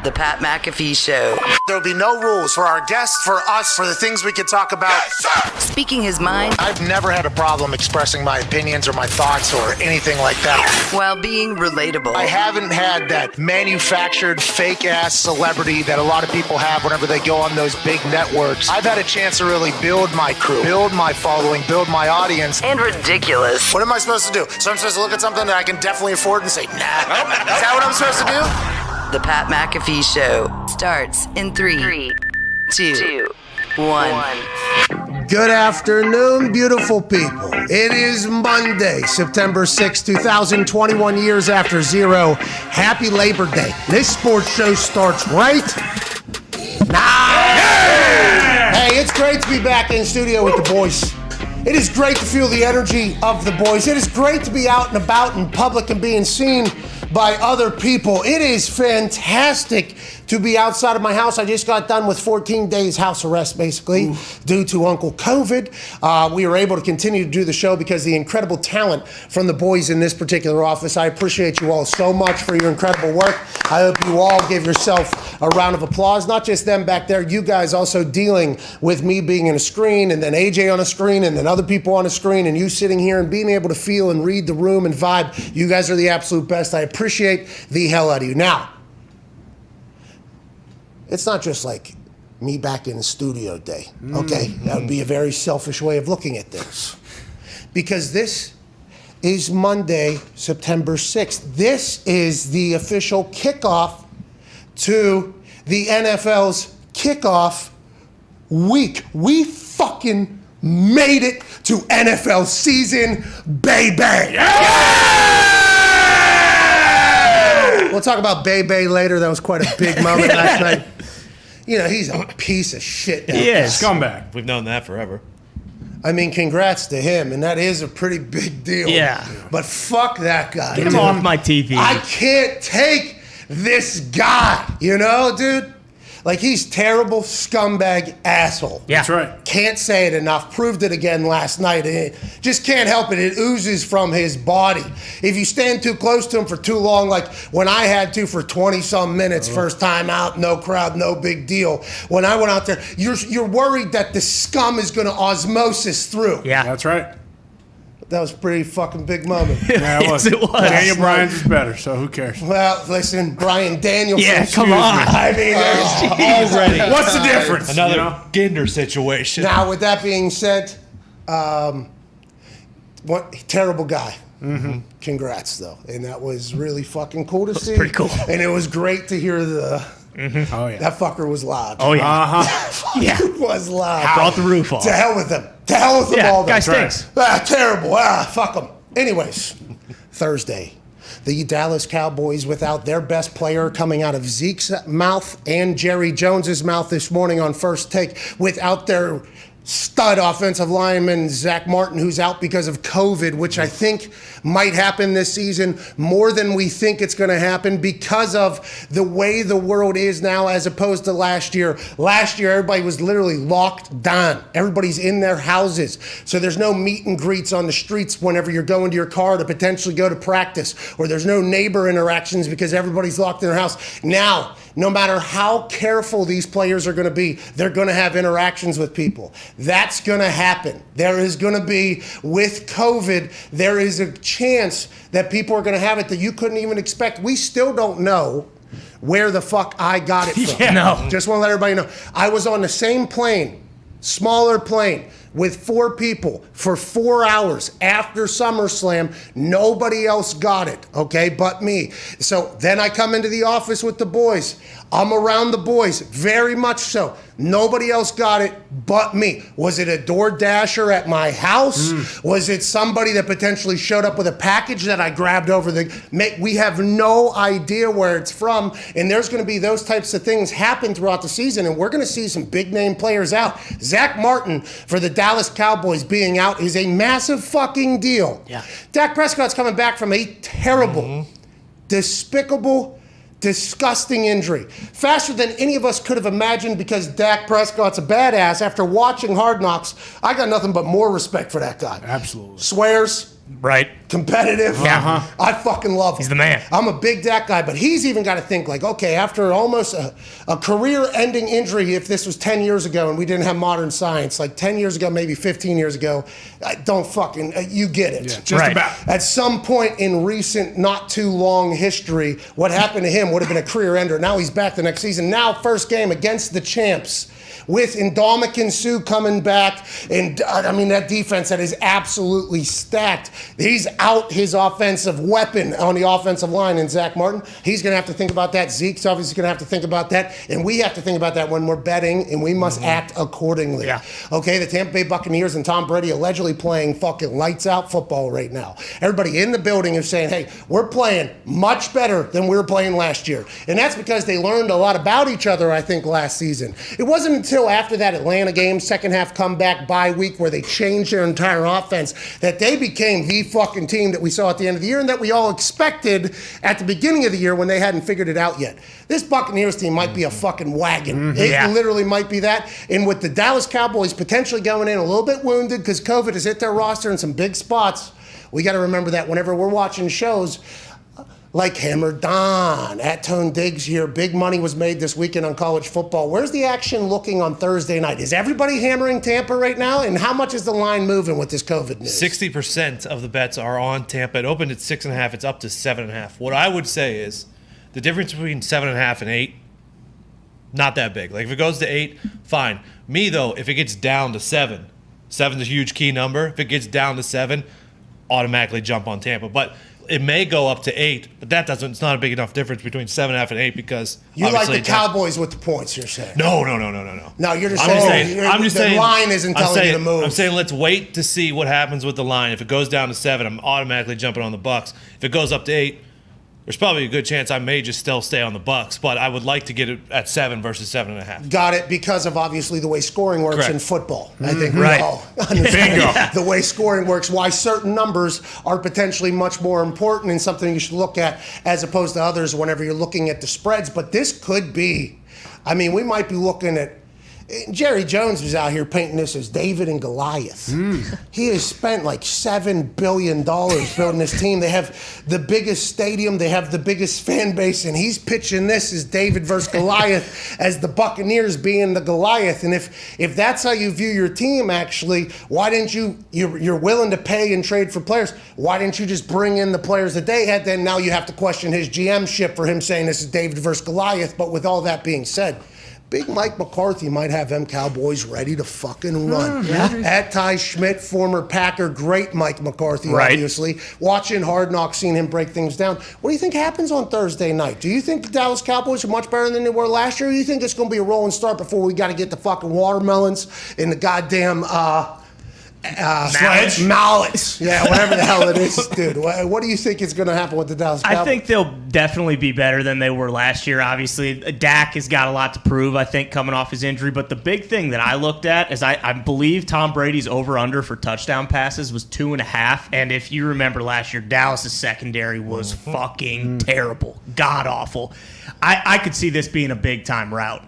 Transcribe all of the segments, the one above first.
The Pat McAfee Show. There'll be no rules for our guests, for us, for the things we can talk about. Yes, speaking his mind. I've never had a problem expressing my opinions or my thoughts or anything like that. While being relatable. I haven't had that manufactured fake-ass celebrity that a lot of people have whenever they go on those big networks. I've had a chance to really build my crew, build my following, build my audience. And ridiculous. What am I supposed to do? So I'm supposed to look at something that I can definitely afford and say, nah. Is that what I'm supposed to do? The Pat McAfee Show starts in 3, 2, 1. Good afternoon, beautiful people. It is Monday, September 6, 2021, years after zero. Happy Labor Day. This sports show starts right now. Yeah! Hey, it's great to be back in studio with the boys. It is great to feel the energy of the boys. It is great to be out and about in public and being seen by other people. It is fantastic to be outside of my house. I just got done with 14 days house arrest, basically, due to Uncle COVID. We were able to continue to do the show because of the incredible talent from the boys in this particular office. I appreciate you all so much for your incredible work. I hope you all give yourself a round of applause. Not just them back there, you guys also dealing with me being in a screen and then AJ on a screen and then other people on a screen and you sitting here and being able to feel and read the room and vibe. You guys are the absolute best. I appreciate the hell out of you. Now, it's not just like me back in the studio day, okay? That would be a very selfish way of looking at this. Because this is Monday, September 6th. This is the official kickoff to the NFL's kickoff week. We fucking made it to NFL season, baby! Yeah! We'll talk about Bay later. That was quite a big moment last night. You know, he's a piece of shit. Yeah, scumbag. We've known that forever. I mean, congrats to him, and that is a pretty big deal. Yeah. But fuck that guy. Get him off my TV. I can't take this guy, you know, dude? Like, he's terrible, scumbag, asshole. Yeah. That's right. Can't say it enough. Proved it again last night. It just can't help it. It oozes from his body. If you stand too close to him for too long, like when I had to for 20-some minutes, first time out, no crowd, no big deal. When I went out there, you're worried that the scum is going to osmosis through. Yeah. That's right. That was a pretty fucking big moment. Yeah, Yes, it was. Daniel Bryan's is better, so who cares? Well, listen, Brian Danielson. Yeah, come on. I mean, Already. What's the difference? Another Ginder situation. now, with that being said, terrible guy. Mm-hmm. Congrats, though. And that was really fucking cool to see. pretty cool. And it was great to hear Oh, yeah. that fucker was loud. Oh, yeah. Uh-huh. Yeah. It was loud. Brought the roof off. To hell with them. To hell with them Yeah, all. guy them. stinks. Terrible. Fuck them. Anyways, Thursday. The Dallas Cowboys without their best player coming out of Zeke's mouth and Jerry Jones's mouth this morning on First Take, without their stud offensive lineman, Zach Martin, who's out because of COVID, which I think might happen this season more than we think it's going to happen because of the way the world is now as opposed to last year. Last year, everybody was literally locked down. Everybody's in their houses. So there's no meet and greets on the streets whenever you're going to your car to potentially go to practice, or there's no neighbor interactions because everybody's locked in their house. Now, no matter how careful these players are going to be, they're going to have interactions with people. That's going to happen. There is going to be, with COVID, there is a chance that people are going to have it that you couldn't even expect. We still don't know where the fuck I got it from. Yeah, no. Just want to let everybody know. I was on the same plane, smaller plane, with 4 people for 4 hours after SummerSlam. Nobody else got it, okay, but me. So then I come into the office with the boys. I'm around the boys, very much so. Nobody else got it but me. Was it a DoorDasher at my house? Was it somebody that potentially showed up with a package that I grabbed over the... We have no idea where it's from, and there's going to be those types of things happen throughout the season, and we're going to see some big-name players out. Zach Martin for the Dallas Cowboys being out is a massive fucking deal. Yeah. Dak Prescott's coming back from a terrible, despicable, disgusting injury. Faster than any of us could have imagined because Dak Prescott's a badass. After watching Hard Knocks, I got nothing but more respect for that guy. Absolutely. Swears, Right. Competitive. Yeah. I fucking love him. He's the man. I'm a big Dak guy, but he's even got to think like, okay, after almost a career-ending injury, if this was 10 years ago and we didn't have modern science, like 10 years ago, maybe 15 years ago, you get it. Yeah, just about. At some point in recent, not too long history, what happened to him would have been a career ender. Now he's back the next season. Now first game against the champs, with Ndamukong Suh coming back, and that defense that is absolutely stacked. He's out his offensive weapon on the offensive line in Zach Martin. He's going to have to think about that. Zeke's obviously going to have to think about that, and we have to think about that when we're betting, and we must act accordingly. Yeah. Okay, the Tampa Bay Buccaneers and Tom Brady allegedly playing fucking lights out football right now. Everybody in the building is saying, hey, we're playing much better than we were playing last year, and that's because they learned a lot about each other, I think, last season. It wasn't until after that Atlanta game, second half comeback bye week, where they changed their entire offense, that they became the fucking team that we saw at the end of the year and that we all expected at the beginning of the year when they hadn't figured it out yet. This Buccaneers team might be a fucking wagon. It literally might be that. And with the Dallas Cowboys potentially going in a little bit wounded because COVID has hit their roster in some big spots, we got to remember that whenever we're watching shows like Hammer Dahn, at Tone Diggs here. Big money was made this weekend on college football. Where's the action looking on Thursday night? Is everybody hammering Tampa right now? And how much is the line moving with this COVID news? 60% of the bets are on Tampa. It opened at 6.5. It's up to 7.5. What I would say is the difference between 7.5 and 8, not that big. Like if it goes to 8, fine. Me though, if it gets down to 7, 7's a huge key number. If it gets down to 7, automatically jump on Tampa. But it may go up to 8, but it's not a big enough difference between 7.5 and 8 because you like the Cowboys with the points, you're saying? No. No, you're just saying the line isn't telling you to move. I'm saying let's wait to see what happens with the line. If it goes down to 7, I'm automatically jumping on the Bucs. If it goes up to 8, there's probably a good chance I may just still stay on the Bucs, but I would like to get it at 7 versus 7.5. Got it, because of obviously the way scoring works Correct. in football. I think we Right. all understand the way scoring works, why certain numbers are potentially much more important and something you should look at as opposed to others whenever you're looking at the spreads. But this could be, we might be looking at, Jerry Jones was out here painting this as David and Goliath. He has spent like $7 billion building this team. They have the biggest stadium. They have the biggest fan base. And he's pitching this as David versus Goliath, as the Buccaneers being the Goliath. And if that's how you view your team, actually, why didn't you're willing to pay and trade for players, why didn't you just bring in the players that they had? Then now you have to question his GM-ship for him saying this is David versus Goliath. But with all that being said, Big Mike McCarthy might have them Cowboys ready to fucking run. At Ty Schmidt, former Packer, great Mike McCarthy, obviously. Watching Hard Knocks, seeing him break things down. What do you think happens on Thursday night? Do you think the Dallas Cowboys are much better than they were last year? Or do you think it's going to be a rolling start before we got to get the fucking watermelons and the goddamn mallets. Yeah, whatever the hell it is, dude. What do you think is going to happen with the Dallas Cowboys? I think they'll definitely be better than they were last year. Obviously, Dak has got a lot to prove, I think, coming off his injury. But the big thing that I looked at is I believe Tom Brady's over-under for touchdown passes was 2.5. And if you remember last year, Dallas' secondary was fucking terrible, god-awful. I could see this being a big-time rout.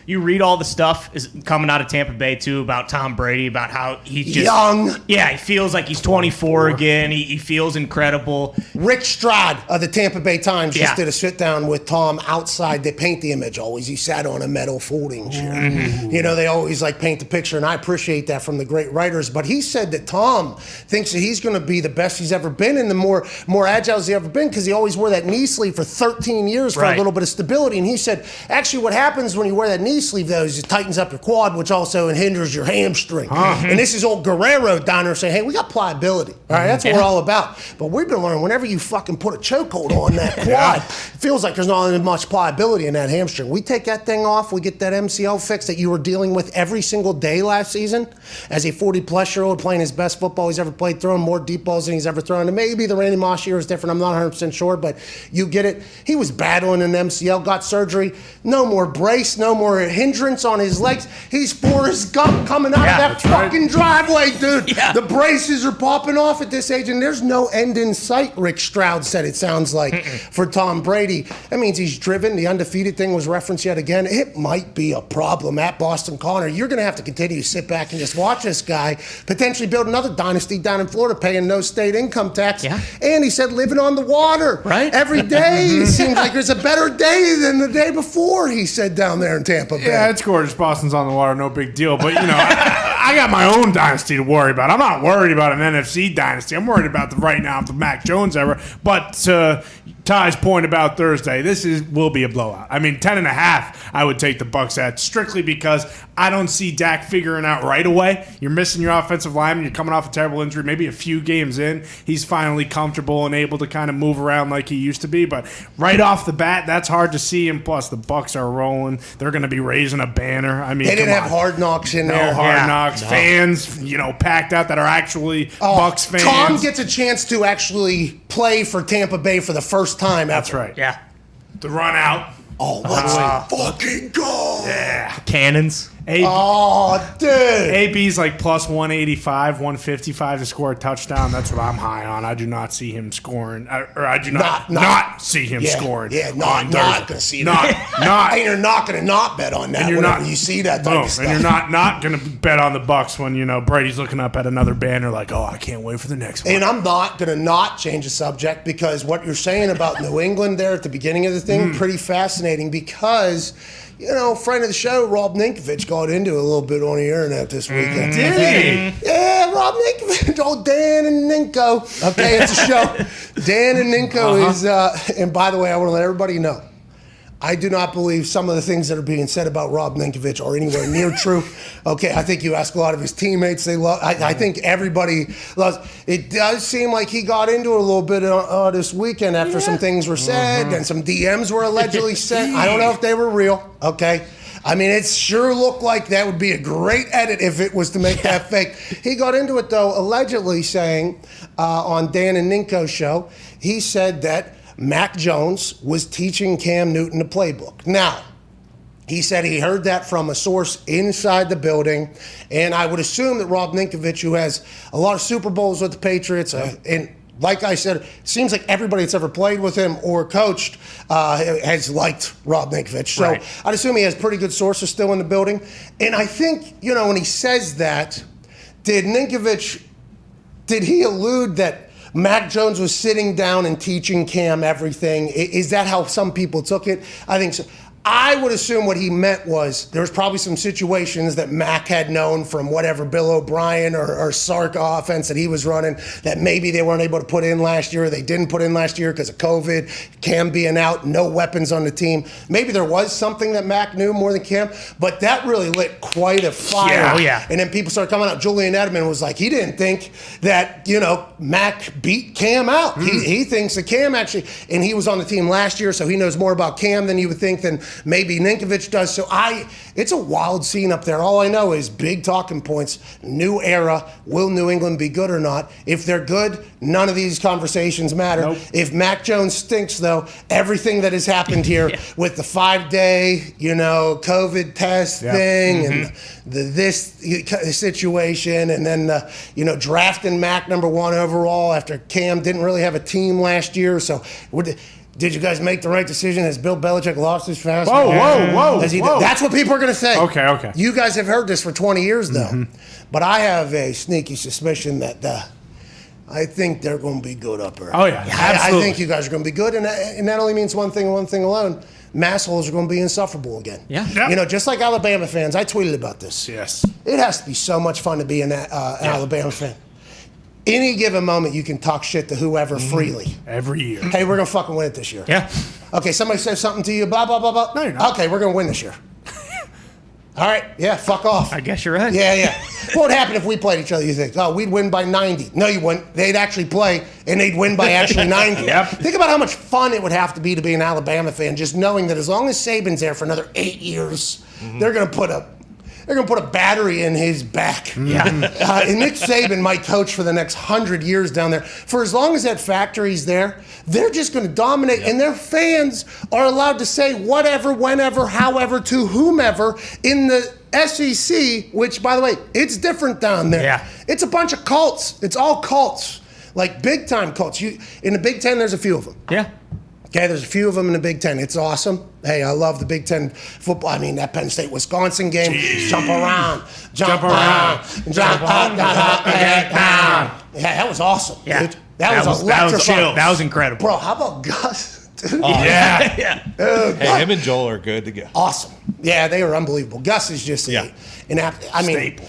You read all the stuff is coming out of Tampa Bay, too, about Tom Brady, about how he's just young. Yeah, he feels like he's 24 again. He feels incredible. Rick Stroud of the Tampa Bay Times just did a sit-down with Tom outside. They paint the image always. He sat on a metal folding chair. They always paint the picture, and I appreciate that from the great writers. But he said that Tom thinks that he's going to be the best he's ever been and the more agile he's ever been, because he always wore that knee sleeve for 13 years for a little bit of stability. And he said, actually, what happens when you wear that knee sleeve, though, is it tightens up your quad, which also hinders your hamstring. And this is old Guerrero down there saying, hey, we got pliability. All right, that's what we're all about. But we've been learning, whenever you fucking put a chokehold on that quad, it feels like there's not much pliability in that hamstring. We take that thing off, we get that MCL fix that you were dealing with every single day last season as a 40-plus-year-old playing his best football he's ever played, throwing more deep balls than he's ever thrown. And maybe the Randy Moss year is different. I'm not 100% sure, but you get it. He was battling an MCL, got surgery. No more brace, no more hindrance on his legs. He's Forrest Gump coming out of that fucking driveway, dude. The braces are popping off at this age, and there's no end in sight, Rick Stroud said, it sounds like. like for Tom Brady. That means he's driven. The undefeated thing was referenced yet again. It might be a problem at Boston Connor. You're going to have to continue to sit back and just watch this guy potentially build another dynasty down in Florida, paying no state income tax. Yeah. And he said living on the water. Right. Every day it seems like there's a better day than the day before, he said down there in Tampa Bay. Yeah, it's gorgeous. Boston's on the water, no big deal. But, I got my own dynasty to worry about. I'm not worried about an NFC dynasty. I'm worried about the right now, the Mac Jones era. But to Ty's point about Thursday, will be a blowout. I mean, 10.5, I would take the Bucs at, strictly because I don't see Dak figuring out right away. You're missing your offensive lineman. You're coming off a terrible injury. Maybe a few games in, he's finally comfortable and able to kind of move around like he used to be. But right off the bat, that's hard to see. And plus, the Bucs are rolling. They're going to be raising a banner. I mean, they didn't have Hard Knocks in there. No Hard Knocks. No. Fans, packed out that are actually Bucs fans. Tom gets a chance to actually play for Tampa Bay for the first time ever. That's right. Yeah. The run out. Oh, let's fucking go. Yeah. Cannons. AB, dude. AB's like plus 185, 155 to score a touchdown. That's what I'm high on. I do not see him scoring. Or I do not see him scoring. Yeah, not going to see that. And you're not going to not bet on that whenever you see that type of stuff. And you're not going to bet on the Bucs when, Brady's looking up at another banner like, I can't wait for the next one. And I'm not going to not change the subject because what you're saying about New England there at the beginning of the thing, pretty fascinating because – friend of the show, Rob Ninkovich, got into it a little bit on the internet this weekend. Did he? Yeah, Rob Ninkovich, old Dan and Ninko. Okay, it's a show. Dan and Ninko is, and by the way, I want to let everybody know, I do not believe some of the things that are being said about Rob Ninkovich are anywhere near true. Okay, I think you ask a lot of his teammates, they love. I think everybody loves. It does seem like he got into it a little bit this weekend after some things were said and some DMs were allegedly sent. I don't know if they were real. Okay. I mean, it sure looked like that would be a great edit if it was to make that fake. He got into it, though, allegedly saying on Dan and Ninko's show, he said that Mac Jones was teaching Cam Newton the playbook. Now, he said he heard that from a source inside the building, and I would assume that Rob Ninkovich, who has a lot of Super Bowls with the Patriots, and like I said, it seems like everybody that's ever played with him or coached has liked Rob Ninkovich. So I'd assume he has pretty good sources still in the building. And I think, when he says that, did he allude that Mac Jones was sitting down and teaching Cam everything? Is that how some people took it? I think so. I would assume what he meant was there was probably some situations that Mac had known from whatever Bill O'Brien or Sark offense that he was running that maybe they weren't able to put in last year or they didn't put in last year because of COVID, Cam being out, no weapons on the team. Maybe there was something that Mac knew more than Cam, but that really lit quite a fire. Yeah, oh yeah. And then people started coming out. Julian Edelman was like, he didn't think that, Mac beat Cam out. He thinks that Cam actually, and he was on the team last year, so he knows more about Cam than you would think than maybe Ninkovich does. So it's a wild scene up there. All I know is big talking points, new era. Will New England be good or not? If they're good, none of these conversations matter. Nope. If Mac Jones stinks, though, everything that has happened here with the 5-day, COVID test thing and this situation, and then drafting Mac #1 overall after Cam didn't really have a team last year. So did you guys make the right decision? Has Bill Belichick lost his fast? Whoa. That's what people are going to say. Okay. You guys have heard this for 20 years, though. But I have a sneaky suspicion that I think they're going to be good up there. Oh, yeah. Absolutely. I think you guys are going to be good. And that only means one thing and one thing alone. Massholes are going to be insufferable again. Yeah. Yep. Just like Alabama fans, I tweeted about this. Yes. It has to be so much fun to be an Alabama fan. Any given moment, you can talk shit to whoever freely. Every year. Hey, we're going to fucking win it this year. Yeah. Okay, somebody says something to you, blah, blah, blah, blah. No, you're not. Okay, we're going to win this year. All right, yeah, fuck off. I guess you're right. Yeah. What would happen if we played each other, you think? Oh, we'd win by 90. No, you wouldn't. They'd actually play, and they'd win by actually 90. Yep. Think about how much fun it would have to be an Alabama fan, just knowing that as long as Saban's there for another 8 years, they're going to put a battery in his back. Yeah. And Nick Saban might coach for the next 100 years down there. For as long as that factory's there, they're just going to dominate. Yep. And their fans are allowed to say whatever, whenever, however, to whomever in the SEC, which, by the way, it's different down there. Yeah. It's a bunch of cults. It's all cults. Like big-time cults. In the Big Ten, there's a few of them. Yeah. Okay, there's a few of them in the Big Ten. It's awesome. Hey, I love the Big Ten football. I mean, that Penn State-Wisconsin game. Jump around, jump up, jump up, down. Yeah, that was awesome, dude. That was electrifying. That was incredible. Bro, how about Gus? Dude? Yeah. Hey, him and Joel are good to go. Awesome. Yeah, they are unbelievable. Gus is just Staple.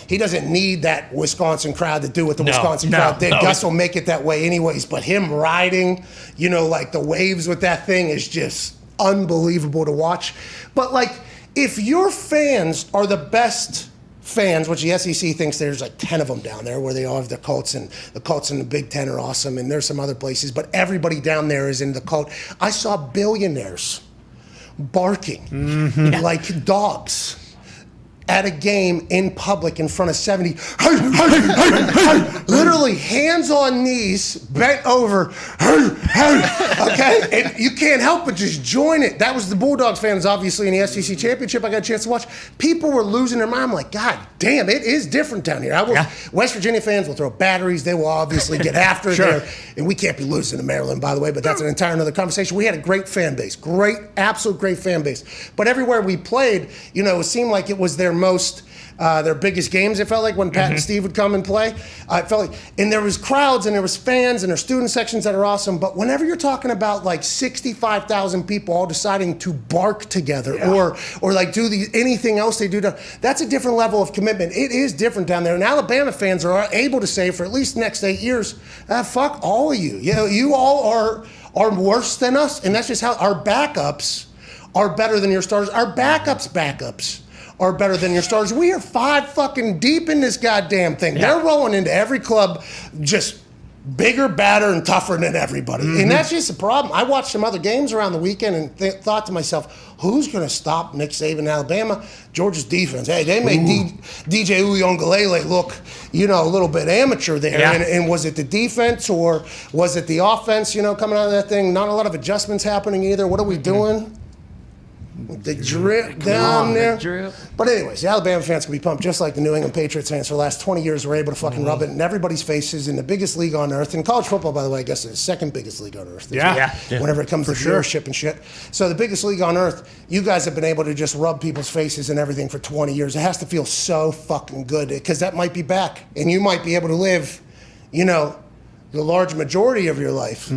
he doesn't need that Wisconsin crowd to do what the Wisconsin crowd did. Gus will make it that way anyways, but him riding, like the waves with that thing is just unbelievable to watch. But like, if your fans are the best fans, which the SEC thinks there's like 10 of them down there where they all have the Colts, and the Colts in the Big Ten are awesome, and there's some other places, but everybody down there is in the Colt. I saw billionaires barking like dogs at a game in public in front of 70, literally hands on knees, bent over, okay? And you can't help but just join it. That was the Bulldogs fans, obviously, in the SEC Championship. I got a chance to watch. People were losing their mind. I'm like, God damn, it is different down here. West Virginia fans will throw batteries. They will obviously get after it there. And we can't be losing to Maryland, by the way, but that's an entire another conversation. We had a great fan base. Great, absolute great fan base. But everywhere we played, it seemed like it was their most... their biggest games, it felt like, when Pat and Steve would come and play. It felt like, and there was crowds and there was fans and there's student sections that are awesome. But whenever you're talking about like 65,000 people all deciding to bark together or like do anything else they do, that's a different level of commitment. It is different down there. And Alabama fans are able to say for at least the next 8 years, fuck all of you. You all are worse than us. And that's just how our backups are better than your starters. Our backups are better than your stars. We are 5 fucking deep in this goddamn thing. They're rolling into every club just bigger, badder, and tougher than everybody. And that's just a problem. I watched some other games around the weekend and thought to myself, who's going to stop Nick Saban in Alabama? Georgia's defense. Hey, they made DJ Uyunglele look, a little bit amateur there. Yeah. And was it the defense or was it the offense, coming out of that thing? Not a lot of adjustments happening either. What are we doing? The drip down there. But anyways, the Alabama fans can be pumped just like the New England Patriots fans for the last 20 years were able to fucking rub it in everybody's faces in the biggest league on earth. And college football, by the way, I guess is the second biggest league on earth. Whenever it comes to viewership and shit. So the biggest league on earth, you guys have been able to just rub people's faces and everything for 20 years. It has to feel so fucking good because that might be back. And you might be able to live, the large majority of your life,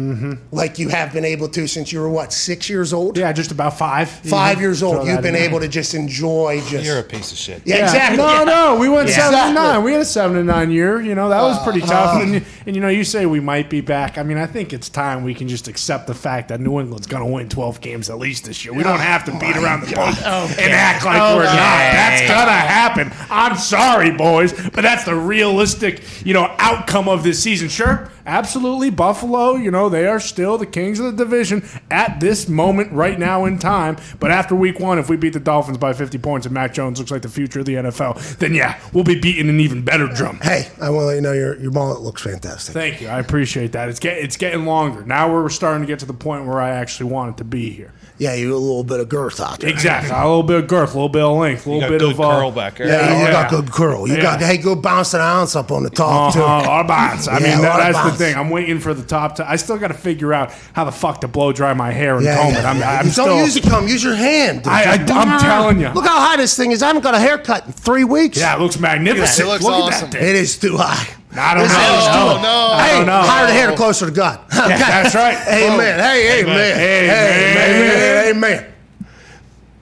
like you have been able to since you were, 6 years old? Yeah, just about 5. 5 years old. You've been able to just enjoy. You're a piece of shit. Yeah, exactly. No, we went 7-9. We had a 7-9 year. That was pretty tough. And you say we might be back. I mean, I think it's time we can just accept the fact that New England's going to win 12 games at least this year. We don't have to beat around the bush and act like we're not. That's going to happen. I'm sorry, boys, but that's the realistic, outcome of this season. Sure. Absolutely, Buffalo, they are still the kings of the division at this moment right now in time. But after week 1, if we beat the Dolphins by 50 points and Mac Jones looks like the future of the NFL, then we'll be beating an even better drum. Hey, I want to let you know your mullet looks fantastic. Thank you. I appreciate that. It's getting longer. Now we're starting to get to the point where I actually want it to be here. Yeah, you a little bit of girth out there. Exactly. A little bit of girth, a little bit of length, a little bit of curl back there. Yeah, you got good curl. You got good bounce and ounce up on the top too. A lot of bounce. I mean, that's the thing. I'm waiting for the top. I still got to figure out how the fuck to blow dry my hair and comb it. I'm don't use a comb. Use your hand. I'm telling you. Look how high this thing is. I haven't got a haircut in 3 weeks. Yeah, it looks magnificent. It looks Look awesome. at that thing. It is too high. I don't know. Hey, higher the hair, the closer to God. Yeah, that's right. Amen. Hey, amen. Amen.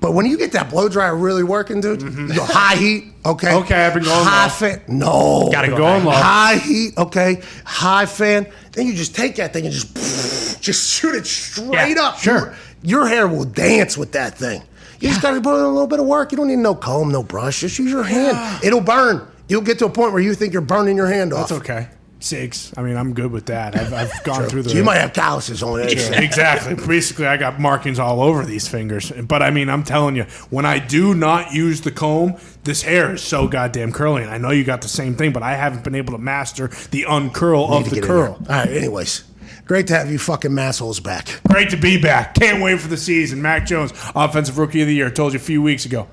But when you get that blow dryer really working, dude, you go high heat, okay? Okay, I've been going high low. fan, no. Gotta go going low. High heat, okay? High fan. Then you just take that thing and just shoot it straight up. Sure. Your hair will dance with that thing. You just gotta put in a little bit of work. You don't need no comb, no brush. Just use your hand. It'll burn. You'll get to a point where you think you're burning your hand off. That's okay. 6. I mean, I'm good with that. I've gone through the... So you might have calluses on it. Exactly. Basically, I got markings all over these fingers. But, I mean, I'm telling you, when I do not use the comb, this hair is so goddamn curly. And I know you got the same thing, but I haven't been able to master the uncurl of the curl. All right, anyways. Great to have you fucking massholes back. Great to be back. Can't wait for the season. Mac Jones, Offensive Rookie of the Year. Told you a few weeks ago.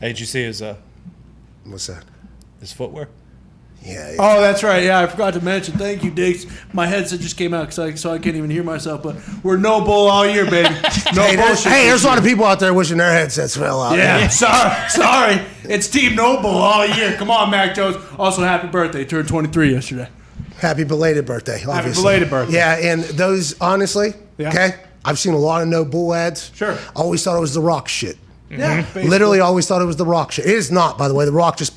Hey, did you see his What's that? his footwear? Yeah. Oh, that's right. Yeah, I forgot to mention. Thank you, Diggs. My headset just came out so I can't even hear myself. But we're no bull all year, baby. No bullshit. There's a lot of people out there wishing their headsets fell out. Yeah, sorry. It's Team No Bull all year. Come on, Mac Jones. Also, happy birthday. Turned 23 yesterday. Happy belated birthday, obviously. Happy belated birthday. Yeah, and those, honestly, okay, I've seen a lot of no bull ads. Sure. Always thought it was The Rock shit. Yeah, Literally always thought it was The Rock shit. It is not, by the way. The Rock just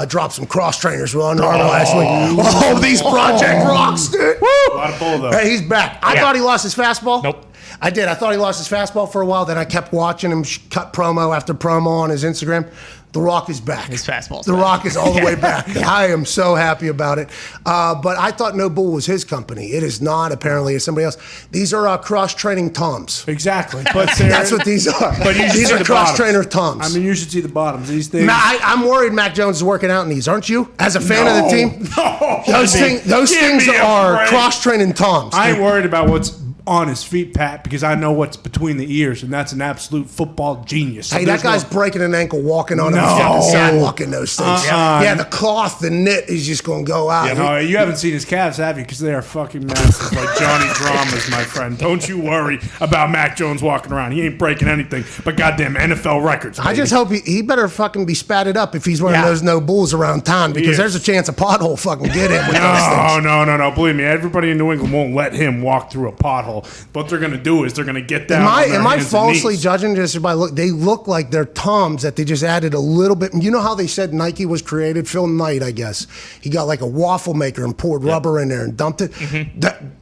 dropped some cross trainers with Under Armour last week. Oh, these Project Rocks, dude. Woo! A lot of bull, though. Hey, he's back. I thought he lost his fastball. Nope. I did. I thought he lost his fastball for a while. Then I kept watching him cut promo after promo on his Instagram. The Rock is back. His fastball's The back. Rock is all the way back. I am so happy about it. But I thought No Bull was his company. It is not, apparently. It's somebody else. These are cross-training Toms. Exactly. But That's what these are. But you should These see are the cross-trainer bottoms. Toms. I mean, you should see the bottoms. These things. I'm worried Mac Jones is working out in these, aren't you? As a fan of the team? No. Those Give things me a are break. cross-training Toms. I ain't worried about what's on his feet, Pat, because I know what's between the ears, and that's an absolute football genius. So Hey, that there's guy's breaking an ankle walking on No. a fucking sidewalk in those things. Uh-uh. Yeah, the cloth, the knit is just going to go out. No, you haven't seen his calves, have you? Because they are fucking massive, like Johnny Dramas, my friend. Don't you worry about Mac Jones walking around. He ain't breaking anything but goddamn NFL records. I baby. just hope he better fucking be spatted up if he's wearing those no bulls around town because is. there's a chance a pothole fucking get in with those things. No. Believe me, everybody in New England won't let him walk through a pothole. What they're going to do is they're going to get down on their Am I hands and falsely knees. judging just by look? They look like they're Toms that they just added a little bit. You know how they said Nike was created? Phil Knight, I guess. He got like a waffle maker and poured rubber in there and dumped it.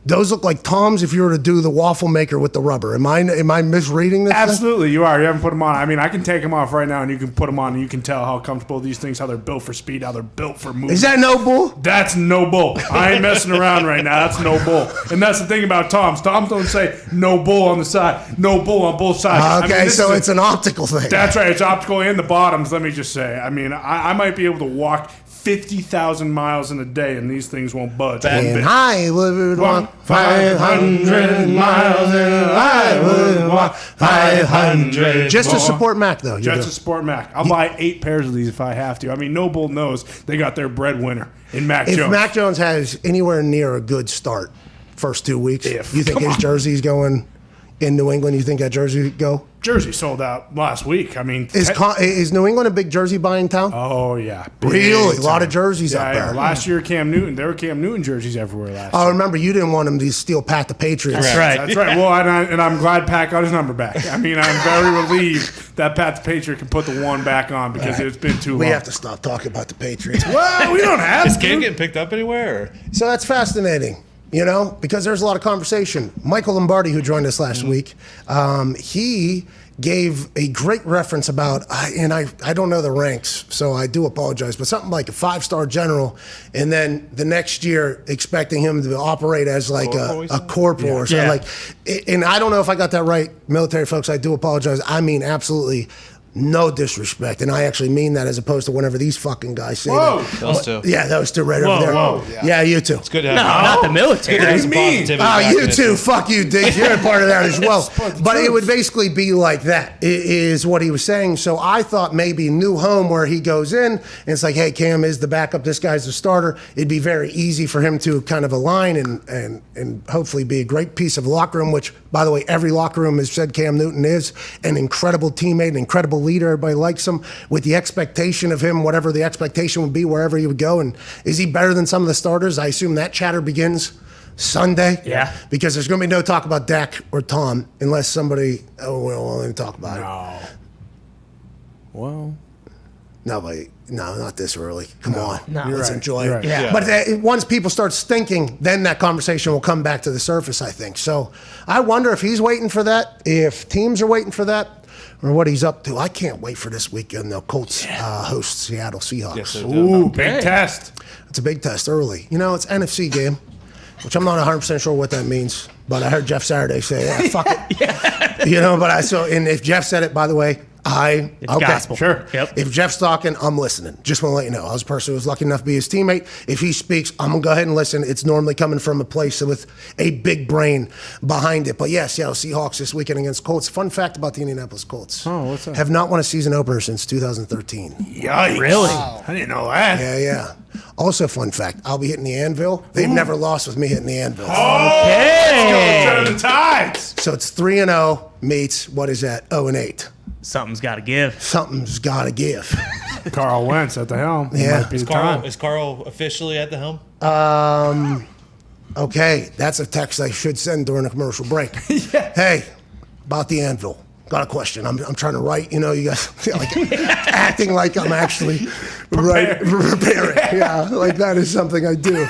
Those look like Toms if you were to do the waffle maker with the rubber. Am I misreading this? Absolutely, you are. You haven't put them on. I mean, I can take them off right now, and you can put them on, and you can tell how comfortable these things, how they're built for speed, how they're built for movement. Is that no bull? That's no bull. I ain't messing around right now. That's no bull. And that's the thing about Toms. Toms don't say no bull on the side, no bull on both sides. Okay, so it's an optical thing. That's right. It's optical and the bottoms, let me just say. I mean, I might be able to walk 50,000 miles in a day, and these things won't budge. And I would walk 500 miles, and I would walk 500 just to more. support Mac, though. you Just do. to support Mac. I'll buy 8 pairs of these if I have to. I mean, no bull knows they got their breadwinner in Mac If Jones. Mac Jones has anywhere near a good start first 2 weeks, you think Come his on. jersey's going in New England? You think that jersey would go? Jersey sold out last week. I mean, Is New England a big jersey buying town? oh yeah, Really? Big A lot of time. jerseys yeah, up yeah. there. Last year, Cam Newton, there were Cam Newton jerseys everywhere last Oh, year. remember, you didn't want him to steal Pat the Patriots. That's right. That's right. Well, and I'm glad Pat got his number back. I mean, I'm very relieved that Pat the Patriot can put the 1 back on because it's been too long. We have to stop talking about the Patriots. Well, we don't have Is to. Cam getting picked up anywhere? Or? So that's fascinating, you know, because there's a lot of conversation. Michael Lombardi, who joined us last week, he gave a great reference about, and I don't know the ranks, so I do apologize, but something like a 5-star general, and then the next year expecting him to operate as like a corporal or something. Yeah. Like, and I don't know if I got that right, military folks. I do apologize. I mean, absolutely. No disrespect, and I actually mean that as opposed to whenever these fucking guys say Whoa. that. Those two. Yeah, those two right over there. whoa. Yeah, you two. It's good to have No, not the military. Good to have some mean? positivity Oh, back you in it. too. Fuck you, Diggs. You're a part of that as well. But it would basically be like that, is what he was saying. So I thought maybe new home where he goes in, and it's like, hey, Cam is the backup. This guy's the starter. It'd be very easy for him to kind of align and hopefully be a great piece of locker room, which, by the way, every locker room has said Cam Newton is an incredible teammate, an incredible leader. Everybody likes him with the expectation of him, whatever the expectation would be, wherever he would go. And is he better than some of the starters? I assume that chatter begins Sunday. Yeah. Because there's going to be no talk about Dak or Tom unless somebody, we won't even talk about it. Well, Nobody, no, not this early. Come on. No. Let's right. enjoy You're it. right. Yeah. But once people start stinking, then that conversation will come back to the surface, I think. So I wonder if he's waiting for that, if teams are waiting for that, or what he's up to. I can't wait for this weekend. The Colts host Seattle Seahawks. Yes, sir. ooh, big test. It's a big test early. You know, it's NFC game, which I'm not 100% sure what that means. But I heard Jeff Saturday say, yeah, fuck it. You know, and if Jeff said it, by the way, It's gospel. Sure. Yep. If Jeff's talking, I'm listening. Just want to let you know. I was a person who was lucky enough to be his teammate. If he speaks, I'm going to go ahead and listen. It's normally coming from a place with a big brain behind it. But yeah, Seattle Seahawks this weekend against Colts. Fun fact about the Indianapolis Colts. Oh, what's that? Have not won a season opener since 2013. Yikes. Really? I didn't know that. Yeah. Also, fun fact, I'll be hitting the anvil. They've never lost with me hitting the anvil. Hey! The Tides. So it's 3-0 meets, what is that, 0-8. Something's got to give. Something's got to give. Carl Wentz at the helm. Yeah. Might be the time. Is Carl officially at the helm? Okay, that's a text I should send during a commercial break. Hey, about the anvil. Got a question. I'm trying to write, you guys like acting like I'm actually preparing. Yeah, like that is something I do.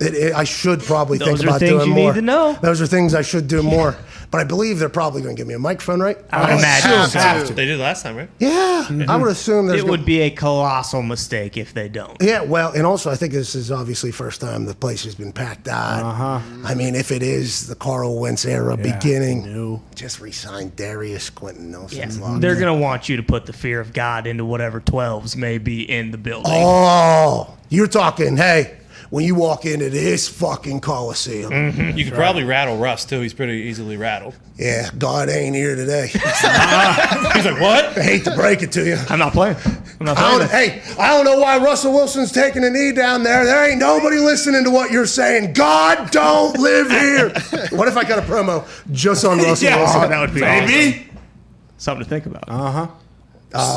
I should probably think about doing more. Those are things you need to know. Those are things I should do more. But I believe they're probably going to give me a microphone, right? I would imagine so. They did last time, right? Yeah, I would assume there's It would be a colossal mistake if they don't. Yeah, well, and also I think this is obviously first time the place has been packed out. I mean, if it is the Carl Wentz era beginning, just re-sign Darius Quentin Nelson's locked They're in. going to want you to put the fear of God into whatever 12s may be in the building. Oh, you're talking, hey, when you walk into this fucking Coliseum. You could probably rattle Russ, too. He's pretty easily rattled. Yeah, God ain't here today. He's like, what? I hate to break it to you. I'm not playing. Hey, I don't know why Russell Wilson's taking a knee down there. There ain't nobody listening to what you're saying. God don't live here. What if I got a promo just on Russell Wilson? Oh, that would be awesome. Something to think about.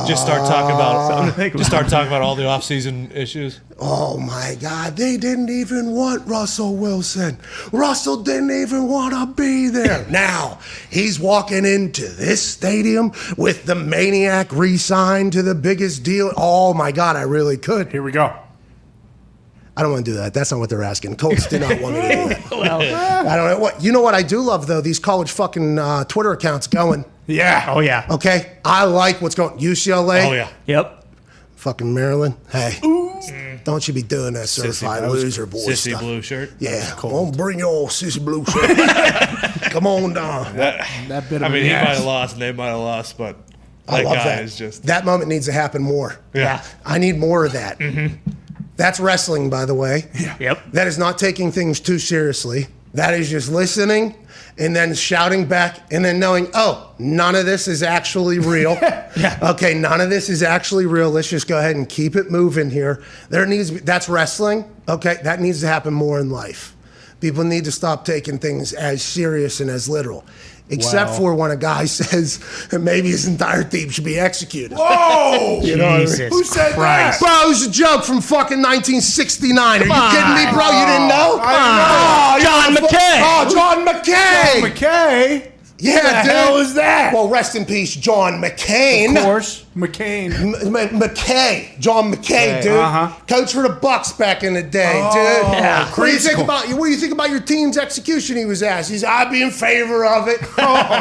Just start talking about all the off-season issues. Oh my God, they didn't even want Russell Wilson. Russell didn't even want to be there. Now, he's walking into this stadium with the maniac re-signed to the biggest deal. Oh my God, I really could. Here we go. I don't want to do that. That's not what they're asking. Colts did not want me to do that. I don't know what. You know what I do love though? These college fucking Twitter accounts going. Yeah. Oh, yeah. Okay, I like what's going. UCLA. Oh, yeah. Yep. Fucking Maryland. Hey, don't you be doing that certified loser boy Sissy stuff. blue shirt. Yeah, come on, bring your old sissy blue shirt. Come on down. That bit of I mean, he might have lost and they might have lost, but I that love guy that. is just... That moment needs to happen more. Yeah. I need more of that. That's wrestling, by the way. Yep. That is not taking things too seriously. That is just listening and then shouting back and then knowing, oh, none of this is actually real. Okay, none of this is actually real. Let's just go ahead and keep it moving here. That's wrestling. Okay, that needs to happen more in life. People need to stop taking things as serious and as literal. Except for when a guy says that maybe his entire team should be executed. Whoa! You know what I mean? Jesus Who said Christ. that? Bro, it was a joke from fucking 1969. Are you kidding me, bro? You didn't know? John McKay. Oh, John McKay. McKay? Yeah, Who the dude. hell is that? Well, rest in peace, John McCain. Of course. McCain. McKay. John McKay, dude. Coach for the Bucs back in the day, dude. Yeah. What do you think about your team's execution? He was asked. He's, I'd be in favor of it.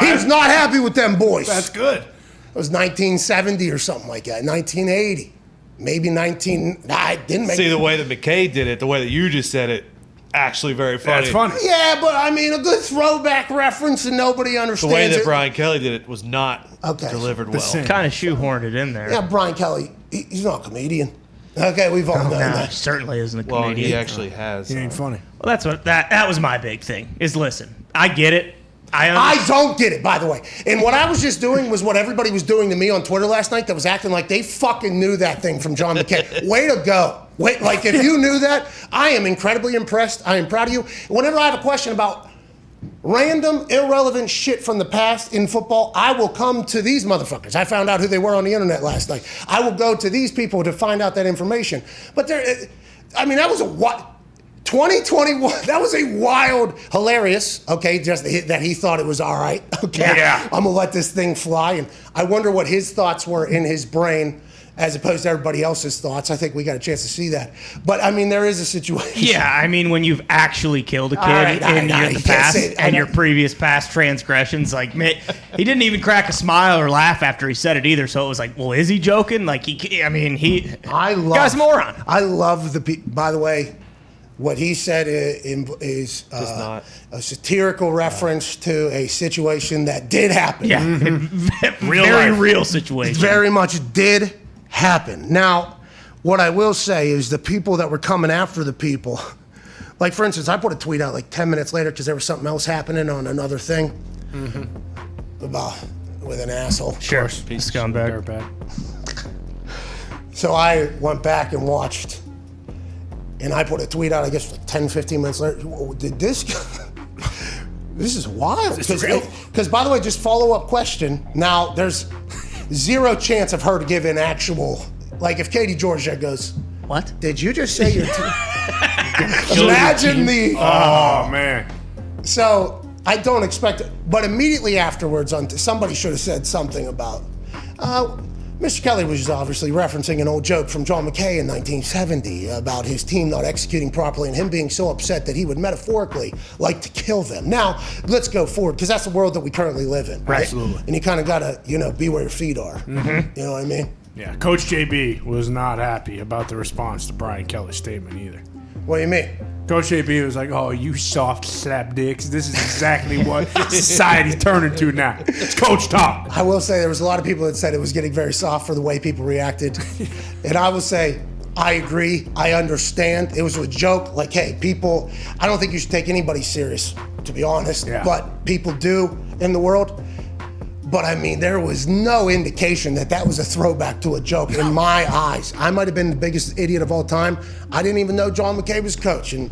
He was not happy with them boys. That's good. It was 1970 or something like that. 1980. Maybe 19... Nah, it didn't make... See, the way that McKay did it, the way that you just said it, actually very funny. That's funny. Yeah, but I mean, a good throwback reference and nobody The understands way that it. Brian Kelly did it was not delivered well. same. Kind of shoehorned it in there. Yeah, Brian Kelly, he's not a comedian. Okay, we've all known No, that. he certainly isn't a Well, comedian. he actually has. He ain't funny. Well, that's what that was my big thing. Is listen, I get it. I don't get it, by the way. And what I was just doing was what everybody was doing to me on Twitter last night that was acting like they fucking knew that thing from John McKay. Way to go. Wait, like if you knew that, I am incredibly impressed. I am proud of you. Whenever I have a question about random, irrelevant shit from the past in football, I will come to these motherfuckers. I found out who they were on the internet last night. I will go to these people to find out that information. But that was a 2021, that was a wild, hilarious, okay, just that he thought it was all right. Okay, Yeah. I'm going to let this thing fly. And I wonder what his thoughts were in his brain as opposed to everybody else's thoughts. I think we got a chance to see that. But, I mean, there is a situation. Yeah, I mean, when you've actually killed a kid in you the can't past say it. and your previous past transgressions, like, man, he didn't even crack a smile or laugh after he said it either. So it was like, well, is he joking? Like, guy's a moron. I love by the way, What he said is not. a satirical reference to a situation that did happen. Yeah, very real situation. Very much did happen. Now, what I will say is the people that were coming after the people, like for instance, I put a tweet out like 10 minutes later because there was something else happening on another thing about with an asshole. Sure, scumbag. So I went back and watched. And I put a tweet out, I guess, like 10, 15 minutes later. Did this? This is wild. Because, by the way, just follow-up question. Now, there's zero chance of her to give an actual, like if Katie Georgia goes, what? Did you just say your team? Imagine the. Oh, man. So I don't expect it. But immediately afterwards, somebody should have said something about. Mr. Kelly was obviously referencing an old joke from John McKay in 1970 about his team not executing properly and him being so upset that he would metaphorically like to kill them. Now, let's go forward, because that's the world that we currently live in, right? Absolutely. And you kind of got to, be where your feet are. Mm-hmm. You know what I mean? Yeah, Coach JB was not happy about the response to Brian Kelly's statement either. What do you mean? Coach JB was like, oh, you soft slap dicks. This is exactly what society's turning to now. It's coach talk. I will say there was a lot of people that said it was getting very soft for the way people reacted. And I will say, I agree. I understand. It was a joke. Like, hey, people, I don't think you should take anybody serious, to be honest. Yeah. But people do in the world. But I mean, there was no indication that was a throwback to a joke in my eyes. I might have been the biggest idiot of all time. I didn't even know John McKay was coach. And,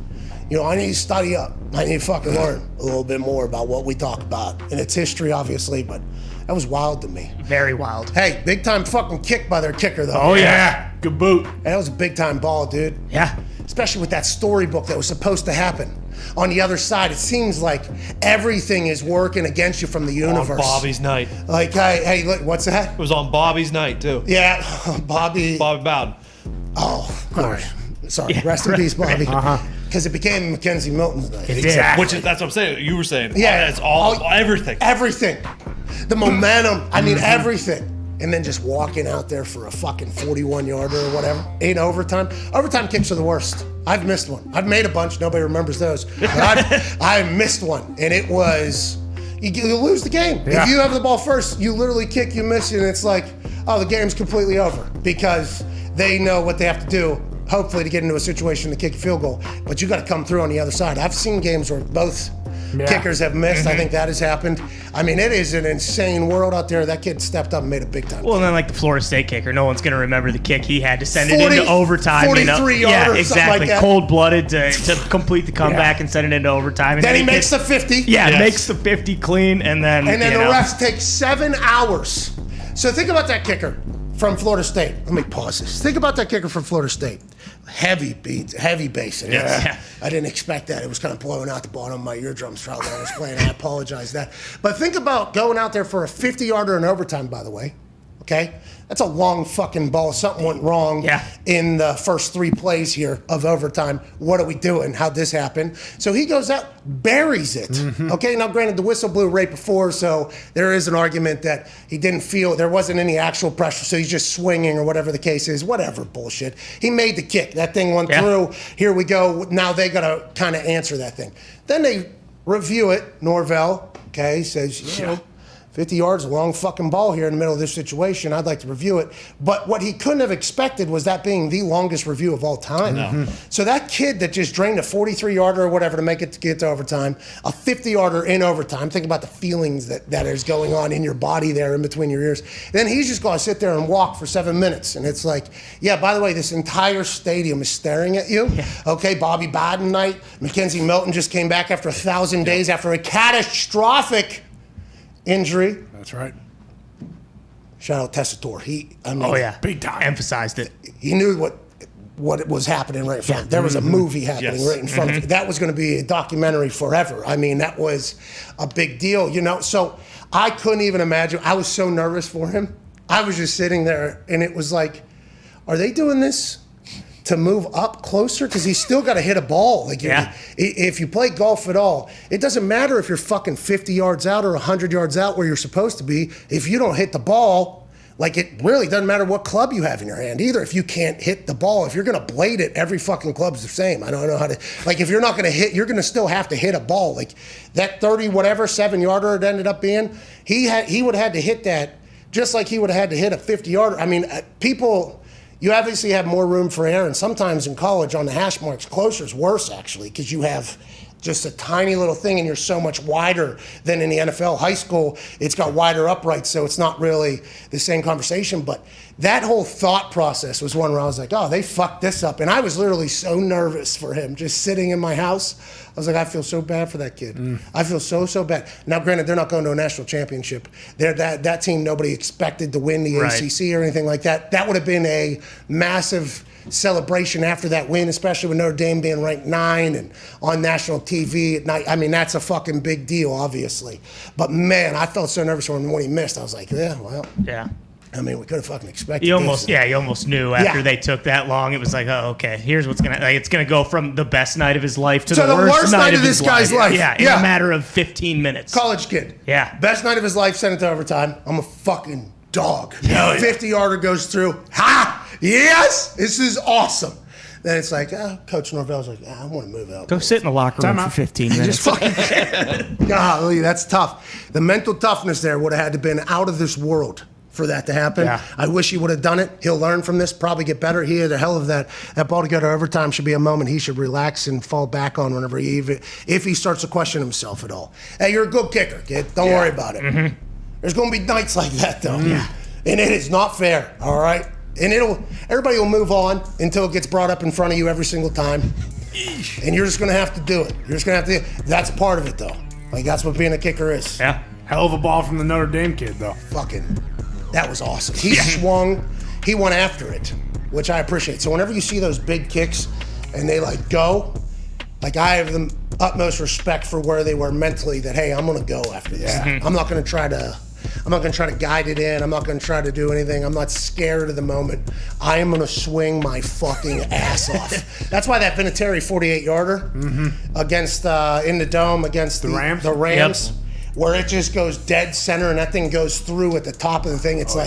I need to study up. I need to fucking learn a little bit more about what we talk about. And it's history, obviously, but that was wild to me. Very wild. Hey, big time fucking kick by their kicker, though. Oh, yeah. Good boot. That was a big time ball, dude. Yeah. Especially with that storybook that was supposed to happen. On the other side, it seems like everything is working against you from the universe. On Bobby's night. Like, hey, look, what's that? It was on Bobby's night, too. Yeah, Bobby Bowden. Oh, of course. Sorry, rest in peace, Bobby. Because it became Mackenzie Milton's night. Exactly. That's what I'm saying. You were saying. Yeah. It's everything. Everything. The momentum. I mean, everything. And then just walking out there for a fucking 41-yarder or whatever in overtime. Overtime kicks are the worst. I've missed one. I've made a bunch. Nobody remembers those. But I missed one. And it was, you lose the game. Yeah. If you have the ball first, you literally kick, you miss it, and it's like, oh, the game's completely over. Because they know what they have to do, hopefully, to get into a situation to kick a field goal. But you got to come through on the other side. I've seen games where both kickers have missed. I think that has happened. I mean, it is an insane world out there. That kid stepped up and made a big time. Well, and then like the Florida State kicker, no one's going to remember the kick he had to send it into overtime. 43 yards. Yeah, exactly. Like cold-blooded to complete the comeback and send it into overtime. And then he makes the 50. Yeah, makes the 50 clean, and then the refs take 7 hours. So think about that kicker from Florida State. Let me pause this. Think about that kicker from Florida State. Heavy beat, heavy bass. Yeah. I didn't expect that. It was kind of blowing out the bottom of my eardrums while I was playing. I apologize that. But think about going out there for a 50-yarder in overtime, by the way. Okay? That's a long fucking ball. Something went wrong in the first 3 plays here of overtime. What are we doing? How'd this happen? So he goes out, buries it. Mm-hmm. Okay, now granted, the whistle blew right before, so there is an argument that he didn't feel, there wasn't any actual pressure, so he's just swinging or whatever the case is. Whatever bullshit. He made the kick. That thing went through. Here we go. Now they got to kind of answer that thing. Then they review it. Norvell, says, 50 yards, a long fucking ball here in the middle of this situation. I'd like to review it. But what he couldn't have expected was that being the longest review of all time. No. So that kid that just drained a 43-yarder or whatever to make it to get to overtime, a 50-yarder in overtime, think about the feelings that is going on in your body there in between your ears. Then he's just going to sit there and walk for 7 minutes. And it's like, by the way, this entire stadium is staring at you. Yeah. Okay, Bobby Bowden night. Mackenzie Milton just came back after 1,000 days after a catastrophic injury. That's right. Shout out Tessitore. Big time. Emphasized it. He knew what was happening right in front. There was a movie happening right in front of it. That was going to be a documentary forever. I mean, that was a big deal, So I couldn't even imagine. I was so nervous for him. I was just sitting there, and it was like, are they doing this to move up closer? Because he's still got to hit a ball. Like, if you play golf at all, it doesn't matter if you're fucking 50 yards out or 100 yards out where you're supposed to be. If you don't hit the ball, Like, it really doesn't matter what club you have in your hand either. If you can't hit the ball, if you're going to blade it, every fucking club's the same. I don't know how to, like, if you're not going to hit, you're going to still have to hit a ball. Like, that 7-yarder it ended up being, he would have had to hit that just like he would have had to hit a 50-yarder. I mean, people, you obviously have more room for error. And sometimes in college on the hash marks, closer is worse, actually, because you have just a tiny little thing and you're so much wider than in the NFL. High school, it's got wider uprights, so it's not really the same conversation. But that whole thought process was one where I was like, oh, they fucked this up. And I was literally so nervous for him just sitting in my house. I was like, I feel so bad for that kid. I feel so bad. Now, granted, they're not going to a national championship. They're that team nobody expected to win the ACC or anything like that. That would have been a massive celebration after that win, especially with Notre Dame being ranked 9 and on national TV at night. I mean, that's a fucking big deal, obviously. But man, I felt so nervous when he missed. I was like, yeah, well. Yeah. I mean, we could have fucking expected You this. almost knew after they took that long. It was like, oh, okay, here's what's going to, like, it's going to go from the best night of his life to the worst night of this his guy's life. Yeah, in a matter of 15 minutes. College kid. Yeah. Best night of his life, sent it to overtime. I'm a fucking dog. 50-yarder goes through. Ha! Yes! This is awesome. Then it's like, Coach Norvell's like, I want to move out. Go sit in the locker room for 15 minutes. Just fucking, golly, that's tough. The mental toughness there would have had to been out of this world for that to happen. Yeah. I wish he would have done it. He'll learn from this, probably get better. He had a hell of that. That ball to go to overtime should be a moment he should relax and fall back on whenever if he starts to question himself at all. Hey, you're a good kicker, kid. Don't worry about it. Mm-hmm. There's going to be nights like that, though. Yeah. And it is not fair, all right? And everybody will move on until it gets brought up in front of you every single time. And you're just going to have to do it. You're just going to have to. That's part of it, though. Like, that's what being a kicker is. Yeah. Hell of a ball from the Notre Dame kid, though. Fucking, that was awesome. He swung. He went after it, which I appreciate. So whenever you see those big kicks and they, like, go, like, I have the utmost respect for where they were mentally that, hey, I'm going to go after this. Yeah. I'm not going to try to guide it in. I'm not going to try to do anything. I'm not scared of the moment. I am going to swing my fucking ass off. That's why that Vinatieri 48-yarder against in the dome against the Rams, where it just goes dead center and that thing goes through at the top of the thing. It's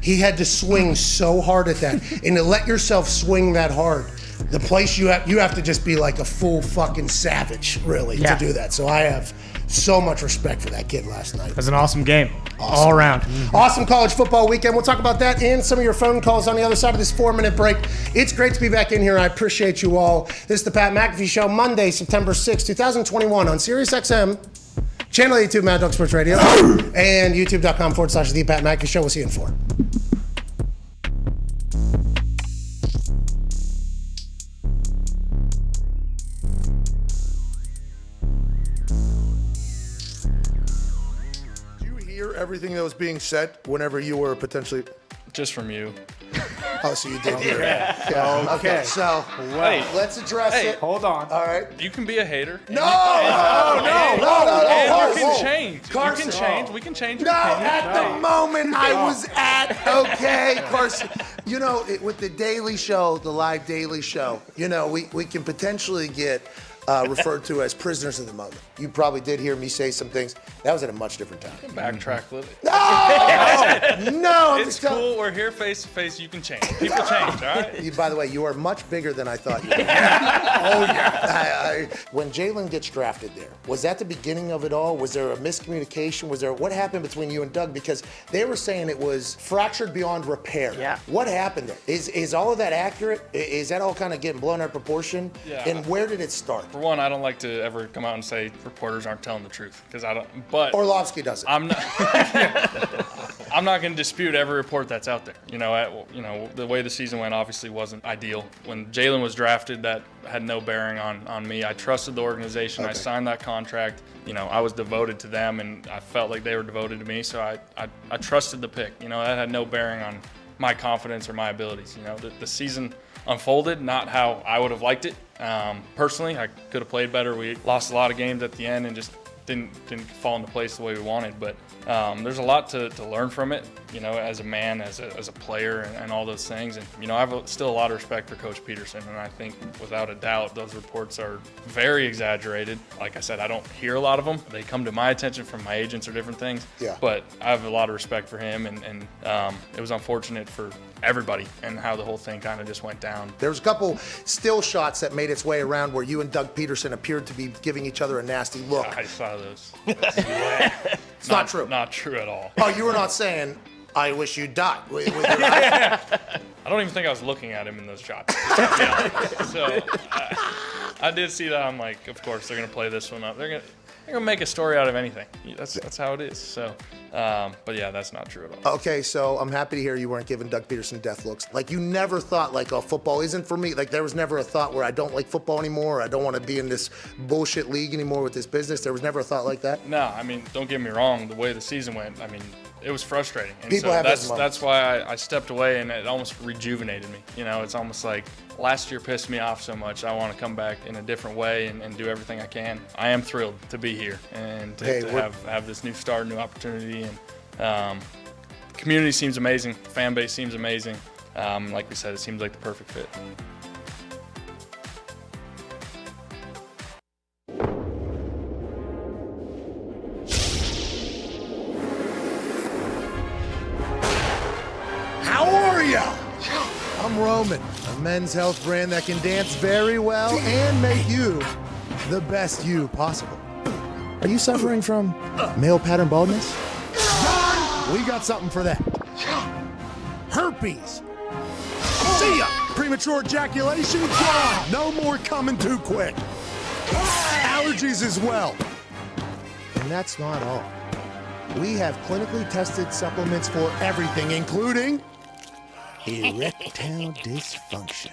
he had to swing so hard at that, and to let yourself swing that hard. The place you have to just be like a full fucking savage, really, to do that. So I have so much respect for that kid last night. It was an awesome game. Awesome. All around. Awesome college football weekend. We'll talk about that and some of your phone calls on the other side of this 4-minute break. It's great to be back in here. I appreciate you all. This is the Pat McAfee Show, Monday, September 6, 2021 on SiriusXM, Channel 82, Mad Dog Sports Radio, and youtube.com/The Pat McAfee Show. We'll see you in 4. Everything that was being said whenever you were potentially just from you. Oh, so you did hear it. Yeah. Okay. So let's address it. Hold on. All right. You can be a hater. No. And you can change. Carson. You can change. We can change. No, at the moment I was at, okay, Carson. You know, with the Daily Show, the live Daily Show, you know, we can potentially get referred to as prisoners of the moment. You probably did hear me say some things. That was at a much different time. Backtrack a little. No, it's cool. We're here face to face. You can change. People change, all right? By the way, you are much bigger than I thought you were. Oh, yeah. When Jalen gets drafted there, was that the beginning of it all? Was there a miscommunication? What happened between you and Doug? Because they were saying it was fractured beyond repair. Yeah. What happened there? Is all of that accurate? Is that all kind of getting blown out of proportion? Yeah. And where did it start? For one, I don't like to ever come out and say reporters aren't telling the truth because I don't. But Orlovsky does it. I'm not. I'm not going to dispute every report that's out there. You know, the way the season went obviously wasn't ideal. When Jalen was drafted, that had no bearing on me. I trusted the organization. Okay. I signed that contract. You know, I was devoted to them, and I felt like they were devoted to me. So I trusted the pick. You know, that had no bearing on my confidence or my abilities. You know, the season unfolded not how I would have liked it. Personally, I could have played better. We lost a lot of games at the end and just didn't fall into place the way we wanted. But there's a lot to learn from it, as a man, as a player, and all those things. And I have still a lot of respect for Coach Peterson, and I think without a doubt those reports are very exaggerated. Like I said, I don't hear a lot of them. They come to my attention from my agents or different things. Yeah. But I have a lot of respect for him, and it was unfortunate for everybody and how the whole thing kind of just went down. There was a couple still shots that made its way around where you and Doug Peterson appeared to be giving each other a nasty look. I saw those. It's not true. Not true at all. Oh, you were not saying, I wish you'd die. With your eyes? I don't even think I was looking at him in those shots. So I did see that. I'm like, of course they're gonna play this one up. They're gonna make a story out of anything. That's how it is. So, but yeah, that's not true at all. Okay, so I'm happy to hear you weren't giving Doug Peterson death looks. Like you never thought like, oh, football isn't for me. Like there was never a thought where I don't like football anymore. Or I don't want to be in this bullshit league anymore with this business. There was never a thought like that. No, I mean, don't get me wrong. The way the season went, I mean, it was frustrating. And People so have those that's why I stepped away, and it almost rejuvenated me. It's almost like last year pissed me off so much. I want to come back in a different way and do everything I can. I am thrilled to be here and to have this new start, new opportunity. And community seems amazing. Fan base seems amazing. Like we said, it seems like the perfect fit. How are ya? I'm Roman, a men's health brand that can dance very well and make you the best you possible. Are you suffering from male pattern baldness? We got something for that. Herpes. See ya. Premature ejaculation gone. No more coming too quick. Allergies as well. And that's not all. We have clinically tested supplements for everything, including erectile dysfunction.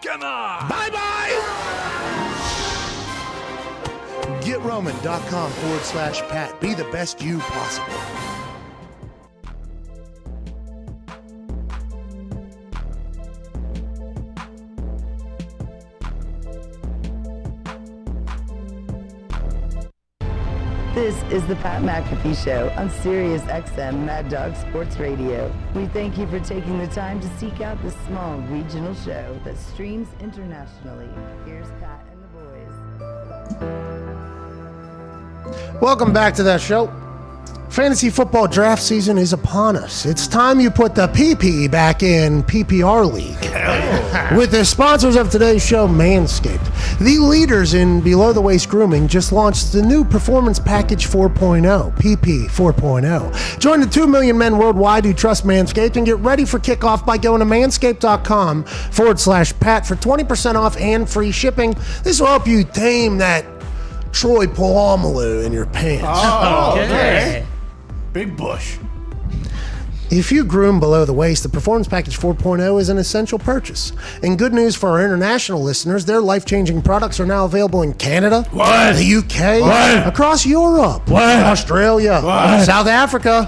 Come on! Bye-bye! GetRoman.com/Pat. Be the best you possible. This is the Pat McAfee Show on Sirius XM Mad Dog Sports Radio. We thank you for taking the time to seek out this small regional show that streams internationally. Here's Pat and the boys. Welcome back to that show. Fantasy football draft season is upon us. It's time you put the PP back in PPR League. With the sponsors of today's show, Manscaped. The leaders in below-the-waist grooming just launched the new Performance Package 4.0, PP 4.0. Join the 2 million men worldwide who trust Manscaped and get ready for kickoff by going to manscaped.com/Pat for 20% off and free shipping. This will help you tame that Troy Polamalu in your pants. Oh, okay. Big bush. If you groom below the waist, the Performance Package 4.0 is an essential purchase. And good news for our international listeners, their life-changing products are now available in Canada, the UK, across Europe, Australia, South Africa,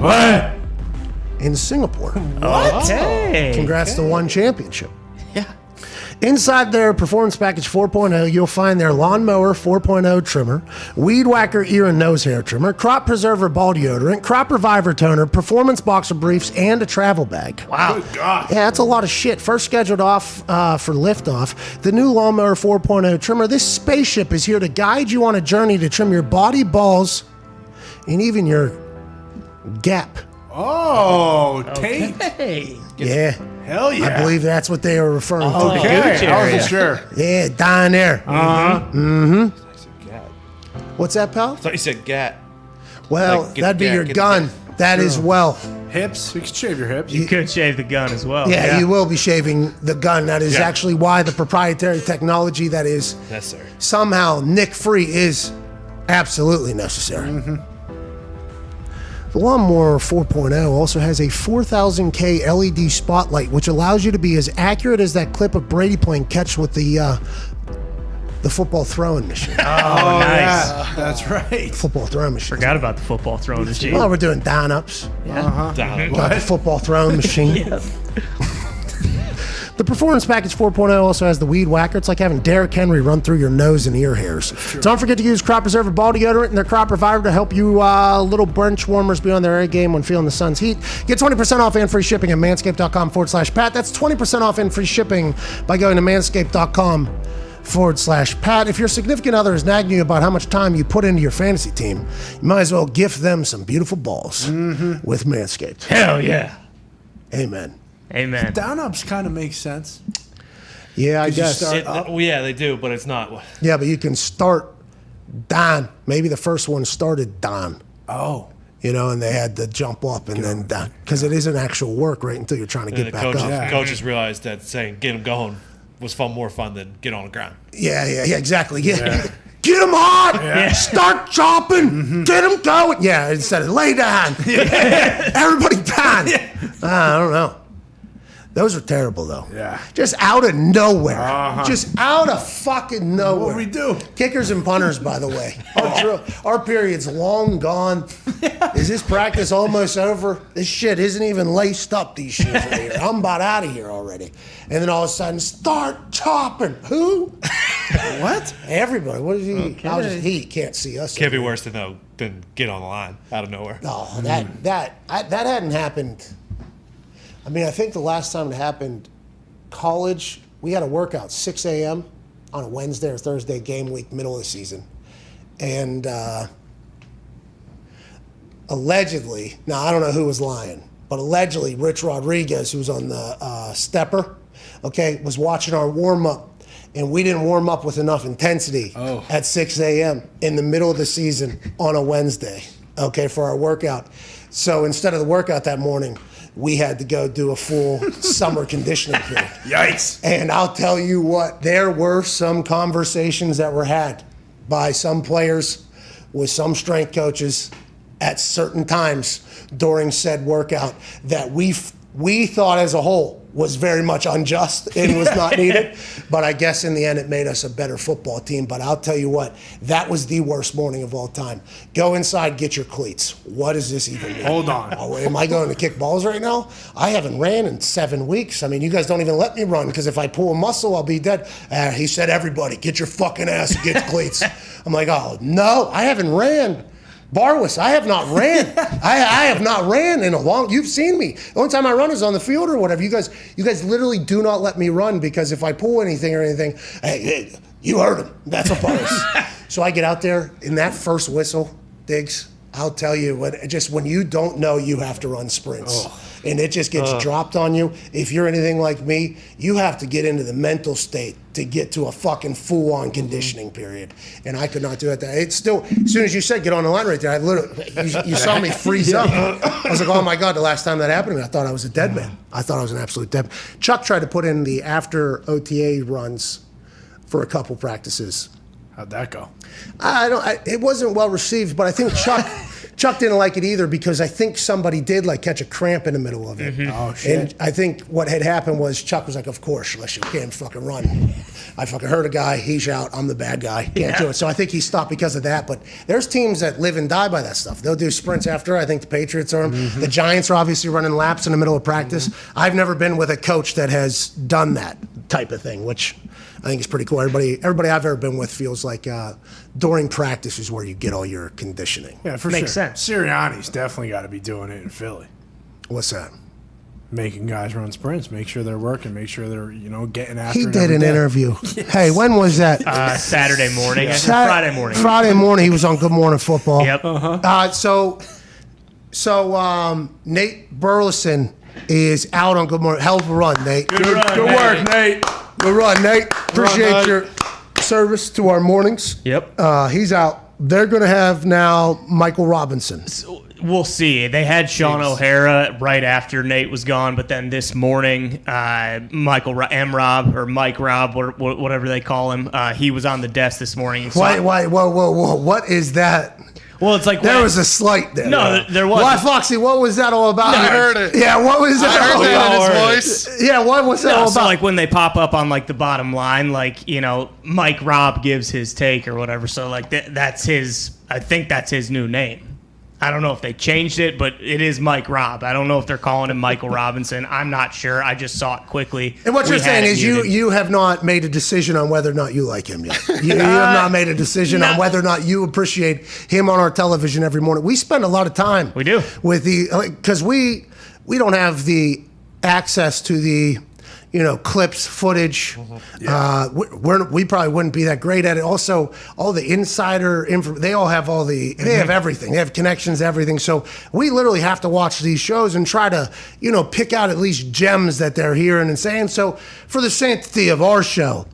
and Singapore. Okay. Congrats to one championship. Inside their Performance Package 4.0, you'll find their Lawnmower 4.0 trimmer, Weed Whacker ear and nose hair trimmer, Crop Preserver ball deodorant, Crop Reviver toner, Performance boxer briefs, and a travel bag. Wow. Good God. Yeah, that's a lot of shit. First scheduled off for liftoff, the new Lawnmower 4.0 trimmer. This spaceship is here to guide you on a journey to trim your body, balls, and even your gap. Oh, tape. Yeah. Hell yeah. I believe that's what they are referring to. Okay. I wasn't sure. Yeah, down there. What's that, pal? I thought you said gat. Well, Like, get that'd be the your gat, get gun. That is well. Hips. You can shave your hips. You could shave the gun as well. Yeah, you will be shaving the gun. That is Yeah. actually why the proprietary technology that is Necessary. somehow nick-free is absolutely necessary. The Lawnmower 4.0 also has a 4000K LED spotlight, which allows you to be as accurate as that clip of Brady playing catch with the football throwing machine. Oh, nice. Yeah, that's right. Football throwing machine. Forgot about the football throwing machine. Well, we're doing Dahn ups. Down. Got the football throwing machine. The Performance Package 4.0 also has the Weed Whacker. It's like having Derrick Henry run through your nose and ear hairs. Don't forget to use Crop Preserver Ball Deodorant and their Crop Reviver to help you little bench warmers be on their A game when feeling the sun's heat. Get 20% off and free shipping at manscaped.com/Pat. That's 20% off and free shipping by going to manscaped.com/Pat. If your significant other is nagging you about how much time you put into your fantasy team, you might as well gift them some beautiful balls with Manscaped. Hell yeah. Amen. Amen. Down ups kind of makes sense. Yeah, I guess. Yeah, they do, but it's not. Yeah, but you can start Dahn. Maybe the first one started Dahn. Oh. You know, and they had to jump up and then Dahn. Because it isn't actual work right until you're trying to get back up. Coaches realized that saying get them going was more fun than get on the ground. Yeah, exactly. Yeah. Get them hard. Yeah. Start chopping. Get them going. Yeah, instead of lay down. Everybody down. I don't know. Those are terrible, though. Yeah. Just out of nowhere. Just out of fucking nowhere. What we do? Kickers and punters, by the way. Our period's long gone. Is this practice almost over? This shit isn't even laced up, these shoes right here. I'm about out of here already. And then all of a sudden, start chopping. Who? What? Everybody. What is he? Okay. He can't see us. Can't be worse than get on the line out of nowhere. No, that hadn't happened. I mean, I think the last time it happened, college, we had a workout 6 a.m. on a Wednesday or Thursday game week, middle of the season. And allegedly, now I don't know who was lying, but allegedly Rich Rodriguez, who was on the stepper, was watching our warm-up. And we didn't warm up with enough intensity at 6 a.m. in the middle of the season on a Wednesday, for our workout. So instead of the workout that morning, we had to go do a full summer conditioning period. Yikes. And I'll tell you what, there were some conversations that were had by some players with some strength coaches at certain times during said workout that we thought as a whole was very much unjust and was not needed. But I guess in the end it made us a better football team. But I'll tell you what, that was the worst morning of all time. Go inside, get your cleats. What does this even mean? Hold on. Oh, am I going to kick balls right now? I haven't ran in 7 weeks. I mean, you guys don't even let me run because if I pull a muscle, I'll be dead. He said, everybody, get your fucking ass and get your cleats. I'm like, oh, no, I haven't ran. Barwis, I have not ran. I have not ran in a long. You've seen me. The only time I run is on the field or whatever. You guys literally do not let me run because if I pull anything or anything, hey, you heard him. That's a bonus. So I get out there in that first whistle, Diggs. I'll tell you when you don't know, you have to run sprints. And it just gets dropped on you. If you're anything like me, you have to get into the mental state to get to a fucking full-on conditioning period. And I could not do it. It's still, as soon as you said get on the line right there, I literally, you saw me freeze up. I was like, oh my God, the last time that happened to me, I thought I was a dead man. I thought I was an absolute dead man. Chuck tried to put in the after OTA runs for a couple practices. How'd that go? It wasn't well received, but I think Chuck didn't like it either because I think somebody did catch a cramp in the middle of it. Oh, shit. And I think what had happened was Chuck was like, of course, listen, you can't fucking run. I fucking hurt a guy, he's out, I'm the bad guy, can't do it. So I think he stopped because of that, but there's teams that live and die by that stuff. They'll do sprints after. I think the Patriots are. The Giants are obviously running laps in the middle of practice. I've never been with a coach that has done that type of thing, which I think is pretty cool. Everybody I've ever been with feels like during practice is where you get all your conditioning. Yeah, for Makes sure. sense. Sirianni's definitely got to be doing it in Philly. What's that? Making guys run sprints, make sure they're working, make sure they're getting after. He it did every an day. interview. Hey, when was that? Saturday morning. Friday morning. Friday morning. He was on Good Morning Football. Yep. So Nate Burleson is out on Good Morning. Hell of a run, Nate. Good work, Nate. Good run, Nate. Appreciate your service to our mornings. Yep. He's out. They're going to have now Michael Robinson. We'll see. They had Sean O'Hara right after Nate was gone, but then this morning, Mike Rob, or whatever they call him, he was on the desk this morning. Whoa. What is that? Well, it's like there was a slight there. No, there was. Why, Foxy? What was that all about? I heard it. Yeah, what was that? I heard that in his voice. Yeah, what was that all about? So like when they pop up on the bottom line, Mike Robb gives his take or whatever. So that's his. I think that's his new name. I don't know if they changed it, but it is Mike Robb. I don't know if they're calling him Michael Robinson. I'm not sure. I just saw it quickly. And what you're saying is you have not made a decision on whether or not you like him yet. You have not made a decision on whether or not you appreciate him on our television every morning. We spend a lot of time. We do. With because we don't have the access to the clips, footage. We probably wouldn't be that great at it. Also, all the insider info, they all have they have everything. They have connections, everything. So we literally have to watch these shows and try to, pick out at least gems that they're hearing and saying. So for the sanctity of our show,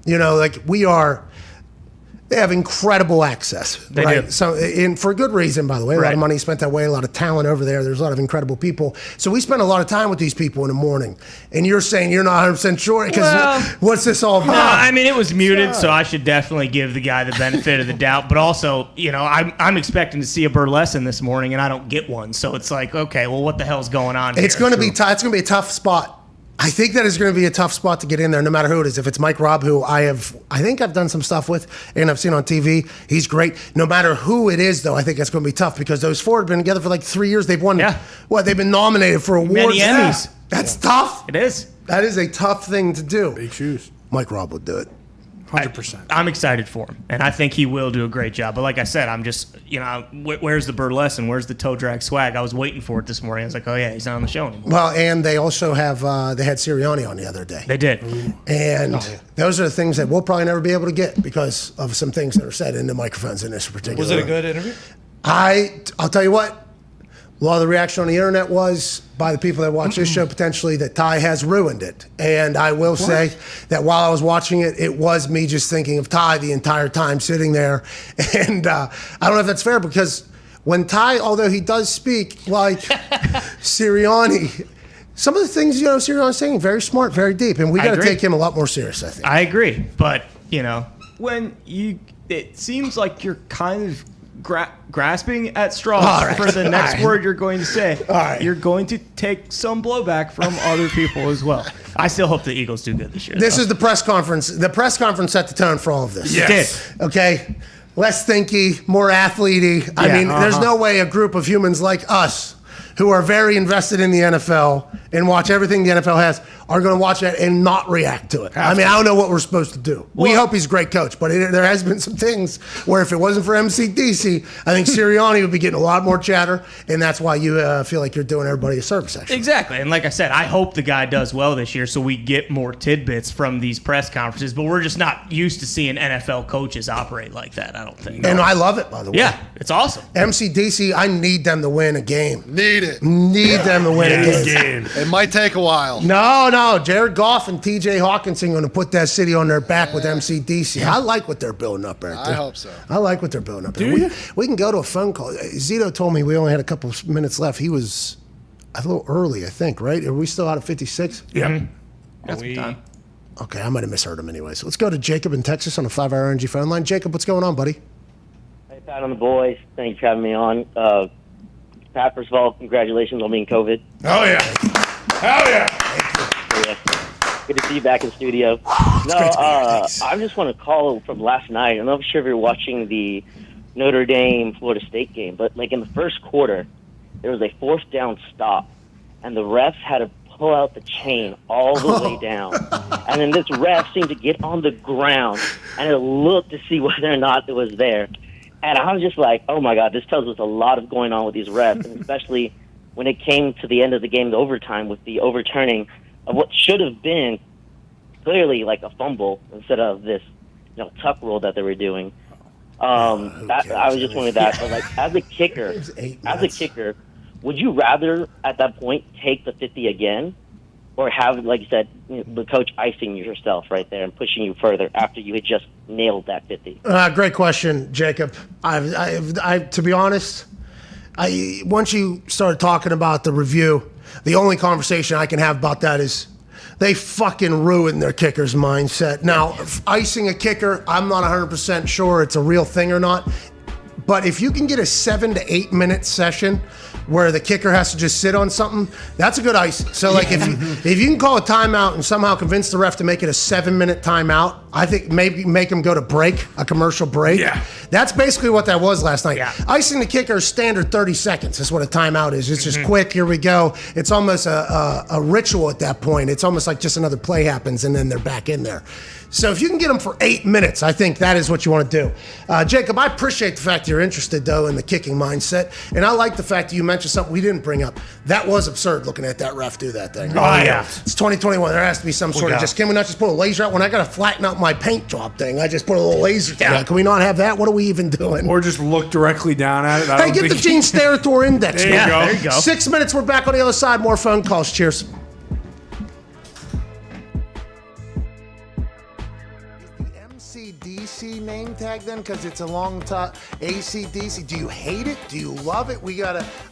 they have incredible access. They right? do. So, and for good reason, by the way. A lot of money spent that way, a lot of talent over there. There's a lot of incredible people. So we spend a lot of time with these people in the morning. And you're saying you're not 100% sure? Because what's this all about? No, I mean, it was muted, so I should definitely give the guy the benefit of the doubt. But also, I'm expecting to see a burlesque this morning, and I don't get one. So it's like, okay, well, what the hell's going on here? It's going to be it's going to be a tough spot. I think that is going to be a tough spot to get in there, no matter who it is. If it's Mike Robb, who I think I've done some stuff with and I've seen on TV, he's great. No matter who it is, though, I think it's going to be tough because those four have been together for like 3 years. They've won, they've been nominated for awards. Many Emmys. That's tough. It is. That is a tough thing to do. Big shoes. Mike Robb would do it. 100%. I'm excited for him, and I think he will do a great job. But like I said, I'm just, where's the burlesque and where's the toe drag swag? I was waiting for it this morning. I was like, oh, yeah, he's not on the show anymore. Well, and they also have, they had Sirianni on the other day. They did. And those are the things that we'll probably never be able to get because of some things that are said in the microphones in this particular Was it a good interview? I'll tell you what. A lot of the reaction on the internet was by the people that watch this show potentially that Ty has ruined it. And I will say that while I was watching it, it was me just thinking of Ty the entire time sitting there. And I don't know if that's fair because when Ty, although he does speak like Sirianni, some of the things, Sirianni's saying, very smart, very deep. And we got to take him a lot more serious, I think. I agree. But, when it seems like you're kind of grasping at straws for the next word you're going to say. You're going to take some blowback from other people as well. I still hope the Eagles do good this year. This is the press conference. The press conference set the tone for all of this. Yes. It did. Okay? Less thinky, more athlete-y. I mean, there's no way a group of humans like us who are very invested in the NFL and watch everything the NFL has are going to watch that and not react to it. I don't know what we're supposed to do. We hope he's a great coach, but there has been some things where if it wasn't for MCDC, I think Sirianni would be getting a lot more chatter, and that's why you feel like you're doing everybody a service, actually. Exactly, and like I said, I hope the guy does well this year so we get more tidbits from these press conferences, but we're just not used to seeing NFL coaches operate like that, I don't think. And I love it, by the way. Yeah, it's awesome. MCDC, I need them to win a game. Need it. Need them to win a game. It might take a while. No. Jared Goff and TJ Hawkinson going to put that city on their back with MCDC. I like what they're building up there. I hope so. I like what they're building up there. We can go to a phone call. Zito told me we only had a couple of minutes left. He was a little early, I think, right? Are we still out of 56? Yeah. Mm-hmm. That's good time. Okay, I might have misheard him anyway. So let's go to Jacob in Texas on a 5-hour energy phone line. Jacob, what's going on, buddy? Hey, Pat on the boys. Thanks for having me on. Pat, first of all, congratulations on being COVID. Oh, yeah. Hell yeah. Good to see you back in studio. I just want to call from last night. I'm not sure if you're watching the Notre Dame-Florida State game, but like in the first quarter, there was a fourth down stop, and the refs had to pull out the chain all the way down. And then this ref seemed to get on the ground and look to see whether or not it was there. And I was just like, oh, my God, this tells us a lot of going on with these refs, and especially when it came to the end of the game, the overtime, with the overturning of what should have been clearly like a fumble instead of this tuck rule that they were doing. I was just wondering that. But like as a kicker, would you rather at that point take the 50 again, or have, like you said, the coach icing yourself right there and pushing you further after you had just nailed that 50? Great question, Jacob. To be honest, once you started talking about the review, the only conversation I can have about that is they fucking ruined their kicker's mindset. Now, icing a kicker, I'm not 100% sure it's a real thing or not. But if you can get a 7 to 8 minute session where the kicker has to just sit on something, that's a good icing. So, like, if you can call a timeout and somehow convince the ref to make it a 7-minute timeout, I think maybe make them go to break, a commercial break. Yeah. That's basically what that was last night. Yeah. Icing the kicker is standard 30 seconds. That's what a timeout is. It's just quick, here we go. It's almost a ritual at that point. It's almost like just another play happens and then they're back in there. So if you can get them for 8 minutes, I think that is what you want to do. Jacob, I appreciate the fact that you're interested, though, in the kicking mindset. And I like the fact that you mentioned something we didn't bring up. That was absurd looking at that ref do that thing. Oh, yeah. It's 2021. There has to be some sort of can we not just put a laser out? When I got to flatten out my paint job thing, I just put a little laser through that. Can we not have that? What are we even doing? Or just look directly down at it. Hey, get the Gene Steratore index. There you go. There you go. 6 minutes, we're back on the other side. More phone calls. Cheers. ACDC name tag then, because it's a long time. ACDC. Do you hate it? Do you love it?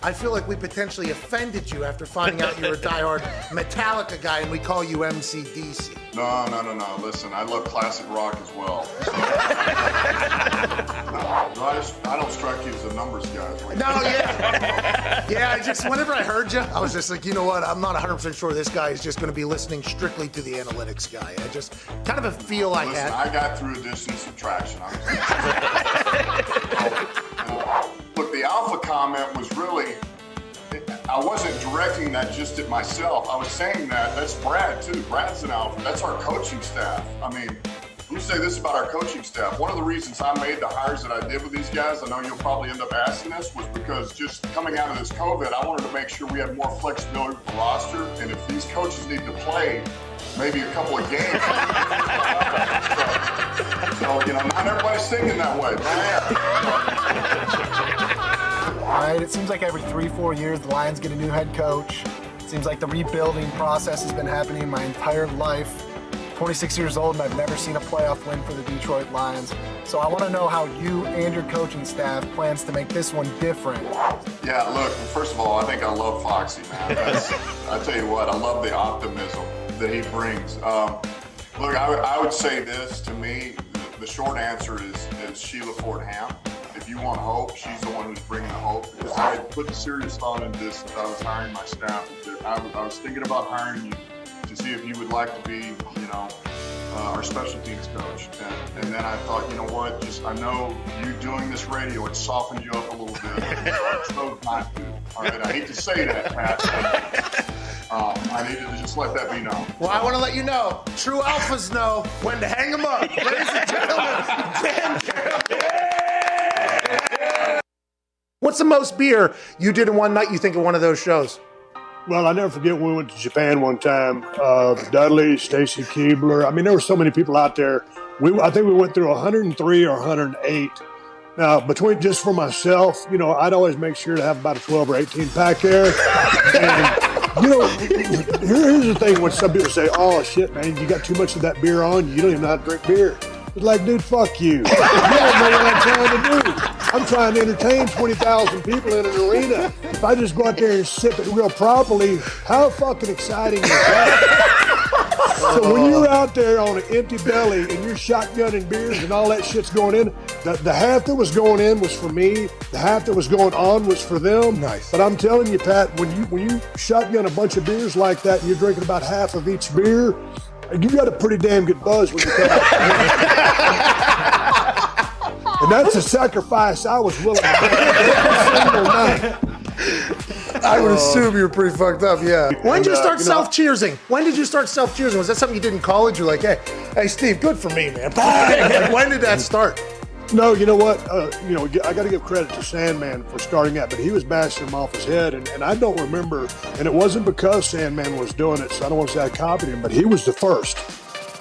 I feel like we potentially offended you after finding out you're a diehard Metallica guy and we call you MCDC. No. Listen, I love classic rock as well. So. I don't strike you as a numbers guy. Yeah, whenever I heard you, I was just like, you know what? I'm not 100% sure this guy is just going to be listening strictly to the analytics guy. I just kind of a feel I had. I got through addition and subtraction. Look, the alpha comment was really, I wasn't directing that just at myself. I was saying that's Brad too. Brad's an alpha. That's our coaching staff. I mean, let me say this about our coaching staff. One of the reasons I made the hires that I did with these guys, I know you'll probably end up asking this, was because just coming out of this COVID, I wanted to make sure we had more flexibility with the roster. And if these coaches need to play maybe a couple of games, so, not everybody's thinking that way. Right, it seems like every 3-4 years the Lions get a new head coach. It seems like the rebuilding process has been happening my entire life. 26 years old and I've never seen a playoff win for the Detroit Lions. So I want to know how you and your coaching staff plans to make this one different. Yeah, look, first of all, I think I love Foxy, man. I tell you what, I love the optimism that he brings. Look, I would say this, to me, the short answer is Sheila Ford Ham. If you want hope, she's the one who's bringing the hope. Because I had put serious thought into this as I was hiring my staff. I was thinking about hiring you to see if you would like to be, our special teams coach. And then I thought, you know what, I know you doing this radio, it softened you up a little bit. I chose not to. All right, I hate to say that, Pat. But, I needed to just let that be known. Well, I want to let you know, true alphas know when to hang them up. Ladies and gentlemen, Dan Carroll. What's the most beer you did in one night you think of one of those shows? Well, I never forget when we went to Japan one time. Dudley, Stacy Keebler. I mean, there were so many people out there. I think we went through 103 or 108. Now, just for myself, I'd always make sure to have about a 12 or 18 pack there. And, here's the thing when some people say, oh, shit, man, you got too much of that beer on. You don't even know how to drink beer. It's like, dude, fuck you. You don't know what I'm trying to do. I'm trying to entertain 20,000 people in an arena. If I just go out there and sip it real properly, how fucking exciting is that? So when you're out there on an empty belly and you're shotgunning beers and all that shit's going in, the half that was going in was for me. The half that was going on was for them. Nice. But I'm telling you, Pat, when you shotgun a bunch of beers like that and you're drinking about half of each beer, you got a pretty damn good buzz when you come out. And that's a sacrifice I was willing to make every single night. I would assume you were pretty fucked up, yeah. When did you start self-cheersing? When did you start self-cheersing? Was that something you did in college? You're like, hey, Steve, good for me, man. Like, when did that start? No, you know what? I got to give credit to Sandman for starting that, but he was bashing him off his head, and I don't remember, and it wasn't because Sandman was doing it, so I don't want to say I copied him, but he was the first.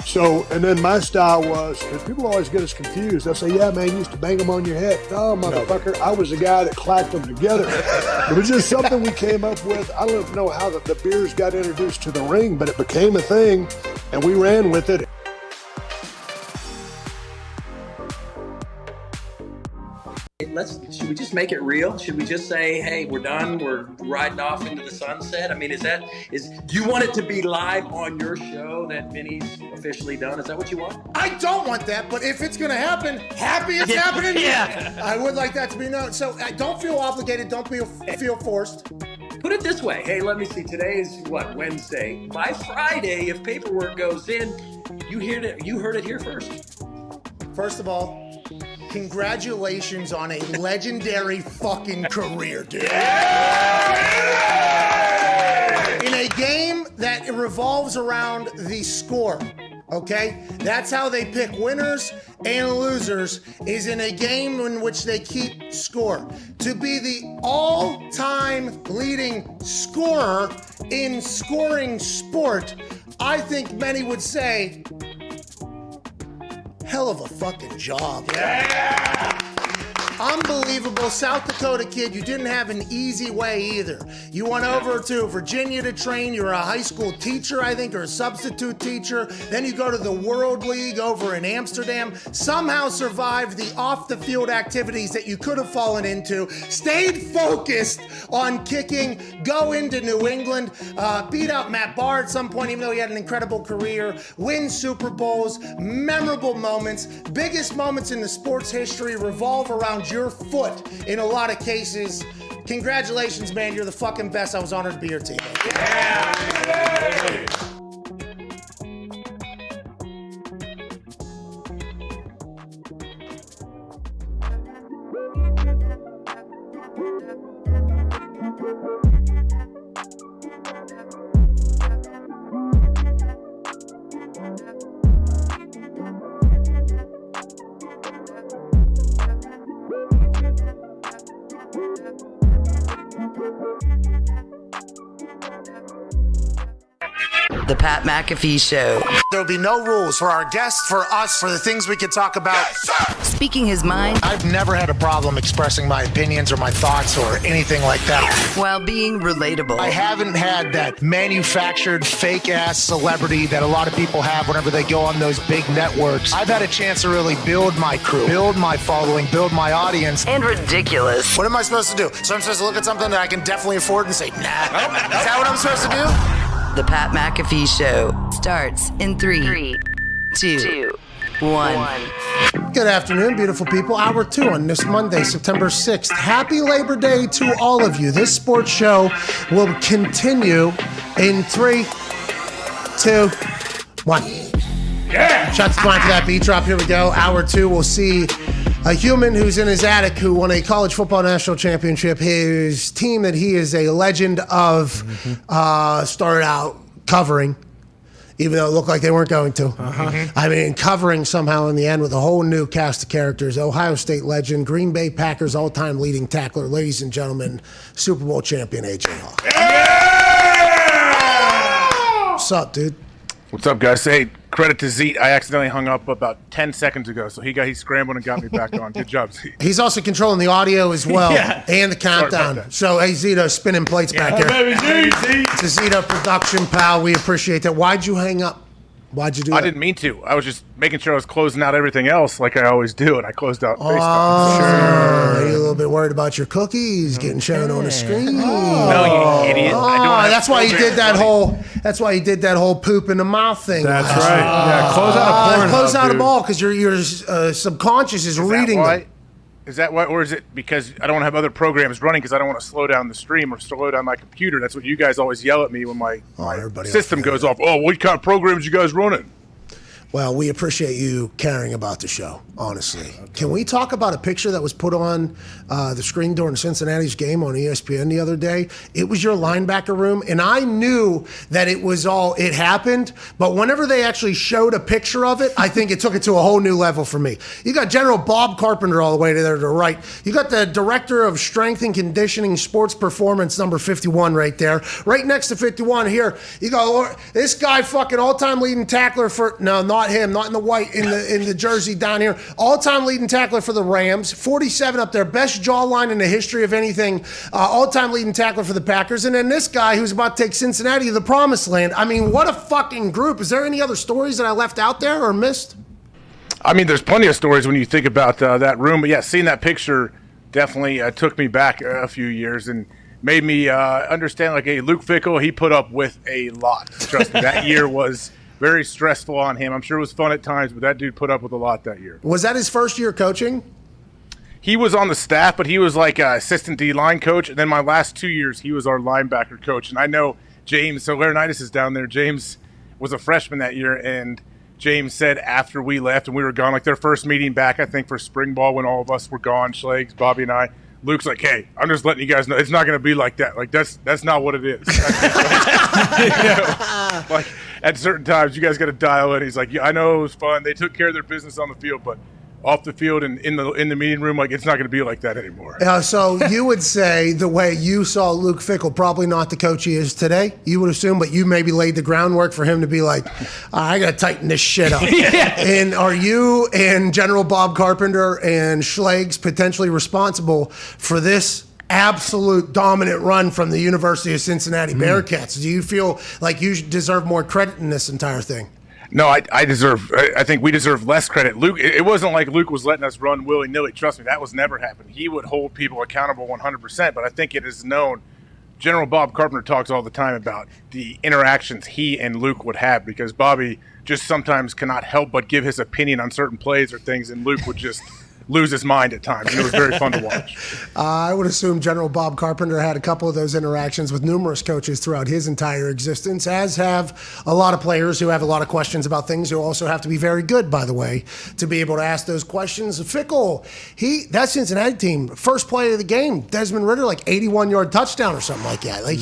So, and then my style was, because people always get us confused. They'll say, yeah, man, you used to bang them on your head. No, motherfucker, I was the guy that clacked them together. It was just something we came up with. I don't know how the beers got introduced to the ring, but it became a thing, and we ran with it. Should we just make it real? Should we just say, hey, we're done, we're riding off into the sunset? I mean, do you want it to be live on your show that Vinny's officially done? Is that what you want? I don't want that, but if it's going to happen, happy it's happening. Yeah. I would like that to be known. So don't feel obligated. Don't feel forced. Put put it this way. Hey, let me see. Today is what, Wednesday. By Friday, if paperwork goes in, you heard it here first. First of all, congratulations on a legendary fucking career, dude. In a game that revolves around the score, okay? That's how they pick winners and losers, is in a game in which they keep score. To be the all-time leading scorer in scoring sport, I think many would say, hell of a fucking job. Yeah! Unbelievable. South Dakota kid, you didn't have an easy way either. You went over to Virginia to train. You were a high school teacher, I think, or a substitute teacher. Then you go to the World League over in Amsterdam. Somehow survived the off-the-field activities that you could have fallen into. Stayed focused on kicking. Go into New England. Beat out Matt Barr at some point, even though he had an incredible career. Win Super Bowls. Memorable moments. Biggest moments in the sports history revolve around your foot in a lot of cases. Congratulations, man. You're the fucking best. I was honored to be your teammate. Yeah. The Pat McAfee Show. There'll be no rules for our guests, for us, for the things we could talk about. Speaking his mind. I've never had a problem expressing my opinions or my thoughts or anything like that. While being relatable. I haven't had that manufactured fake-ass celebrity that a lot of people have whenever they go on those big networks. I've had a chance to really build my crew, build my following, build my audience. And ridiculous. What am I supposed to do? So I'm supposed to look at something that I can definitely afford and say, nah. Is that what I'm supposed to do? The Pat McAfee Show starts in 3, 2, 1. Good afternoon, beautiful people. Hour 2 on this Monday, September 6th. Happy Labor Day to all of you. This sports show will continue in 3, 2, 1. Yeah! Shots flying to that beat drop. Here we go. Hour 2, we'll see a human who's in his attic who won a college football national championship. His team that he is a legend of started out covering, even though it looked like they weren't going to. I mean, covering somehow in the end with a whole new cast of characters. Ohio State legend, Green Bay Packers all-time leading tackler, ladies and gentlemen, Super Bowl champion A.J. Hawk. Yeah! What's up, dude? What's up, guys? Hey, credit to Zeke. I accidentally hung up about 10 seconds ago, so he scrambled and got me back on. Good job, Zeke. He's also controlling the audio as well, and the countdown. So, hey, Zito, spinning plates back here. It's a Zito production, pal. We appreciate that. Why'd you hang up? Why'd you do that? I didn't mean to. I was just making sure I was closing out everything else like I always do, and I closed out FaceTime. Are you a little bit worried about your cookies getting shown on the screen? No, you idiot. That's why he did that whole. That's why he did that whole poop in the mouth thing. That's right. Yeah, close out a porn. Close out a ball because your subconscious is reading them. Is that why, or is it because I don't want to have other programs running because I don't want to slow down the stream or slow down my computer? That's what you guys always yell at me when my system goes off. Oh, what kind of programs you guys running? Well, we appreciate you caring about the show, honestly. Okay. Can we talk about a picture that was put on the screen during Cincinnati's game on ESPN the other day? It was your linebacker room, and I knew that it happened, but whenever they actually showed a picture of it, I think it took it to a whole new level for me. You got General Bob Carpenter all the way to there to the right. You got the Director of Strength and Conditioning Sports Performance, number 51 right there. Right next to 51 here, you go, this guy fucking all-time leading tackler for, no, not him, not in the white, in the jersey down here. All-time leading tackler for the Rams, 47 up there, best jawline in the history of anything. All-time leading tackler for the Packers, and then this guy who's about to take Cincinnati to the promised land. I mean, what a fucking group. Is there any other stories that I left out there or missed? I mean, there's plenty of stories when you think about that room, but yeah, seeing that picture definitely took me back a few years and made me understand, like, hey, Luke Fickell, he put up with a lot. Trust me, that year was very stressful on him. I'm sure it was fun at times, but that dude put up with a lot that year. Was that his first year coaching? he was on the staff, but he was like assistant D-line coach. And then my last 2 years, he was our linebacker coach. And I know James, so Laurinaitis is down there. James was a freshman that year, and James said after we left and we were gone, like their first meeting back, I think for spring ball when all of us were gone, Schlegs, Bobby and I, Luke's like, hey, I'm just letting you guys know it's not going to be like that. Like that's not what it is. Like at certain times you guys got to dial in. He's like, yeah, I know it was fun. They took care of their business on the field, but off the field and in the meeting room, like it's not going to be like that anymore. So you would say the way you saw Luke Fickell, probably not the coach he is today, you would assume, but you maybe laid the groundwork for him to be like, I got to tighten this shit up. Yeah. And are you and General Bob Carpenter and Schlegs potentially responsible for this absolute dominant run from the University of Cincinnati Bearcats? Do you feel like you deserve more credit in this entire thing? No, I think we deserve less credit. Luke, it wasn't like Luke was letting us run willy-nilly. Trust me, that was never happening. He would hold people accountable 100%, but I think it is known. General Bob Carpenter talks all the time about the interactions he and Luke would have because Bobby just sometimes cannot help but give his opinion on certain plays or things, and Luke would just lose his mind at times, and it was very fun to watch. I would assume General Bob Carpenter had a couple of those interactions with numerous coaches throughout his entire existence, as have a lot of players who have a lot of questions about things who also have to be very good, by the way, to be able to ask those questions. Fickell, that Cincinnati team, first play of the game, Desmond Ridder, like 81-yard touchdown or something like that. Like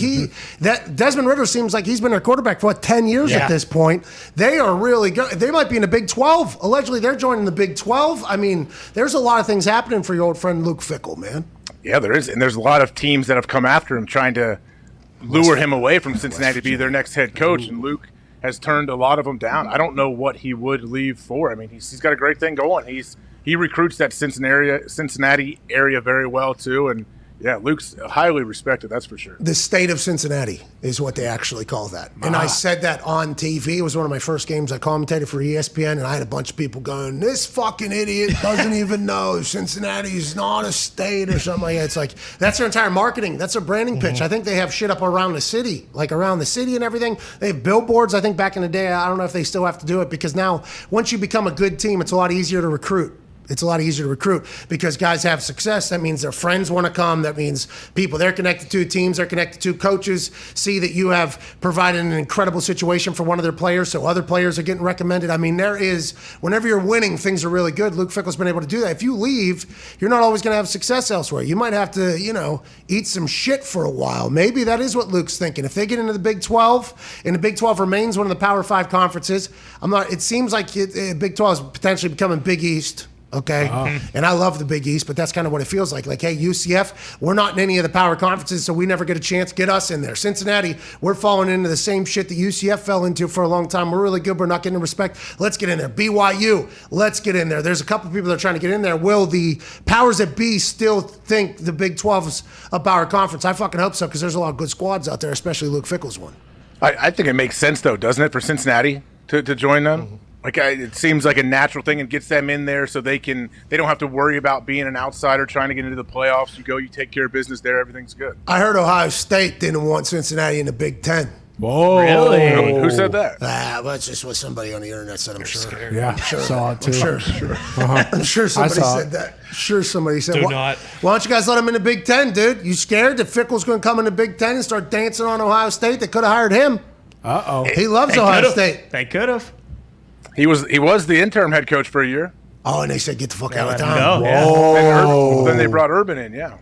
that Desmond Ridder seems like he's been their quarterback for 10 years at this point. They are really good. They might be in the Big 12. Allegedly, they're joining the Big 12. I mean, there's a lot of things happening for your old friend Luke Fickell, man. Yeah, there is. And there's a lot of teams that have come after him trying to lure him away from Cincinnati to be their next head coach. And Luke has turned a lot of them down. I don't know what he would leave for. I mean, he's got a great thing going. He recruits that Cincinnati area very well, too. And, yeah, Luke's highly respected, that's for sure. The state of Cincinnati is what they actually call that. And I said that on TV. It was one of my first games I commentated for ESPN, and I had a bunch of people going, this fucking idiot doesn't even know Cincinnati is not a state or something like that. It's like, that's their entire marketing. That's their branding pitch. I think they have shit up around the city, like around the city and everything. They have billboards. I think back in the day, I don't know if they still have to do it because now once you become a good team, it's a lot easier to recruit. It's a lot easier to recruit because guys have success. That means their friends want to come. That means people they're connected to, teams they're connected to, coaches see that you have provided an incredible situation for one of their players, so other players are getting recommended. I mean, whenever you're winning, things are really good. Luke Fickell's been able to do that. If you leave, you're not always going to have success elsewhere. You might have to, eat some shit for a while. Maybe that is what Luke's thinking. If they get into the Big 12, and the Big 12 remains one of the Power 5 conferences, it seems like Big 12 is potentially becoming Big East. Okay. And I love the Big East, but that's kind of what it feels like. Like, hey, UCF, we're not in any of the power conferences, so we never get a chance. Get us in there. Cincinnati, we're falling into the same shit that UCF fell into for a long time. We're really good. We're not getting respect. Let's get in there. BYU, let's get in there. There's a couple people that are trying to get in there. Will the powers that be still think the Big 12 is a power conference? I fucking hope so, because there's a lot of good squads out there, especially Luke Fickell's one. I think it makes sense, though, doesn't it, for Cincinnati to join them? It seems like a natural thing and gets them in there so they don't have to worry about being an outsider trying to get into the playoffs. You take care of business there, everything's good. I heard Ohio State didn't want Cincinnati in the Big Ten. Whoa. Really? Who said that? That's just what somebody on the internet said, I'm sure. Yeah, I'm sure. Saw it too. I'm sure. I'm sure somebody said that. Sure somebody said not. Why don't you guys let him in the Big Ten, dude? You scared that Fickell's going to come in the Big Ten and start dancing on Ohio State? They could have hired him. Uh-oh. He loves Ohio State. They could have. He was the interim head coach for a year. Oh, and they said, get the fuck out of let him town. go. Then they brought Urban in, yeah.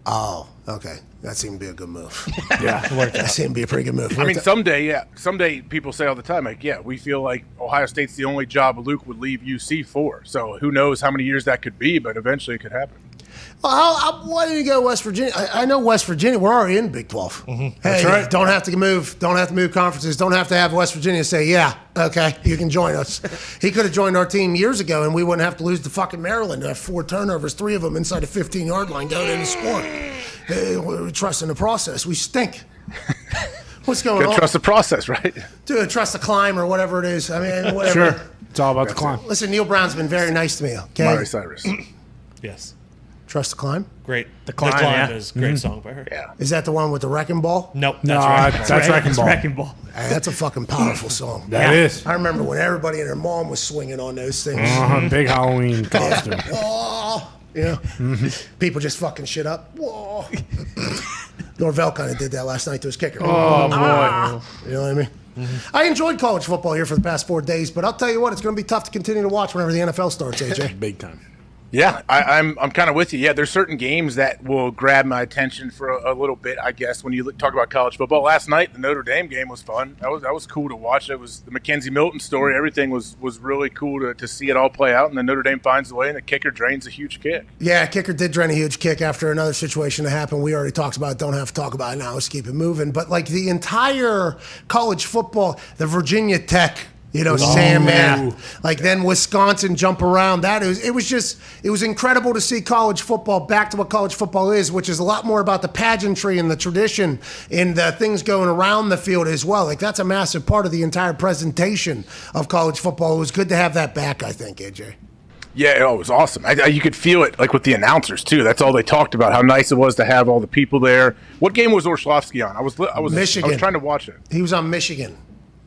Oh, okay. That seemed to be a good move. Yeah. That seemed to be a pretty good move. I mean, someday people say all the time, like, yeah, we feel like Ohio State's the only job Luke would leave UC for. So who knows how many years that could be, but eventually it could happen. Well, why didn't you go to West Virginia? I know West Virginia. We're already in Big 12. Hey, That's right. Don't have to move conferences. Don't have to have West Virginia say, yeah, okay, you can join us. He could have joined our team years ago, and we wouldn't have to lose to fucking Maryland. Have 4 turnovers, 3 of them inside the 15-yard line, going in and score. We trust in the process. We stink. What's going on? Trust the process, right? Dude, trust the climb or whatever it is. I mean, whatever. Sure. It's all about the climb. Listen, Neil Brown's been very nice to me. Okay. Miley Cyrus. Yes. Trust the climb. Great. The Climb, is a great song by her. Yeah. Is that the one with the wrecking ball? Nope. That's Wrecking Ball. Wrecking Ball. Hey, that's a fucking powerful song. That is. I remember when everybody and their mom was swinging on those things. Big Halloween costume. Oh, You know, people just fucking shit up. Whoa. Norvell kind of did that last night to his kicker. Oh, boy. You know what I mean? I enjoyed college football here for the past 4 days, but I'll tell you what, it's going to be tough to continue to watch whenever the NFL starts, AJ. Big time. Yeah, I'm kind of with you. Yeah, there's certain games that will grab my attention for a little bit, I guess, when you talk about college football. Last night, the Notre Dame game was fun. That was cool to watch. It was the Mackenzie Milton story. Everything was really cool to see it all play out, and then Notre Dame finds the way, and the kicker drains a huge kick. Yeah, kicker did drain a huge kick after another situation that happened. We already talked about it. Don't have to talk about it now. Let's keep it moving. But, like, the entire college football, the Virginia Tech – Sandman. Like then Wisconsin jump around. It was incredible to see college football back to what college football is, which is a lot more about the pageantry and the tradition and the things going around the field as well. Like that's a massive part of the entire presentation of college football. It was good to have that back, I think, AJ. Yeah, it was awesome. You could feel it, like with the announcers too. That's all they talked about. How nice it was to have all the people there. What game was Orshlovsky on? I was Michigan. I was trying to watch it. He was on Michigan.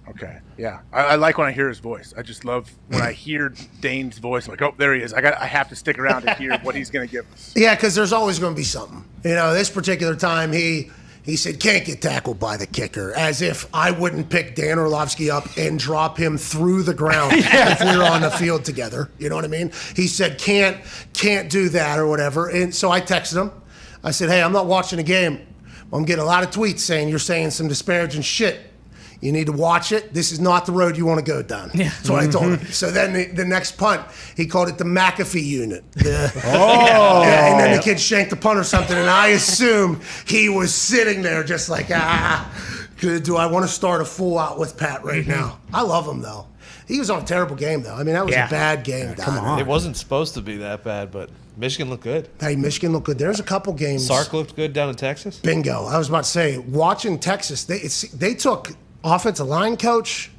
Okay, yeah. I like when I hear his voice. I just love when I hear Dane's voice. I'm like, oh, there he is. I have to stick around to hear what he's going to give us. Yeah, because there's always going to be something. You know, this particular time, he said, can't get tackled by the kicker, as if I wouldn't pick Dan Orlovsky up and drop him through the ground if we were on the field together. You know what I mean? He said, can't do that or whatever. And so I texted him. I said, hey, I'm not watching the game. I'm getting a lot of tweets saying you're saying some disparaging shit. You need to watch it. This is not the road you want to go down. Yeah. That's what I told him. So then the next punt, he called it the McAfee unit. And then the kid shanked the punt or something, and I assumed he was sitting there just like, do I want to start a full out with Pat right now? I love him, though. He was on a terrible game, though. I mean, that was a bad game. Come on. It wasn't supposed to be that bad, but Michigan looked good. Hey, Michigan looked good. There's a couple games. Sark looked good down in Texas. Bingo. I was about to say, watching Texas, they took offensive line coach.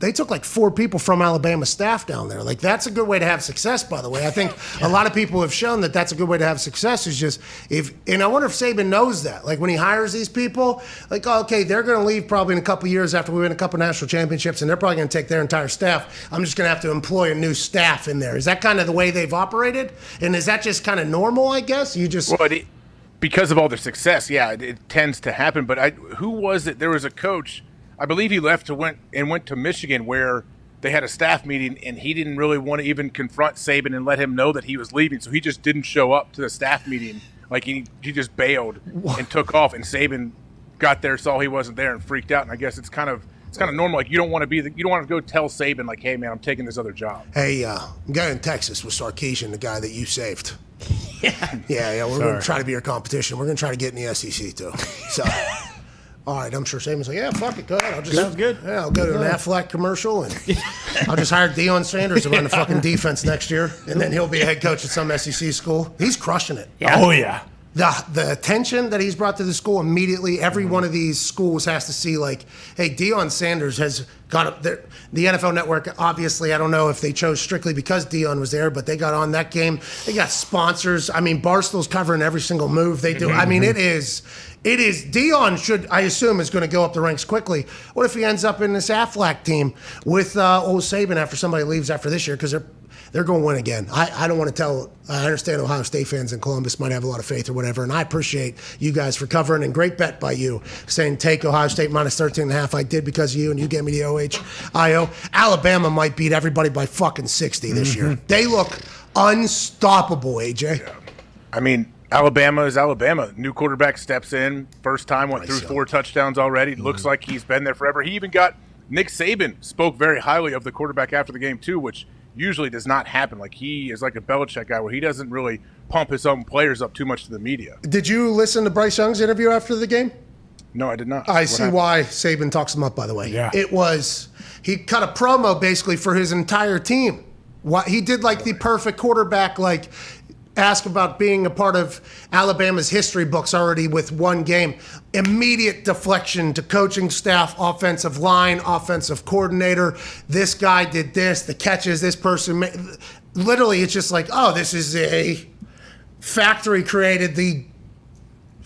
They took like 4 people from Alabama staff down there. Like that's a good way to have success, by the way. I think a lot of people have shown that that's a good way to have success is just and I wonder if Saban knows that. Like when he hires these people, like, oh, okay, they're going to leave probably in a couple years after we win a couple national championships and they're probably going to take their entire staff. I'm just going to have to employ a new staff in there. Is that kind of the way they've operated? And is that just kind of normal, I guess? Because of all their success, yeah, it tends to happen. But who was it? There was a coach, I believe he went to Michigan where they had a staff meeting and he didn't really want to even confront Saban and let him know that he was leaving. So he just didn't show up to the staff meeting. Like he just bailed and took off. And Saban got there, saw he wasn't there, and freaked out. And I guess it's kind of normal. Like you don't want to go tell Saban like, hey man, I'm taking this other job. Hey, the guy in Texas was Sarkisian, the guy that you saved. Yeah. We're going to try to be your competition. We're going to try to get in the SEC too. So. All right, I'm sure Saban's like, yeah, fuck it, go ahead. Sounds good. Yeah, I'll go to an Aflac commercial, and I'll just hire Deion Sanders to run the fucking defense next year, and then he'll be a head coach at some SEC school. He's crushing it. Yeah. Oh, yeah. The attention that he's brought to the school immediately, every one of these schools has to see, like, hey, Deion Sanders has got up there. The NFL Network, obviously, I don't know if they chose strictly because Deion was there, but they got on that game. They got sponsors. I mean, Barstool's covering every single move they do. I mean, it is Deion I assume, is going to go up the ranks quickly. What if he ends up in this Aflac team with old Saban after somebody leaves after this year? Because they're going to win again. I don't want to tell. I understand Ohio State fans in Columbus might have a lot of faith or whatever, and I appreciate you guys for covering, and great bet by you saying take Ohio State minus 13.5. I did because of you, and you gave me the OHIO. Alabama might beat everybody by fucking 60 this year. They look unstoppable, AJ. Yeah. I mean, Alabama is Alabama. New quarterback steps in. First time, went through 4 touchdowns already. Looks like he's been there forever. He even got Nick Saban spoke very highly of the quarterback after the game too, which usually does not happen. Like he is like a Belichick guy where he doesn't really pump his own players up too much to the media. Did you listen to Bryce Young's interview after the game? No, I did not. I see why Saban talks him up, by the way. Yeah. He cut a promo basically for his entire team. He did like the perfect quarterback, like ask about being a part of Alabama's history books already with one game. Immediate deflection to coaching staff, offensive line, offensive coordinator. This guy did this, the catches, this person made. Literally, it's just like, oh, this is a factory created the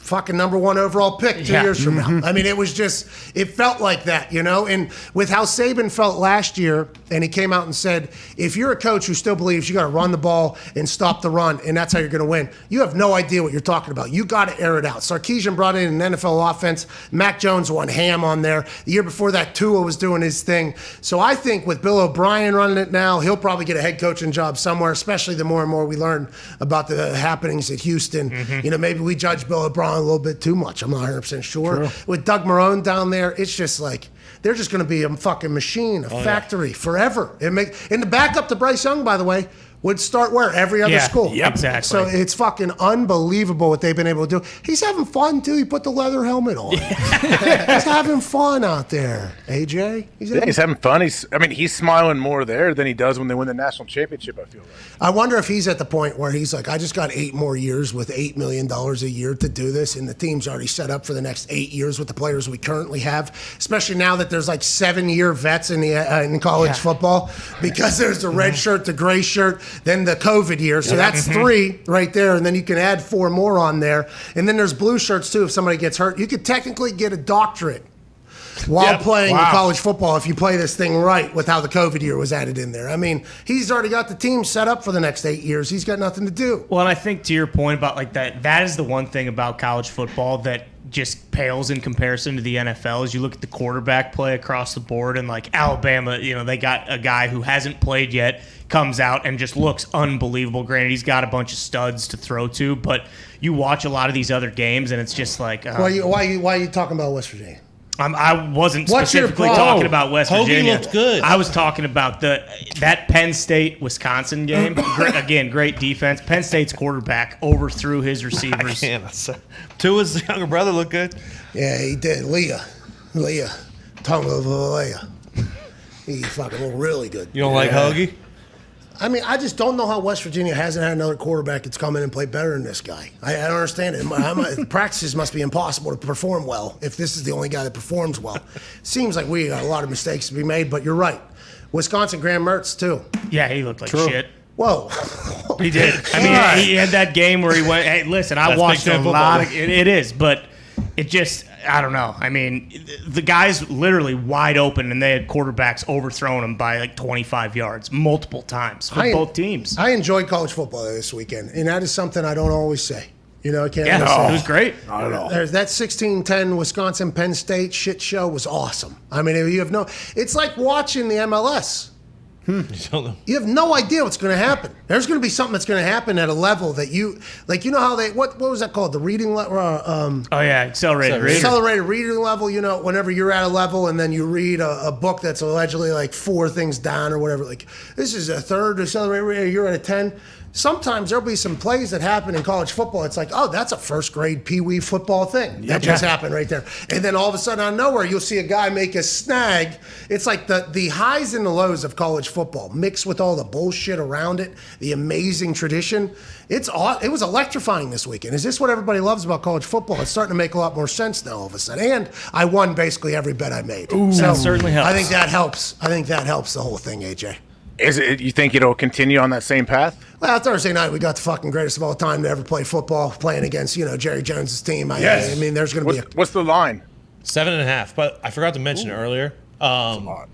fucking number 1 overall pick 2 years from now. I mean, it felt like that, and with how Saban felt last year, and he came out and said, if you're a coach who still believes you got to run the ball and stop the run, and that's how you're going to win, you have no idea what you're talking about. You got to air it out. Sarkisian brought in an NFL offense. Mac Jones won ham on there. The year before that, Tua was doing his thing. So I think with Bill O'Brien running it now, he'll probably get a head coaching job somewhere, especially the more and more we learn about the happenings at Houston. Maybe we judge Bill O'Brien a little bit too much. I'm not 100% sure. True. With Doug Marrone down there, it's just like they're just going to be a fucking machine, a factory forever. And the backup to Bryce Young, by the way, would start where? Every other school. Yep, exactly. So it's fucking unbelievable what they've been able to do. He's having fun, too. He put the leather helmet on. He's having fun out there, AJ. He's having fun. He's smiling more there than he does when they win the national championship, I feel like. I wonder if he's at the point where he's like, I just got 8 more years with $8 million a year to do this, and the team's already set up for the next 8 years with the players we currently have, especially now that there's like 7-year vets in college football, because there's the red shirt, the gray shirt, then the COVID year. So that's 3 right there, and then you can add 4 more on there. And then there's blue shirts, too, if somebody gets hurt. You could technically get a doctorate while playing college football if you play this thing right with how the COVID year was added in there. I mean, he's already got the team set up for the next 8 years. He's got nothing to do. Well, and I think to your point about like that is the one thing about college football that just pales in comparison to the NFL is you look at the quarterback play across the board, and like Alabama, they got a guy who hasn't played yet, comes out and just looks unbelievable. Granted, he's got a bunch of studs to throw to, but you watch a lot of these other games and it's just like why are you talking about West Virginia? I wasn't specifically talking about West Virginia. Hoagie looked good. I was talking about that Penn State-Wisconsin game. Again, great defense. Penn State's quarterback overthrew his receivers. Tua's younger brother looked good. Yeah, he did. Leah. Tongue of Leah. He fucking looked really good. You don't like Hoagie? I mean, I just don't know how West Virginia hasn't had another quarterback that's come in and played better than this guy. I don't understand it. Practices must be impossible to perform well if this is the only guy that performs well. Seems like we got a lot of mistakes to be made, but you're right. Wisconsin, Graham Mertz, too. Yeah, he looked like shit. Whoa. He did. I mean, he had that game where he went, hey, listen, I watched a lot of it is, but it just, I don't know. I mean, the guy's literally wide open, and they had quarterbacks overthrowing him by like 25 yards multiple times for both teams. I enjoyed college football this weekend, and that is something I don't always say. I can't say. It was great. Not at all. That 16-10 Wisconsin-Penn State shit show was awesome. I mean, it's like watching the MLS. You have no idea what's going to happen. There's going to be something that's going to happen at a level that how they, what was that called? The reading level? Accelerated reading. Accelerated reading level, whenever you're at a level and then you read a book that's allegedly like 4 things down or whatever. Like, this is a third accelerated reading, you're at a 10. Sometimes there'll be some plays that happen in college football. It's like, oh, that's a first grade pee-wee football thing. That just happened right there. And then all of a sudden out of nowhere, you'll see a guy make a snag. It's like the highs and the lows of college football mixed with all the bullshit around it, the amazing tradition. It was electrifying this weekend. Is this what everybody loves about college football? It's starting to make a lot more sense now all of a sudden. And I won basically every bet I made. Ooh, so that certainly helps. I think that helps. I think that helps the whole thing, AJ. You think it'll continue on that same path? Well, Thursday night we got the fucking greatest of all time to ever play football, playing against Jerry Jones's team. I mean, there's going to be what's the line? 7.5. But I forgot to mention it earlier. Not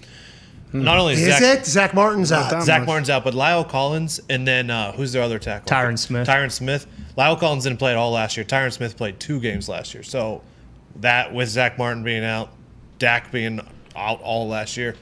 only is Zach Martin's out. Zach Martin's out, but Lyle Collins, and then who's their other tackle? Tyron Smith. Lyle Collins didn't play at all last year. Tyron Smith played 2 games last year. So that with Zach Martin being out, Dak being out all last year,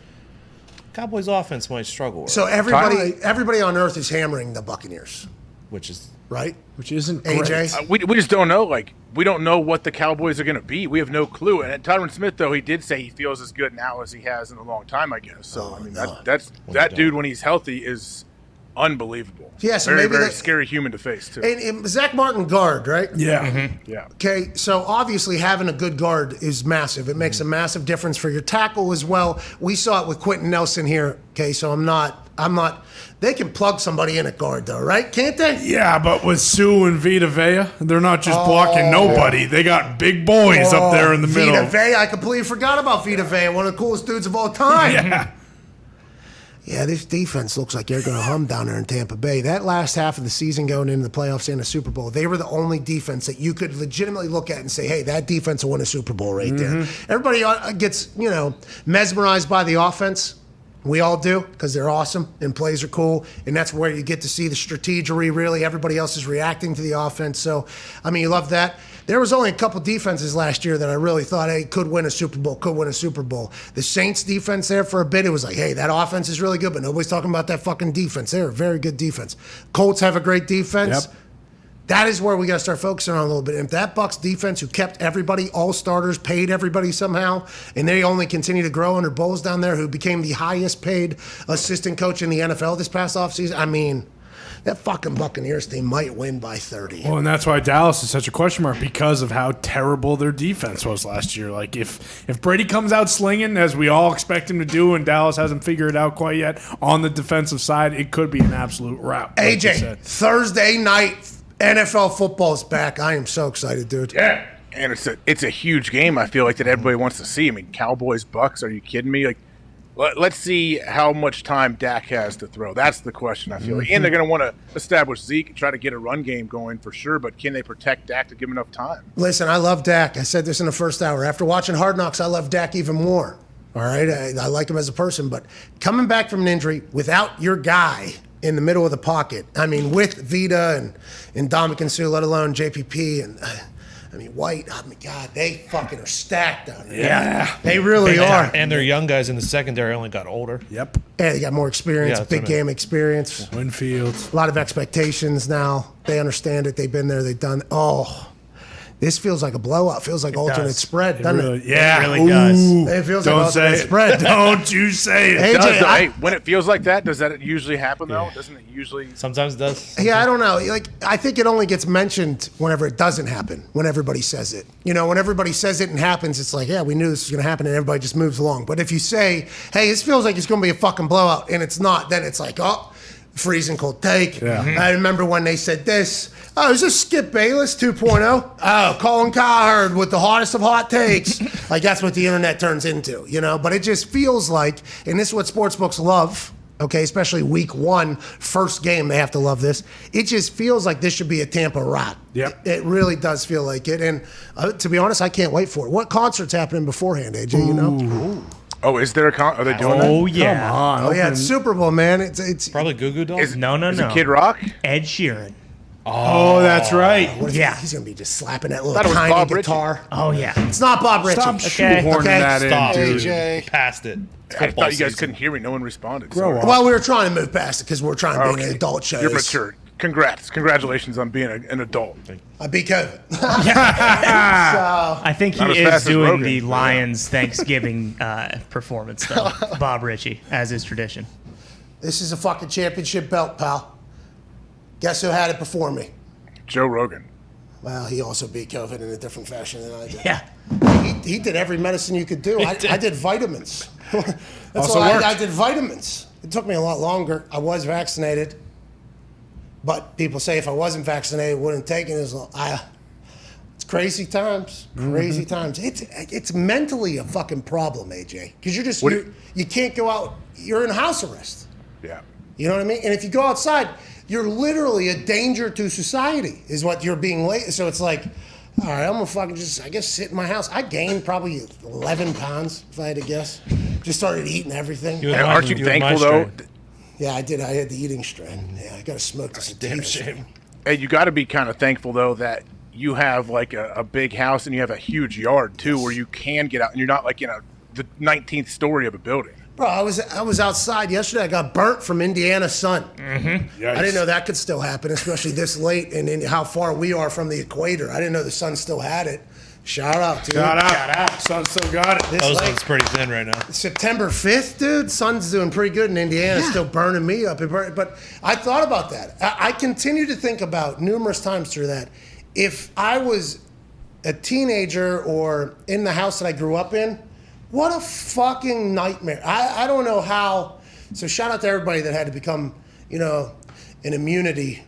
Cowboys offense might struggle. So everybody on earth is hammering the Buccaneers, which is right, which isn't AJ. We just don't know. Like, we don't know what the Cowboys are going to be. We have no clue. And Tyron Smith, though, he did say he feels as good now as he has in a long time, I guess. So that dude when he's healthy is unbelievable. Yeah, so very scary human to face too. And Zach Martin guard, right? Yeah. Mm-hmm. Yeah. Okay, so obviously having a good guard is massive. It makes a massive difference for your tackle as well. We saw it with Quentin Nelson here. Okay, so I'm not. They can plug somebody in at guard though, right? Can't they? Yeah, but with Sue and Vita Vea, they're not just blocking nobody. Yeah. They got big boys up there in the middle. Vita Vea, I completely forgot about Vita Vea, one of the coolest dudes of all time. Yeah. Yeah, this defense looks like they're going to hum down there in Tampa Bay. That last half of the season going into the playoffs and the Super Bowl, they were the only defense that you could legitimately look at and say, hey, that defense will win a Super Bowl right there. Everybody gets, mesmerized by the offense. We all do, because they're awesome and plays are cool, and that's where you get to see the strategery, really. Everybody else is reacting to the offense. So, you love that. There was only a couple defenses last year that I really thought, hey, could win a Super Bowl. The Saints defense there for a bit, it was like, hey, that offense is really good, but nobody's talking about that fucking defense. They're a very good defense. Colts have a great defense. Yep. That is where we got to start focusing on a little bit. And if that Bucs defense, who kept everybody, all starters, paid everybody somehow, and they only continue to grow under Bowles down there, who became the highest paid assistant coach in the NFL this past offseason, that fucking Buccaneers team might win by 30. Well, and that's why Dallas is such a question mark, because of how terrible their defense was last year. Like, if Brady comes out slinging, as we all expect him to do, and Dallas hasn't figured it out quite yet on the defensive side, it could be an absolute wrap. Like AJ, Thursday night, NFL football's back. I am so excited, dude. Yeah. And it's a huge game, I feel like, that everybody wants to see. Cowboys, Bucs, are you kidding me? Like, let's see how much time Dak has to throw. That's the question, I feel like. And they're going to want to establish Zeke and try to get a run game going for sure, but can they protect Dak to give him enough time? Listen, I love Dak. I said this in the first hour. After watching Hard Knocks, I love Dak even more. All right? I like him as a person, but coming back from an injury without your guy in the middle of the pocket, with Vita and Dominican Sue, let alone JPP and White, God, they fucking are stacked down there. Yeah. They really are. And their young guys in the secondary only got older. Yep. Yeah, they got more experience, big game experience. Winfield. A lot of expectations now. They understand it. They've been there. They've done. Oh, this feels like a blowout. Feels like alternate spread, doesn't it? Yeah, it really does. It feels Don't like say alternate it. spread. Don't you say it. AJ, When it feels like that, does that usually happen, though? Doesn't it usually? Sometimes it does. Yeah, I don't know. I think it only gets mentioned whenever it doesn't happen, when everybody says it. When everybody says it and happens, it's like, yeah, we knew this was going to happen, and everybody just moves along. But if you say, hey, this feels like it's going to be a fucking blowout, and it's not, then it's like, oh, freezing cold take. Yeah. I remember when they said this. Oh, is this Skip Bayless 2.0? Oh, Colin Cowherd with the hottest of hot takes. That's what the internet turns into, But it just feels like, and this is what sportsbooks love, okay, especially week one, first game, they have to love this. It just feels like this should be a Tampa wrap. Yep. It really does feel like it. And to be honest, I can't wait for it. What concert's happening beforehand, AJ, Ooh. Oh, is there a are they doing that? Oh, yeah. Come on. Oh, yeah, it's Super Bowl, man. It's Probably Goo Goo Dolls. Is No. it Kid Rock? Ed Sheeran. Oh, that's right. What if Yeah. he's going to be just slapping that little Thought it was tiny Bob Ritchie. guitar. Oh, yeah. It's not Bob Ritchie. Stop shoehorning that Stop, in, dude. AJ. Past it. I thought you guys couldn't hear me. No one responded. Grow Sorry. up. Well, we were trying to move past it because we're trying to be Okay. an adult show. You're mature. Congratulations on being an adult. I beat COVID. I think Not he as is fast as doing Rogan. the Lions Thanksgiving performance, though. Bob Ritchie, as is tradition. This is a fucking championship belt, pal. Guess who had it before me? Joe Rogan. Well, he also beat COVID in a different fashion than I did. Yeah. He did every medicine you could do. I did vitamins. That's Also why worked. I did vitamins. It took me a lot longer. I was vaccinated. But people say if I wasn't vaccinated, wouldn't take it as long. It's crazy times. Crazy times. It's mentally a fucking problem, AJ. Because you can't go out. You're in house arrest. Yeah. You know what I mean? And if you go outside, you're literally a danger to society, is what you're being late. So it's like, all right, I'm gonna fucking sit in my house. I gained probably 11 pounds, if I had to guess. Just started eating everything. Aren't you thankful though? Yeah, I did. I had the eating strain. Yeah, I got to smoke this. Damn shame. Hey, you got to be kind of thankful though that you have like a big house and you have a huge yard too, where you can get out and you're not like in the 19th story of a building. Bro, I was outside yesterday. I got burnt from Indiana sun. Yikes. I didn't know that could still happen, especially this late and how far we are from the equator. I didn't know the sun still had it. Shout out, dude. Shout out. Sun still got it. This Ozone's pretty thin right now. September 5th, dude, sun's doing pretty good in Indiana. Still burning me up. But I thought about that. I continue to think about numerous times through that. If I was a teenager or in the house that I grew up in, what a fucking nightmare. I don't know how. So shout out to everybody that had to become, an immunity,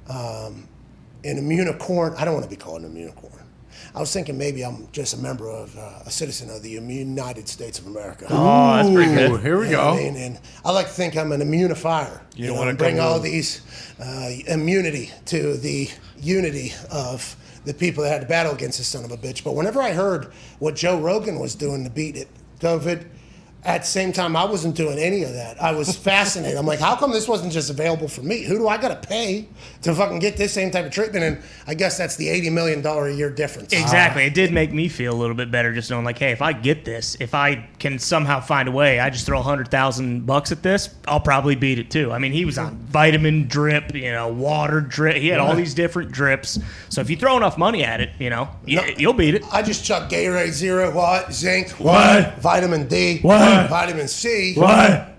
an immunicorn. I don't want to be called an immunicorn. I was thinking maybe I'm just a member of, a citizen of the United States of America. Oh, that's pretty good. Here we go. I mean, and I like to think I'm an immunifier. You don't want to bring all these immunity to the unity of the people that had to battle against this son of a bitch. But whenever I heard what Joe Rogan was doing to beat it, COVID, at the same time, I wasn't doing any of that. I was fascinated. I'm like, how come this wasn't just available for me? Who do I got to pay to fucking get this same type of treatment? And I guess that's the $80 million a year difference. Exactly. It did make me feel a little bit better just knowing, like, hey, if I get this, if I can somehow find a way, I just throw $100,000 at this, I'll probably beat it too. I mean, he was on vitamin drip, water drip. He had all these different drips. So if you throw enough money at it, you'll beat it. I just chuck Gatorade Zero, what? Zinc, What? Vitamin D, What? Vitamin C, What?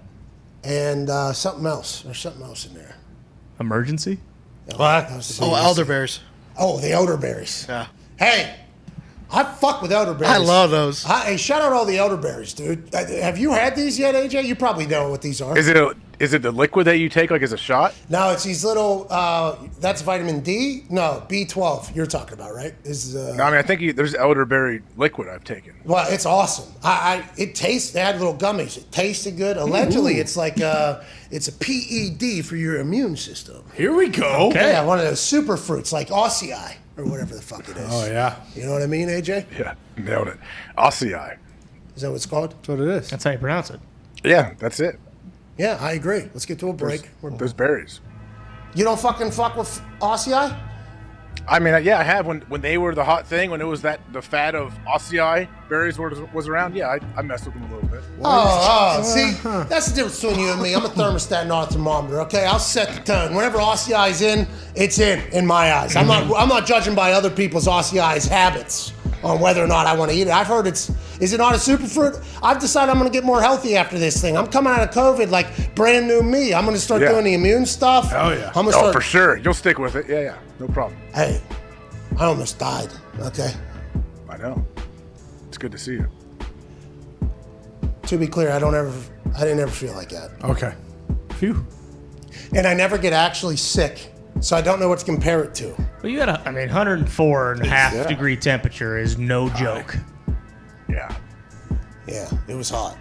and something else. There's something else in there. Emergency? What? Elderberries. Oh, the elderberries. Yeah. Hey, I fuck with elderberries. I love those. Hey, shout out all the elderberries, dude. Have you had these yet, AJ? You probably know what these are. Is it the liquid that you take like as a shot? No, it's these little. That's vitamin D. No, B12. You're talking about, right? No, I mean I think there's elderberry liquid I've taken. Well, it's awesome. It tastes. They had little gummies. It tasted good. Allegedly, it's like it's a PED for your immune system. Here we go. Okay. Yeah, one of those super fruits like Ossii or whatever the fuck it is. Oh yeah. You know what I mean, AJ? Yeah, nailed it. Ossii. Is that what it's called? That's what it is. That's how you pronounce it. Yeah, that's it. Yeah, I agree. Let's get to a break. Those berries. You don't fucking fuck with Ossii? I mean, yeah, I have when they were the hot thing, when it was the fad of Ossii berries was around. Yeah, I messed with them a little bit. See, that's the difference between you and me. I'm a thermostat, not a thermometer. Okay, I'll set the tone. Whenever Ossii's in my eyes. I'm not judging by other people's Ossii's habits on whether or not I want to eat it. I've heard is it not a superfruit? I've decided I'm going to get more healthy after this thing. I'm coming out of COVID like brand new me. I'm going to start doing the immune stuff. Hell yeah. I'm gonna start, for sure. You'll stick with it. Yeah, no problem. Hey, I almost died. Okay. I know. It's good to see you. To be clear, I didn't ever feel like that. Okay. Phew. And I never get actually sick. So I don't know what to compare it to. Well, you got 104.5 degree temperature is no joke. Yeah. Yeah, it was hot.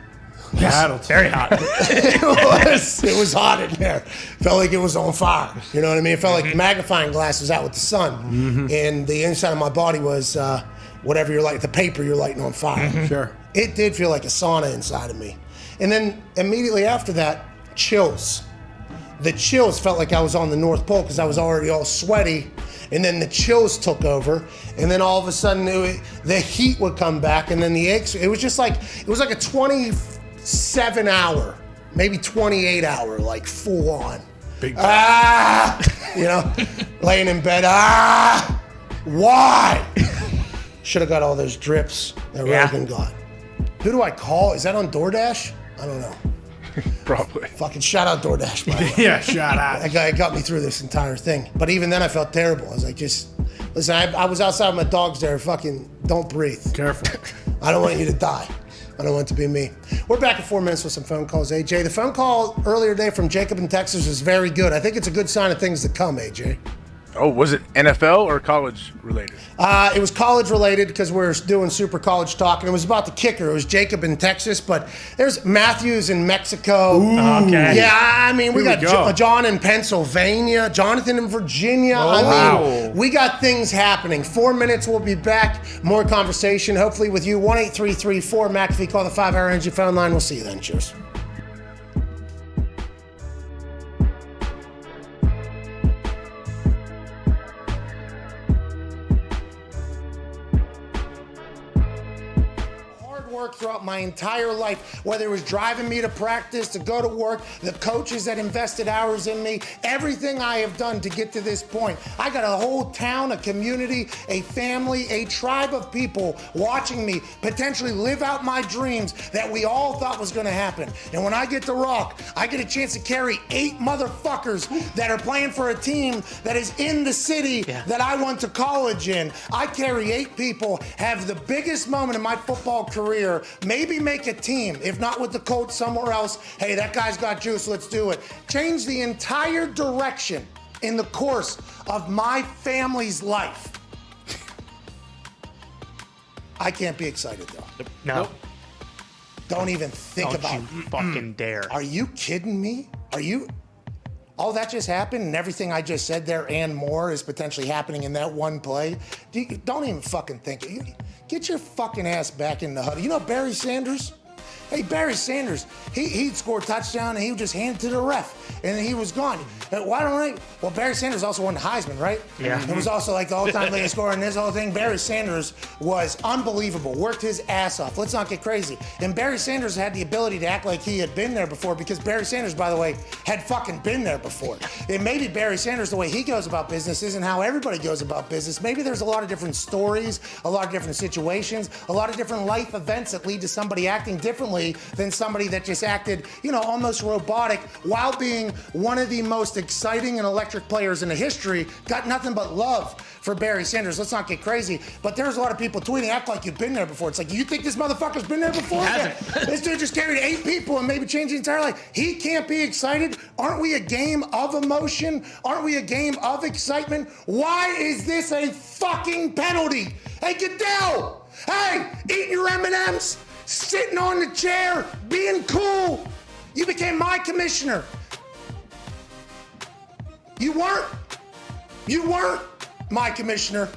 Yes, very hot. It was hot in there. Felt like it was on fire. You know what I mean? It felt like the magnifying glass was out with the sun. And the inside of my body was whatever you're lighting, the paper you're lighting on fire. Sure. It did feel like a sauna inside of me. And then immediately after that, chills. The chills felt like I was on the North Pole because I was already all sweaty. And then the chills took over. And then all of a sudden, the heat would come back. And then the aches. It was like a 27 hour, maybe 28 hour, like full on. Big laying in bed. Why? Should have got all those drips that Rogan got. Who do I call? Is that on DoorDash? I don't know. Probably. Fucking shout out DoorDash, by the way. Yeah, shout out. That guy got me through this entire thing. But even then, I felt terrible. I was like, listen, I was outside with my dogs there. Fucking don't breathe. Careful. I don't want you to die. I don't want it to be me. We're back in 4 minutes with some phone calls, AJ. The phone call earlier today from Jacob in Texas was very good. I think it's a good sign of things to come, AJ. Oh, was it NFL or college related? It was college related because we're doing Super College Talk, and it was about the kicker. It was Jacob in Texas, but there's Matthews in Mexico. Ooh. Okay. Yeah, I mean, we got go. John in Pennsylvania, Jonathan in Virginia. We got things happening. 4 minutes, we'll be back. More conversation, hopefully with you. 1-833-4-McAfee. Call the 5-hour energy phone line. We'll see you then. Cheers. Work throughout my entire life, whether it was driving me to practice, to go to work, the coaches that invested hours in me, everything I have done to get to this point. I got a whole town, a community, a family, a tribe of people watching me potentially live out my dreams that we all thought was gonna happen. And when I get to Rock, I get a chance to carry 8 motherfuckers that are playing for a team that is in the city that I went to college in. I carry 8 people, have the biggest moment in my football career, maybe make a team, if not with the coach somewhere else. Hey, that guy's got juice, let's do it. Change the entire direction in the course of my family's life. I can't be excited, though. No. Don't even think about it. You fucking dare. Are you kidding me? All that just happened and everything I just said there and more is potentially happening in that one play? Don't even fucking think it. Get your fucking ass back in the huddle. You know Barry Sanders? Hey, Barry Sanders, he'd score a touchdown and he would just hand it to the ref and then he was gone. Why don't I? Well, Barry Sanders also won the Heisman, right? Yeah. It was also like the all-time leading scorer and this whole thing. Barry Sanders was unbelievable, worked his ass off. Let's not get crazy. And Barry Sanders had the ability to act like he had been there before because Barry Sanders, by the way, had fucking been there before. And maybe Barry Sanders, the way he goes about business isn't how everybody goes about business. Maybe there's a lot of different stories, a lot of different situations, a lot of different life events that lead to somebody acting differently than somebody that just acted, almost robotic while being one of the most exciting and electric players in the history. Got nothing but love for Barry Sanders. Let's not get crazy. But there's a lot of people tweeting, act like you've been there before. It's like, you think this motherfucker's been there before? This dude just carried 8 people and maybe changed the entire life. He can't be excited. Aren't we a game of emotion? Aren't we a game of excitement? Why is this a fucking penalty? Hey, Goodell! Hey, eating your M&Ms, sitting on the chair, being cool. You became my commissioner. You weren't my commissioner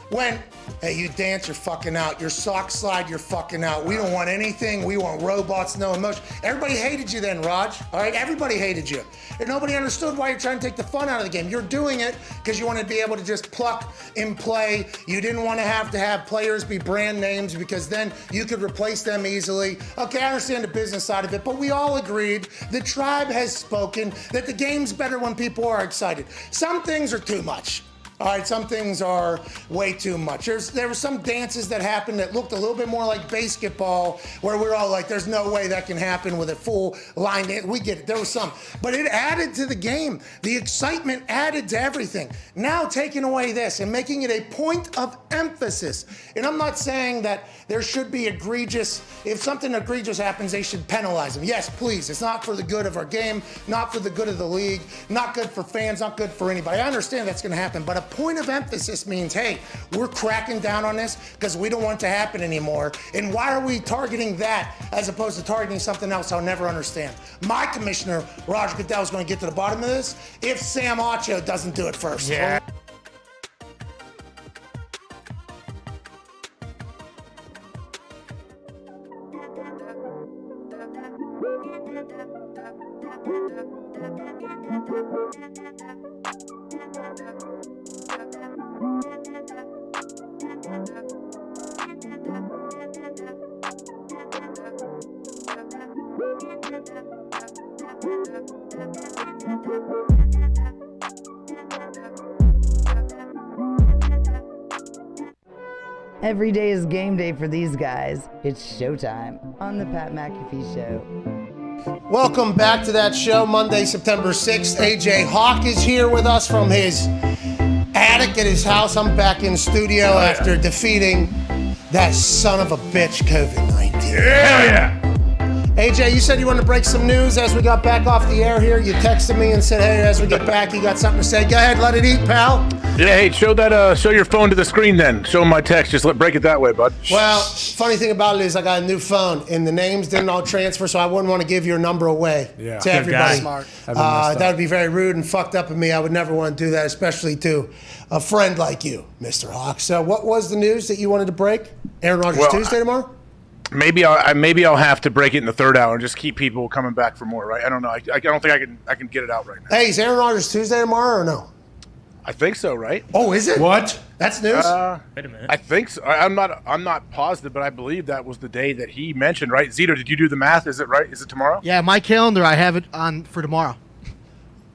when, hey, you dance, you're fucking out. Your sock slide, you're fucking out. We don't want anything. We want robots, no emotion. Everybody hated you then, Raj. All right, everybody hated you. And nobody understood why you're trying to take the fun out of the game. You're doing it because you want to be able to just pluck and play. You didn't want to have players be brand names because then you could replace them easily. Okay, I understand the business side of it, but we all agreed, the tribe has spoken, that the game's better when people are excited. Some things are too much. All right, some things are way too much. There were some dances that happened that looked a little bit more like basketball, where we're all like, there's no way that can happen with a full line dance. We get it, there was some. But it added to the game. The excitement added to everything. Now taking away this and making it a point of emphasis. And I'm not saying that there should be egregious, if something egregious happens, they should penalize them. Yes, please. It's not for the good of our game, not for the good of the league, not good for fans, not good for anybody. I understand that's going to happen, but a point of emphasis means, hey, we're cracking down on this because we don't want it to happen anymore. And why are we targeting that as opposed to targeting something else I'll never understand? My commissioner, Roger Goodell, is going to get to the bottom of this if Sam Acho doesn't do it first. Yeah. Every day is game day for these guys. It's showtime on the Pat McAfee Show. Welcome back to that show, Monday, September 6th. AJ Hawk is here with us from his attic at his house. I'm back in studio after defeating that son of a bitch, COVID-19. Hell yeah! AJ, you said you wanted to break some news as we got back off the air here. You texted me and said, hey, as we get back, you got something to say. Go ahead, let it eat, pal. Yeah, hey, show your phone to the screen then. Show my text. Just break it that way, bud. Well, funny thing about it is I got a new phone, and the names didn't all transfer, so I wouldn't want to give your number away to everybody. Smart. That would be very rude and fucked up of me. I would never want to do that, especially to a friend like you, Mr. Hawk. So what was the news that you wanted to break? Aaron Rodgers Tuesday tomorrow? Maybe I'll have to break it in the third hour and just keep people coming back for more, right? I don't know. I don't think I can get it out right now. Hey, is Aaron Rodgers Tuesday tomorrow or no? I think so, right? Oh, is it? What? That's news? Wait a minute. I think so. I'm not positive, but I believe that was the day that he mentioned, right? Zito, did you do the math? Is it right? Is it tomorrow? Yeah, my calendar, I have it on for tomorrow.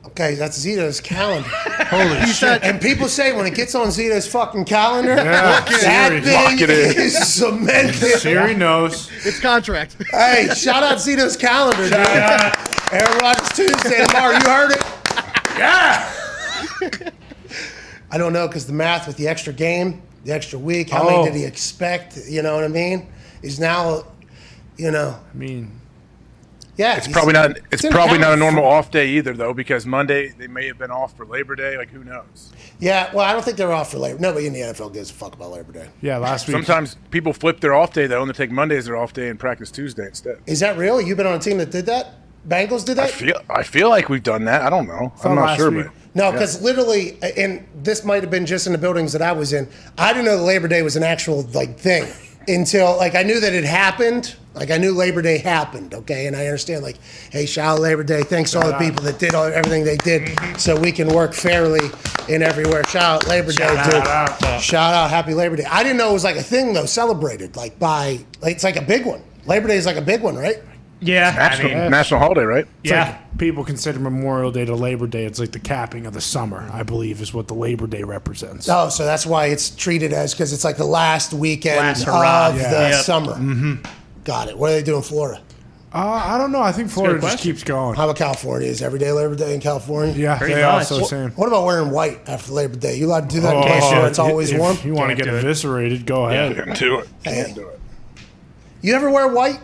Okay, that's Zito's calendar. Holy shit. And people say when it gets on Zito's fucking calendar, Yeah, that Siri. thing Lock it in. is cemented. Siri knows. It's contract. Hey, shout out Zito's calendar, dude. Aaron Rodgers Tuesday tomorrow. You heard it? Yeah. I don't know, because the math with the extra game, the extra week, how many did he expect? You know what I mean? He's now, I mean, Yeah, It's probably not. It's in probably not a normal California. off day either, though, because Monday they may have been off for Labor Day. Like, who knows? Yeah, well, I don't think they're off for Labor. Nobody in the NFL gives a fuck about Labor Day. Yeah, last week. Sometimes people flip their off day though, and they take Monday as their off day and practice Tuesday instead. Is that real? You've been on a team that did that? Bengals did that? I feel like we've done that. I don't know. I'm not sure, but No, because literally, and this might have been just in the buildings that I was in. I didn't know that Labor Day was an actual thing until I knew that it happened. Like I knew Labor Day happened, okay, and I understand. Like, hey, shout out Labor Day. Thanks to all the people that did everything they did, so we can work fairly in everywhere. Shout out Labor Day, dude. Shout out, Happy Labor Day. I didn't know it was like a thing though, celebrated it's like a big one. Labor Day is like a big one, right? Yeah, national holiday, right? It's like people consider Memorial Day to Labor Day. It's like the capping of the summer, I believe, is what the Labor Day represents. Oh, so that's why it's treated as because it's like the last weekend of the summer. Mm-hmm. Got it. What do they do in Florida? I don't know. I think Florida just keeps going. How about California? Is every day Labor Day in California? Yeah, they also saying. What about wearing white after Labor Day? You allowed to do that in case it's always warm? If you want to get eviscerated, go ahead. Yeah, do it. Hey. You ever wear white?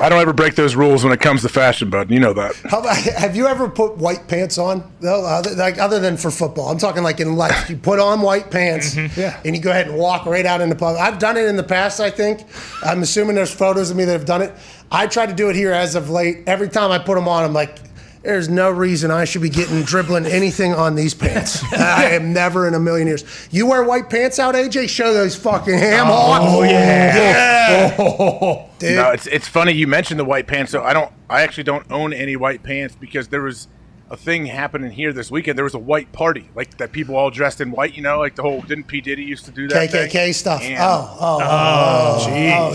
I don't ever break those rules when it comes to fashion, bud. You know that. How about, have you ever put white pants on? No, other than for football. I'm talking like in life. You put on white pants and you go ahead and walk right out in the public. I've done it in the past, I think. I'm assuming there's photos of me that have done it. I tried to do it here as of late. Every time I put them on, I'm like, there's no reason I should be dribbling anything on these pants. I am never in a million years. You wear white pants out, AJ? Show those fucking ham hocks. Oh, yeah. Oh, dude. No, it's funny you mentioned the white pants. So I actually don't own any white pants because there was a thing happening here this weekend. There was a white party, like that people all dressed in white, like the whole, didn't P. Diddy used to do that KKK thing? stuff. And,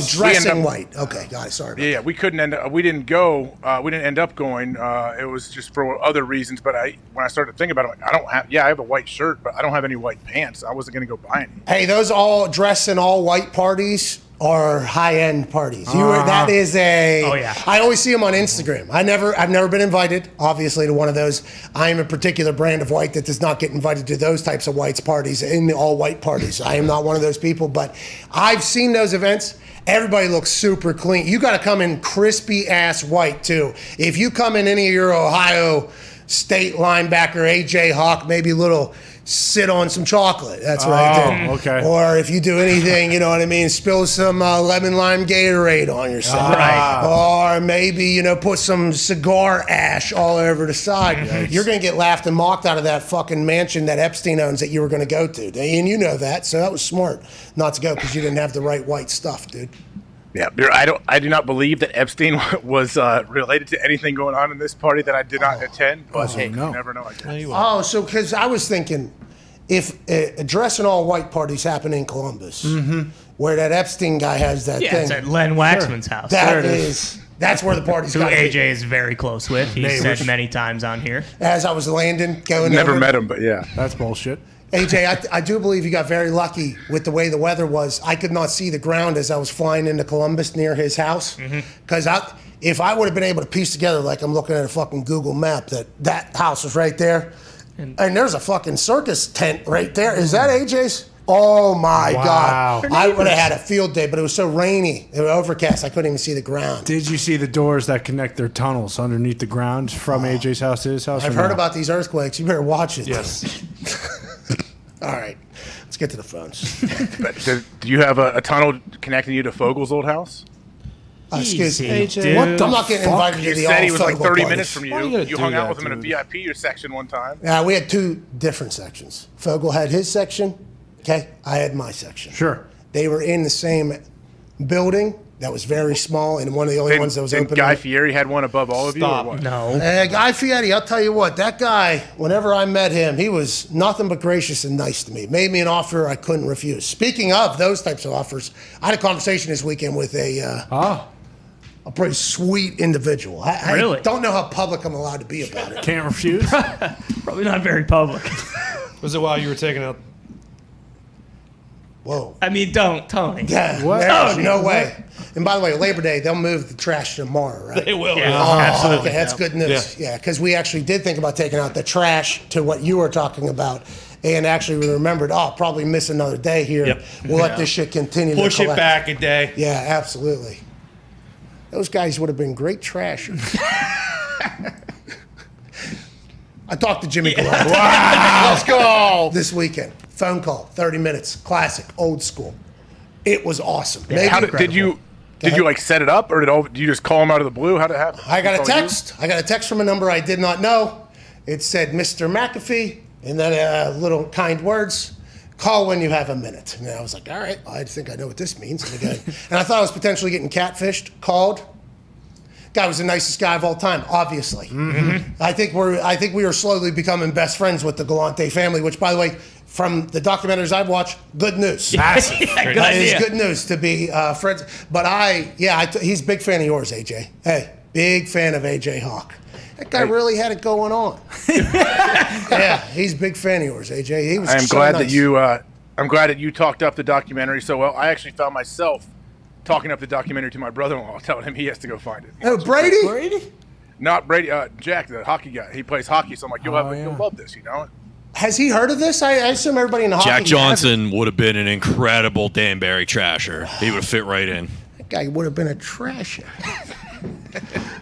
Dressing white. Okay, got it. Sorry about Yeah, we couldn't we didn't go, we didn't end up going. It was just for other reasons, but when I started thinking about it, I'm like, I have a white shirt, but I don't have any white pants. I wasn't going to go buy any. Hey, those all dress in all white parties are high-end parties. That is I always see them on Instagram. I've never been invited, obviously, to one of those. I am a particular brand of white that does not get invited to those types of whites parties, in the all-white parties. I am not one of those people, but I've seen those events. Everybody looks super clean. You got to come in crispy-ass white, too. If you come in any of your Ohio State linebacker, A.J. Hawk, maybe a little sit on some chocolate. That's what I do. Okay. Or if you do anything, you know what I mean, spill some lemon lime Gatorade on yourself. Or maybe, put some cigar ash all over the side. Yikes. You're going to get laughed and mocked out of that fucking mansion that Epstein owns that you were going to go to. And you know that, so that was smart not to go because you didn't have the right white stuff, dude. Yeah, I do not believe that Epstein was related to anything going on in this party that I did not attend. But hey, you never know. I guess. So because I was thinking, if a dress and all white parties happen in Columbus, where that Epstein guy has that thing, it's at Len Waxman's house. That's where the party's who got AJ is very close with. He's said many times on here. As I was landing, going never over. met him, but yeah, that's bullshit. AJ, I do believe you got very lucky with the way the weather was. I could not see the ground as I was flying into Columbus near his house. Because if I would have been able to piece together, like I'm looking at a fucking Google map, that house was right there. And there's a fucking circus tent right there. Is that AJ's? Oh, my God. I would have had a field day, but it was so rainy. It was overcast. I couldn't even see the ground. Did you see the doors that connect their tunnels underneath the ground from AJ's house to his house? I've heard about these earthquakes. You better watch it. Yes. All right, let's get to the phones. Do you have a tunnel connecting you to Fogel's old house? Excuse me. AJ. What I'm not getting invited to You the said he was like 30 parties. minutes from Why you. you gotta You do hung out that, with him in a VIP section one time. Yeah, we had two different sections. Fogel had his section. Okay, I had my section. Sure. They were in the same building that was very small and one of the only ones that was open. Guy Fieri had one above all of you, or what? No. Guy Fieri, I'll tell you what, that guy, whenever I met him, he was nothing but gracious and nice to me. Made me an offer I couldn't refuse. Speaking of those types of offers, I had a conversation this weekend with a pretty sweet individual. I Really? don't know how public I'm allowed to be about it. Can't refuse. Probably not very public. Was it while you were taking out? Whoa. I mean, don't, Tony. Yeah, What? there's Tony, no way. And by the way, Labor Day, they'll move the trash tomorrow, right? They will. Yeah, Oh, absolutely. okay, that's good news. Yeah, because we actually did think about taking out the trash to what you were talking about. And actually we remembered, probably miss another day here. Yep. We'll let this shit continue Push to it collect. back a day. Yeah, absolutely. those guys would have been great trashers. I talked to Jimmy Galante. Wow, let's go. This weekend. Phone call, 30 minutes, classic, old school. It was awesome. How did you like set it up, or did you just call him out of the blue? How did it happen? I got a text. I got a text from a number I did not know. It said, Mr. McAfee, and then little kind words. Call when you have a minute. And I was like, all right, I think I know what this means. And I thought I was potentially getting catfished. Called. Guy was the nicest guy of all time, obviously. Mm-hmm. I think we are slowly becoming best friends with the Galante family, which, by the way, from the documentaries I've watched, good news. Massive. That is good news to be friends. But he's a big fan of yours, AJ. Hey, big fan of AJ Hawk. That guy really had it going on. Yeah, he's a big fan of yours, AJ. He was I am so glad nice. that you. I'm glad that you talked up the documentary so well. I actually found myself talking up the documentary to my brother-in-law, telling him he has to go find it. Oh, Brady? Not Brady. Jack, the hockey guy. He plays hockey, so I'm like, you'll love this. You know. Has he heard of this? I assume everybody in the hockey. Jack Johnson would have been an incredible Danbury trasher. He would have fit right in. That guy would have been a trasher.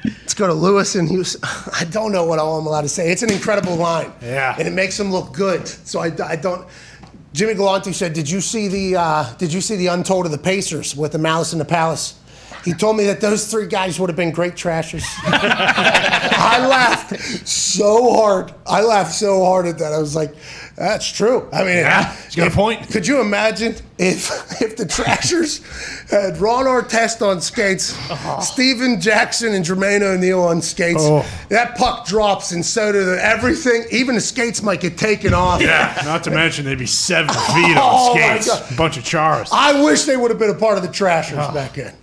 Let's go to Lewis and Houston. I don't know what all I'm allowed to say. It's an incredible line. Yeah. And it makes him look good. So I don't. Jimmy Galante said, "Did you see the Untold of the Pacers with the Malice in the Palace?" He told me that those three guys would have been great trashers. I laughed so hard. At that. I was like, that's true. I mean, he's got a point. Could you imagine if the Trashers had Ron Artest on skates, Steven Jackson and Jermaine O'Neal on skates? That puck drops, and so do everything. Even the skates might get taken off. Yeah, not to mention they'd be 7 feet on skates. My God. A bunch of chars. I wish they would have been a part of the Trashers back then.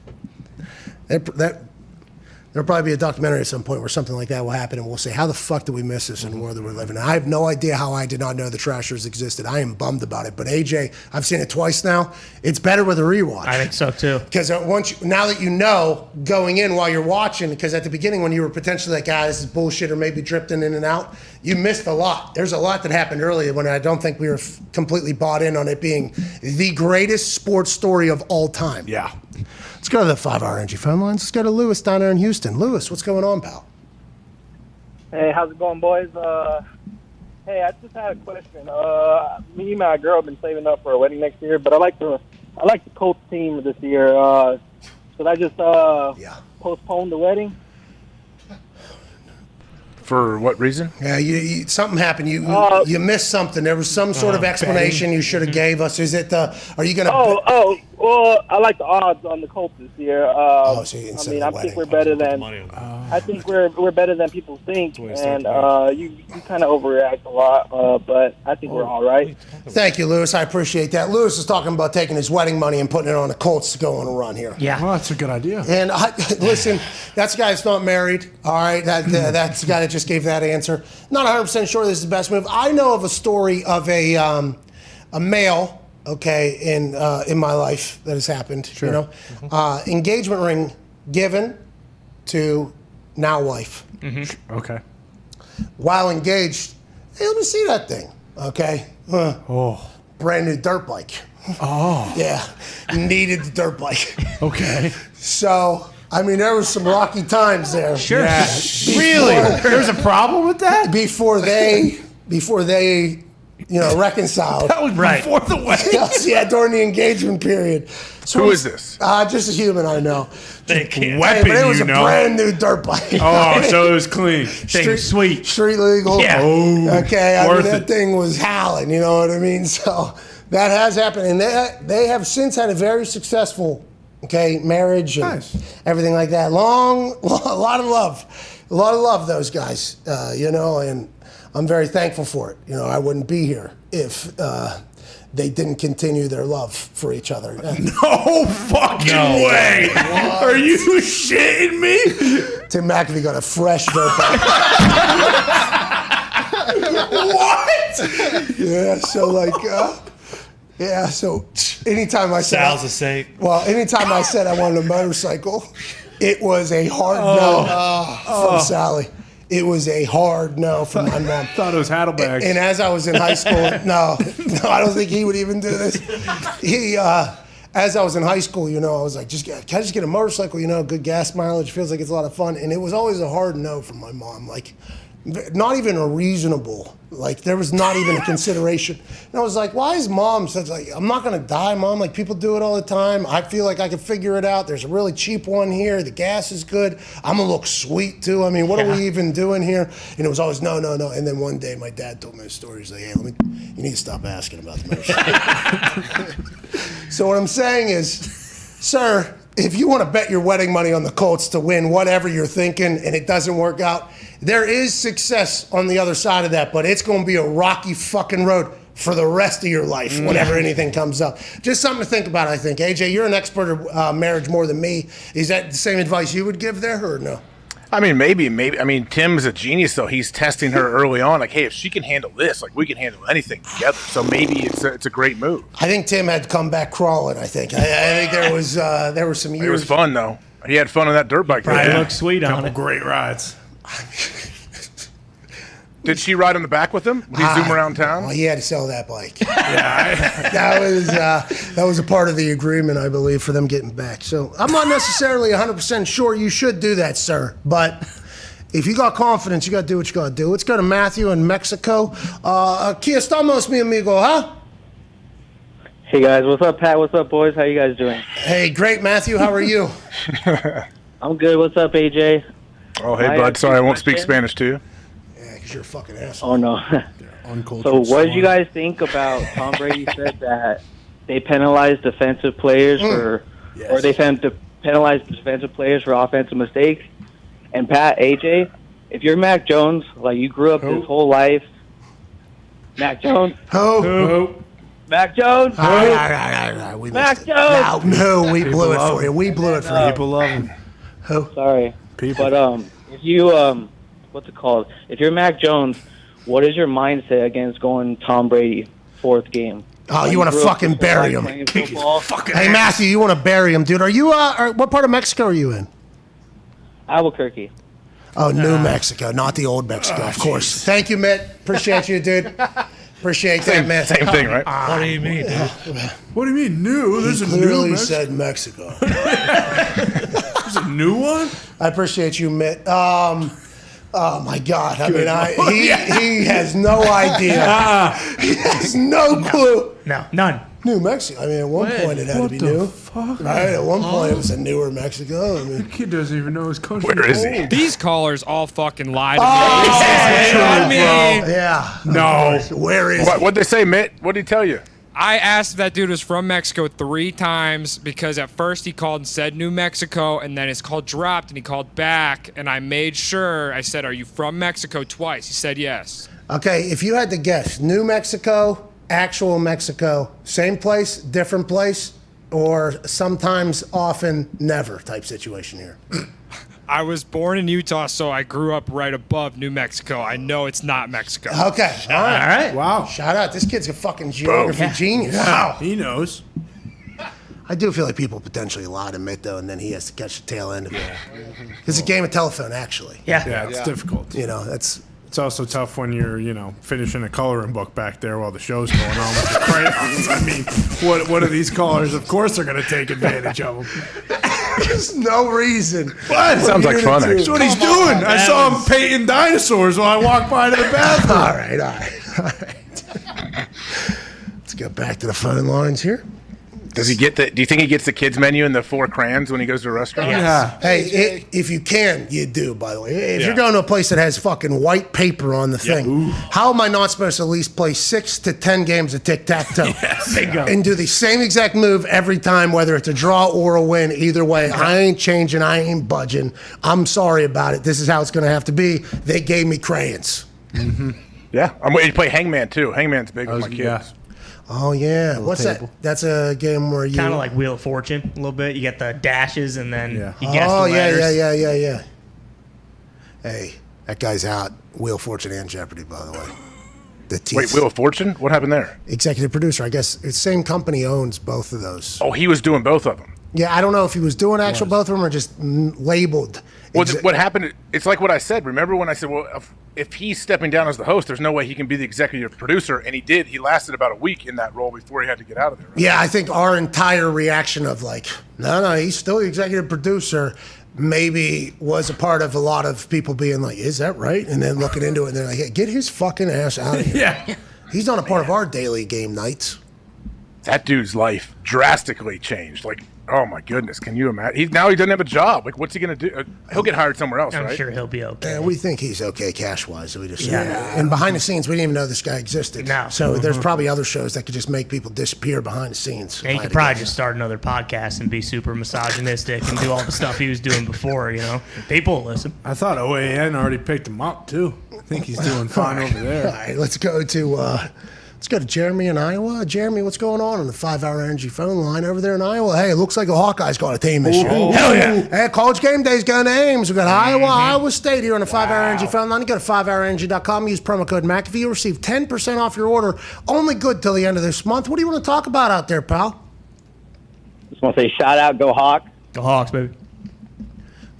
There'll probably be a documentary at some point where something like that will happen, and we'll say, how the fuck did we miss this in the world that we're living in? I have no idea how I did not know the Trashers existed. I am bummed about it. But AJ, I've seen it twice now. It's better with a rewatch. I think so too. Because now that you know going in while you're watching, because at the beginning when you were potentially like, this is bullshit, or maybe drifting in and out, you missed a lot. There's a lot that happened earlier when I don't think we were completely bought in on it being the greatest sports story of all time. Yeah. Let's go to the 5-hour energy phone lines. Let's go to Lewis down there in Houston. Lewis, what's going on, pal? Hey, how's it going, boys? Hey, I just had a question. Me and my girl have been saving up for a wedding next year, but I like the Colts team this year. Should I just postpone the wedding? For what reason? Yeah, something happened. You missed something. There was some sort of explanation you should have gave us. Is it? Are you going to? Well, I like the odds on the Colts this year. I think we're better than. I think we're better than people think, and you kind of overreact a lot, but I think we're all right. Thank you, Lewis. I appreciate that. Lewis is talking about taking his wedding money and putting it on the Colts to go on a run here. Yeah, well, that's a good idea. And listen, that's a guy that's not married. All right, that's the guy that just gave that answer. Not 100% sure this is the best move. I know of a story of a male. Okay, in my life that has happened. Sure. You know, engagement ring given to now wife. Mm-hmm. Okay. While engaged, hey, let me see that thing. Okay. Brand new dirt bike. Oh. Yeah. Needed the dirt bike. Okay. So, I mean, there was some rocky times there. Sure. Yeah. Really? There's a problem with that? Before they reconciled. That was before the wedding. Yeah, during the engagement period. So who is this? Just a human I know. Weapon, but it was a brand new dirt bike. Oh, so it was clean. Street legal. Yeah. Oh, okay. That thing was howling. You know what I mean? So that has happened, and they have since had a very successful, marriage and everything like that. A lot of love, those guys. And I'm very thankful for it. I wouldn't be here if they didn't continue their love for each other. No fucking way! Are you shitting me? Tim McAfee got a fresh dirt bike. What? Yeah, so anytime I said anytime I said I wanted a motorcycle, it was a hard no from Sally. It was a hard no from my mom. Thought it was Haddlebags. And as I was in high school, no, I don't think he would even do this. as I was in high school, I was like, can I just get a motorcycle? Good gas mileage, feels like it's a lot of fun. And it was always a hard no from my mom. Like, not even a reasonable, like there was not even a consideration. And I was like, why is mom such like, I'm not gonna die, mom. Like people do it all the time. I feel like I can figure it out. There's a really cheap one here. The gas is good. I'm gonna look sweet too. I mean, what are we even doing here? And it was always no. And then one day my dad told me a story. He's like, hey, you need to stop asking about the motorcycle. So what I'm saying is, sir, if you want to bet your wedding money on the Colts to win whatever you're thinking and it doesn't work out, there is success on the other side of that, but it's going to be a rocky fucking road for the rest of your life whenever anything comes up. Just something to think about, I think. AJ, you're an expert at marriage more than me. Is that the same advice you would give there or no? I mean, maybe. I mean, Tim's a genius, though. He's testing her early on. Like, hey, if she can handle this, like, we can handle anything together. So maybe it's a great move. I think Tim had to come back crawling, I think. I think there were some years. It was fun, though. He had fun on that dirt bike. Probably looked sweet on it. Great rides. Did she ride on the back with him? Did he zoom around town? Well, he had to sell that bike. that was a part of the agreement, I believe, for them getting back. So I'm not necessarily 100% sure you should do that, sir. But if you got confidence, you got to do what you got to do. Let's go to Matthew in Mexico. Aquí estamos, mi amigo, huh? Hey, guys. What's up, Pat? What's up, boys? How you guys doing? Hey, great, Matthew. How are you? I'm good. What's up, AJ? Oh, hey, bud. Sorry, I won't speak Spanish to you. You're a fucking asshole. Oh, no. So what did you guys think about Tom Brady said that they penalized defensive players or they penalized defensive players for offensive mistakes? And Pat, AJ, if you're Mac Jones, like you grew up this whole life, Mac Jones? Who? Mac Jones? We Mac Jones? No, we blew it for you. We blew it for you. People love him. Who? Sorry. People. But if you what's it called? If you're Mac Jones, what is your mindset against going Tom Brady 4th game? Oh, you want to fucking bury him? Hey, Matthew, you want to bury him, dude? Are you? What part of Mexico are you in? Albuquerque. Oh, New Mexico, not the old Mexico, of course. Thank you, Mitt. Appreciate you, dude. Appreciate that, man. Same thing, right? What do you mean, dude? What do you mean new? There's He a new clearly Mexico. said Mexico. There's a new one? I appreciate you, Mitt. Oh my God! I mean, he has no idea. He has no clue. No, none. New Mexico. I mean, at one point it had to be new. Fuck? Right? At one point it was a newer Mexico. I mean, The kid doesn't even know his country. Where is he? These callers all fucking lie to Oh, me. yeah. No. Where is What'd they say, Mitt? What'd he tell you? I asked if that dude was from Mexico 3 times because at first he called and said New Mexico, and then his call dropped and he called back, and I made sure. I said, "Are you from Mexico?" twice. He said yes. Okay, if you had to guess, New Mexico, actual Mexico, same place, different place, or sometimes, often, never type situation here. I was born in Utah, so I grew up right above New Mexico. I know it's not Mexico. Okay, all right. Wow. Shout out. This kid's a fucking geography genius. Wow. He knows. I do feel like people potentially lie to Mitt, though, and then he has to catch the tail end of it. It's a game of telephone, actually. Yeah, it's difficult. That's... It's also tough when you're, finishing a coloring book back there while the show's going on with the crayons. I mean, what are these callers? Of course they're going to take advantage of them. There's no reason. What? Sounds like fun, actually. That's what he's doing. I saw him painting dinosaurs while I walked by to the bathroom. All right. Let's get back to the phone lines here. Does he get do you think he gets the kids menu in the 4 crayons when he goes to a restaurant? Yeah. Hey, if you can, you do, by the way. If you're going to a place that has fucking white paper on the thing, how am I not supposed to at least play 6 to 10 games of tic-tac-toe? And do the same exact move every time, whether it's a draw or a win? Either way, I ain't changing. I ain't budging. I'm sorry about it. This is how it's going to have to be. They gave me crayons. Mm-hmm. Yeah. I'm waiting to play Hangman, too. Hangman's big with my kids. Yeah. Oh, yeah. What's table. that? That's a game where you... Kind of like Wheel of Fortune a little bit. You get the dashes and then you guess Oh, the letters. yeah. Hey, that guy's out. Wheel of Fortune and Jeopardy, by the way. Wait, Wheel of Fortune? What happened there? Executive producer. I guess the same company owns both of those. Oh, he was doing both of them. Yeah, I don't know if he was doing both of them or just labeled Well, what happened, it's like what I said. Remember when I said, well, if he's stepping down as the host, there's no way he can be the executive producer, and he did. He lasted about a week in that role before he had to get out of there. Right? Yeah, I think our entire reaction of like, no, he's still the executive producer, maybe was a part of a lot of people being like, is that right? And then looking into it, and they're like, hey, get his fucking ass out of here. Yeah. He's not a part of our daily game nights. That dude's life drastically changed. Like, oh my goodness, can you imagine? Now he doesn't have a job. Like, what's he going to do? He'll get hired somewhere else, I'm right? sure he'll be okay. And we think he's okay cash-wise. So we just Yeah. And behind the scenes, we didn't even know this guy existed. No. So there's probably other shows that could just make people disappear behind the scenes. Yeah, he could probably just start another podcast and be super misogynistic and do all the stuff he was doing before, you know. People will listen. I thought OAN already picked him up, too. I think he's doing fine over there. All right, let's go to Jeremy in Iowa. Jeremy, what's going on the 5-hour energy phone line over there in Iowa? Hey, it looks like the Hawkeyes got a team this year. Hell yeah. Hey, College Game Day's going to Ames. We got Iowa State here on the 5-hour energy phone line. You go to 5hourenergy.com, use promo code McAfee. You'll receive 10% off your order. Only good till the end of this month. What do you want to talk about out there, pal? Just want to say shout out, go Hawks. Go Hawks, baby.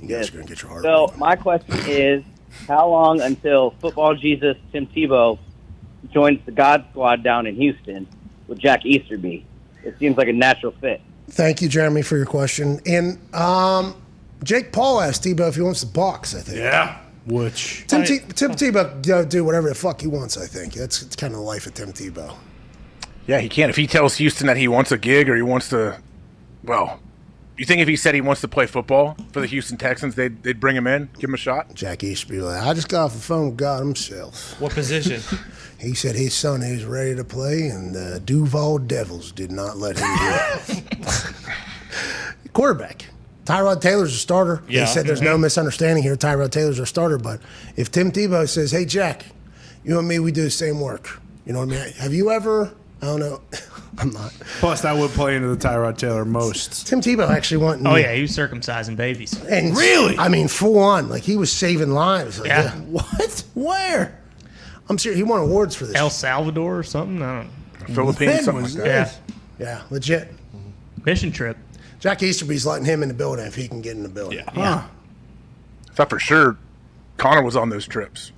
You guys are going to get your heart. So my question is, how long until football Jesus Tim Tebow joins the God Squad down in Houston with Jack Easterby? It seems like a natural fit. Thank you, Jeremy, for your question. And Jake Paul asked Tebow if he wants the Bucs, I think. Yeah. Which Tim Tebow do whatever the fuck he wants, I think. It's kind of the life of Tim Tebow. Yeah, he can. If he tells Houston that he wants a gig or he wants to, well, you think if he said he wants to play football for the Houston Texans, they'd bring him in, give him a shot? Jack Easterby, like, I just got off the phone with God himself. What position? He said his son is ready to play, and the Duval Devils did not let him do it. Quarterback. Tyrod Taylor's a starter. Yeah. He said there's no misunderstanding here. Tyrod Taylor's a starter, but if Tim Tebow says, hey, Jack, you and me, we do the same work. You know what I mean? Have you ever, I don't know, I'm not. Plus, that would play into the Tyrod Taylor most. Tim Tebow actually went. Oh, yeah, he was circumcising babies. And really? I mean, full on. Like, he was saving lives. Like, Yeah. What? Where? I'm serious. He won awards for this. El Salvador or something? I don't know. Philippines, something like that. Yeah, legit. Mission trip. Jack Easterby's letting him in the building if he can get in the building. Yeah. Huh. I thought for sure Connor was on those trips.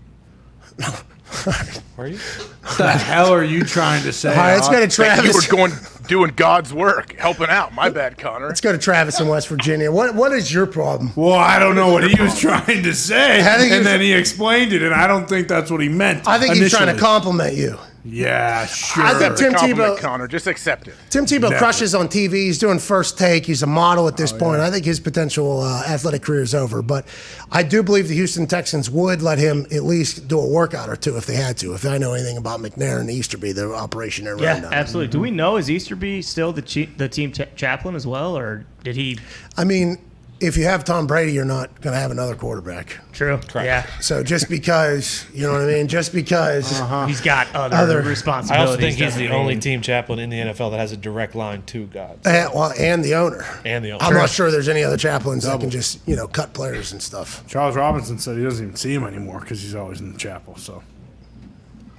Are you? What the hell are you trying to say? All right, let's go to Travis. You were doing God's work, helping out. My bad, Connor. Let's go to Travis in West Virginia. What is your problem? Well, I don't know what he was trying to say, and then he explained it, and I don't think that's what he meant. I think he's trying to compliment you. Yeah, sure. I think Tim Tebow, Connor, just accept it. Tim Tebow Never. crushes on TV. He's doing First Take. He's a model at this point. I think his potential athletic career is over. But I do believe the Houston Texans would let him at least do a workout or two if they had to. If I know anything about McNair and Easterby, their operation there. Yeah, absolutely. Do we know, is Easterby still the team chaplain as well, or did he? I mean, if you have Tom Brady, you're not going to have another quarterback. True. Correct. Yeah. So just because, you know what I mean? Just because he's got other responsibilities. I also think he's the only team chaplain in the NFL that has a direct line to God. And the owner. And the owner. I'm not sure there's any other chaplains that can just, cut players and stuff. Charles Robinson said he doesn't even see him anymore because he's always in the chapel. So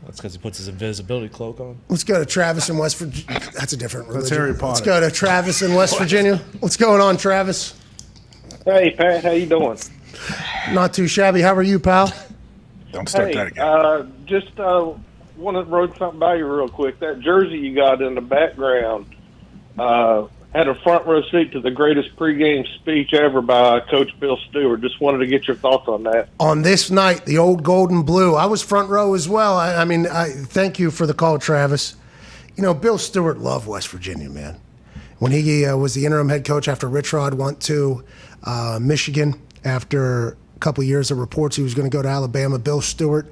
that's because he puts his invisibility cloak on. Let's go to Travis in West Virginia. That's a different religion. That's Harry Potter. Let's go to Travis in West Virginia. What's going on, Travis? Hey, Pat, how you doing? Not too shabby. How are you, pal? Don't start that again. Just want to run something by you real quick. That jersey you got in the background had a front row seat to the greatest pregame speech ever by Coach Bill Stewart. Just wanted to get your thoughts on that. On this night, the old gold and blue. I was front row as well. I mean, thank you for the call, Travis. Bill Stewart loved West Virginia, man. When he was the interim head coach after Rich Rod went to Michigan, after a couple years of reports he was going to go to Alabama, Bill Stewart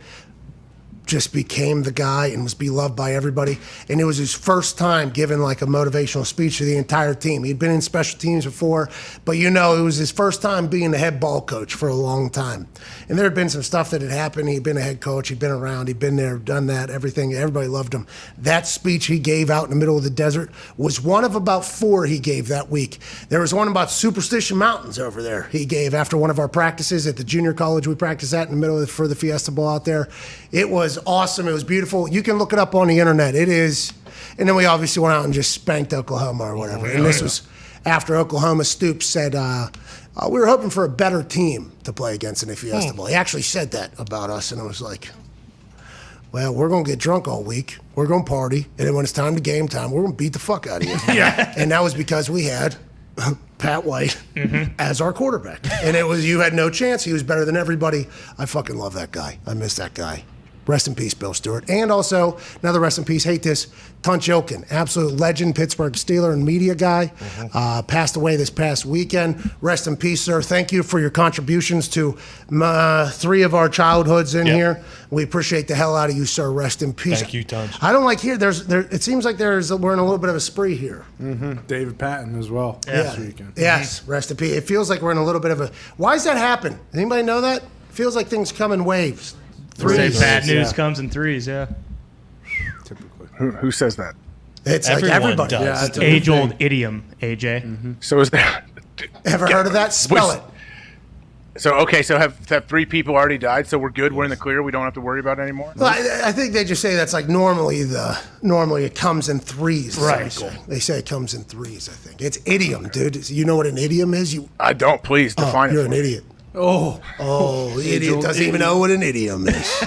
just became the guy and was beloved by everybody. And it was his first time giving like a motivational speech to the entire team. He'd been in special teams before, but it was his first time being the head ball coach for a long time. And there had been some stuff that had happened. He'd been a head coach. He'd been around. He'd been there, done that, everything. Everybody loved him. That speech he gave out in the middle of the desert was one of about 4 he gave that week. There was one about Superstition Mountains over there he gave after one of our practices at the junior college we practiced at in the middle for the Fiesta Bowl out there. It was awesome. It was beautiful. You can look it up on the internet. It is. And then we obviously went out and just spanked Oklahoma or whatever. And this was after Oklahoma Stoops said, we were hoping for a better team to play against in the Fiesta Bowl. He actually said that about us, and I was like, well, we're going to get drunk all week. We're going to party. And then when it's time to game time, we're going to beat the fuck out of you. Yeah. And that was because we had Pat White as our quarterback. And you had no chance. He was better than everybody. I fucking love that guy. I miss that guy. Rest in peace, Bill Stewart. And also, another rest in peace, hate this, Tunch Ilkin, absolute legend, Pittsburgh Steeler and media guy, passed away this past weekend. Rest in peace, sir. Thank you for your contributions to 3 of our childhoods in here. We appreciate the hell out of you, sir. Rest in peace. Thank you, Tunch. I don't like here. It seems like we're in a little bit of a spree here. David Patton as well this weekend. Yes, rest in peace. It feels like we're in a little bit of a. Why does that happen? Does anybody know that? It feels like things come in waves. Threes. Bad news comes in threes, yeah. Typically. Who says that? It's like everybody. Does. Yeah, it's age-old idiom, AJ. So is that? Ever heard of that? Spell it. So have 3 people already died? So we're good. We're in the clear. We don't have to worry about it anymore. Well, I think they just say that's like normally it comes in threes. Right. They say it comes in threes. I think it's idiom, dude. You know what an idiom is? I don't. Please define it. You're an idiot. Oh, the idiot doesn't even know what an idiom is.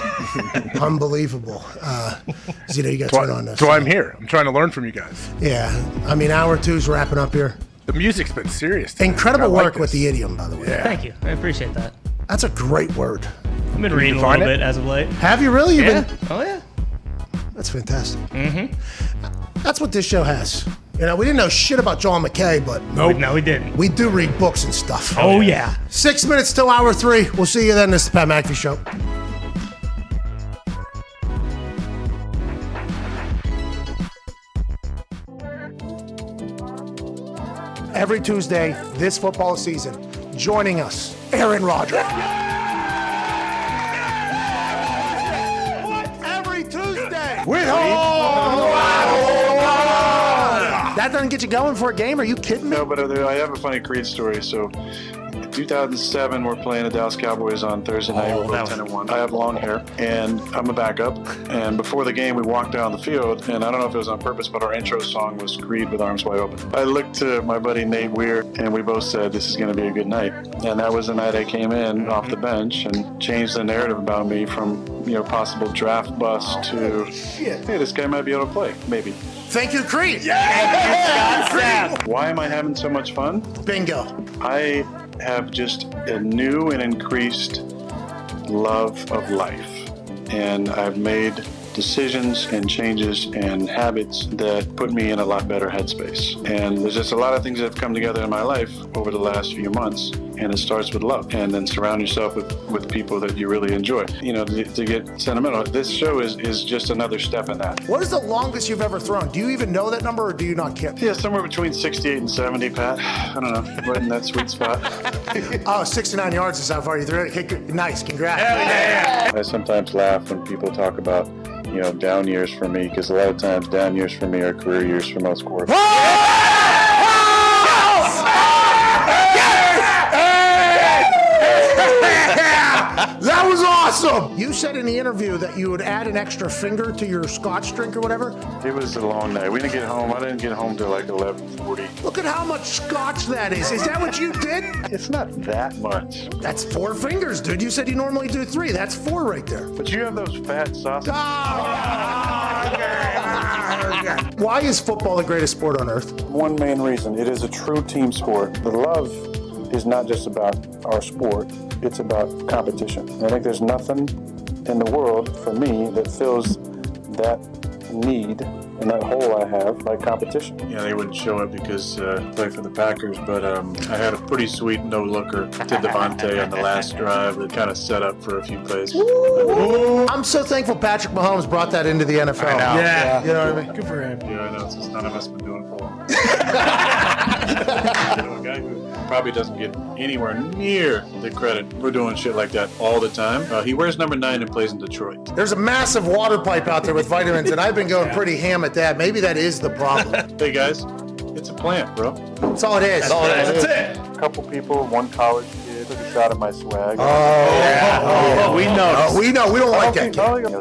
Unbelievable. You got to turn on this. So I'm here. I'm trying to learn from you guys. Yeah, I mean, hour 2's wrapping up here. The music's been serious today. Incredible work with the idiom, by the way. Yeah. Thank you. I appreciate that. That's a great word. I've been reading a little bit as of late. Have you really? Oh, yeah. That's fantastic. That's what this show has. We didn't know shit about John McKay, but No, we didn't. we do read books and stuff. Oh, yeah. 6 minutes till hour 3. We'll see you then. This is the Pat McAfee Show. Every Tuesday this football season, joining us, Aaron Rodgers. Every Tuesday. With That doesn't get you going for a game? Are you kidding me? No, but I have a funny Creed story. So, in 2007, we're playing the Dallas Cowboys on Thursday night. We're both 10-1. I have long hair, and I'm a backup. And before the game, we walked down the field, and I don't know if it was on purpose, but our intro song was Creed with Arms Wide Open. I looked to my buddy Nate Weir, and we both said, this is going to be a good night. And that was the night I came in off the bench and changed the narrative about me from, possible draft bust to, hey, this guy might be able to play, maybe. Thank you, Creed. Why am I having so much fun? Bingo. I have just a new and increased love of life. And I've made decisions and changes and habits that put me in a lot better headspace. And there's just a lot of things that have come together in my life over the last few months. And it starts with love. And then surround yourself with people that you really enjoy. To get sentimental, this show is just another step in that. What is the longest you've ever thrown? Do you even know that number, or do you not care? Yeah, somewhere between 68 and 70, Pat. I don't know, right in that sweet spot. 69 yards is how far you threw it. Nice, congrats. I sometimes laugh when people talk about, down years for me, because a lot of times down years for me are career years for most quarterbacks. That was awesome! You said in the interview that you would add an extra finger to your scotch drink or whatever. It was a long night. We didn't get home. I didn't get home till like 11:40. Look at how much scotch that is. Is that what you did? It's not that much. That's 4 fingers, dude. You said you normally do 3. That's 4 right there. But you have those fat sausages. Why is football the greatest sport on earth? One main reason. It is a true team sport. The love is not just about our sport. It's about competition. I think there's nothing in the world for me that fills that need and that hole I have like competition. Yeah, they wouldn't show it because I play for the Packers, but I had a pretty sweet no-looker to Devontae on the last drive that kind of set up for a few plays. I'm so thankful Patrick Mahomes brought that into the NFL. I know. Yeah. You know what I mean? Good for him. Yeah, I know. It's just none of us been doing it for long. A guy who probably doesn't get anywhere near the credit. We're doing shit like that all the time. He wears number 9 and plays in Detroit. There's a massive water pipe out there with vitamins, and I've been going pretty ham at that. Maybe that is the problem. Hey guys, it's a plant, bro. That's all it is. That's it. A couple people, one college kid, took a shot at my swag. We know. We know. We don't like that.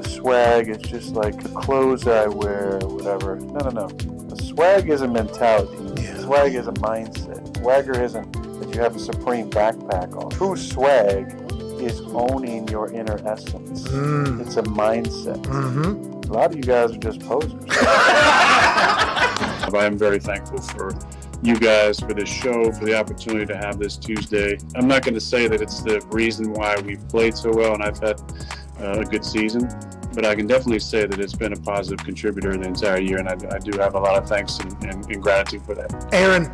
Swag is just like the clothes I wear or whatever. No. A swag is a mentality. Swag is a mindset. Swagger isn't but you have a Supreme backpack on. True swag is owning your inner essence. It's a mindset. A lot of you guys are just posers. I am very thankful for you guys, for this show, for the opportunity to have this Tuesday. I'm not going to say that it's the reason why we've played so well and I've had a good season, but I can definitely say that it's been a positive contributor the entire year, and I do have a lot of thanks and gratitude for that. Aaron,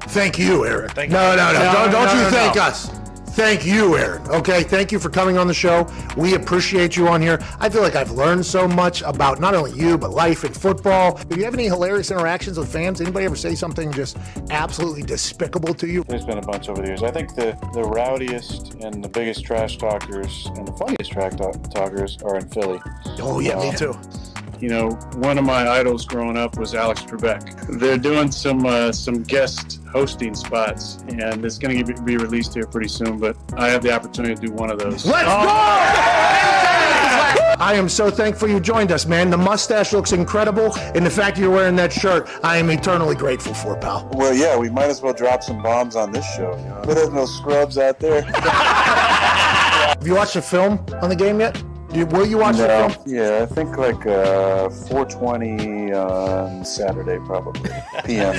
thank you, Aaron. Don't you thank us. Thank you, Aaron. Okay, thank you for coming on the show. We appreciate you on here. I feel like I've learned so much about not only you, but life and football. Do you have any hilarious interactions with fans? Anybody ever say something just absolutely despicable to you? There's been a bunch over the years. I think the rowdiest and the biggest trash talkers and the funniest trash talkers are in Philly. Oh, yeah, me too. You know, one of my idols growing up was Alex Trebek. They're doing some guest hosting spots, and it's going to be released here pretty soon, but I have the opportunity to do one of those. Let's go! I am so thankful you joined us, man. The mustache looks incredible, and the fact you're wearing that shirt, I am eternally grateful for, pal. Well, yeah, we might as well drop some bombs on this show. You know? But there's no scrubs out there. Have you watched the film on the game yet? Will you watch the film? Yeah, I think like 4:20 on Saturday, probably, p.m.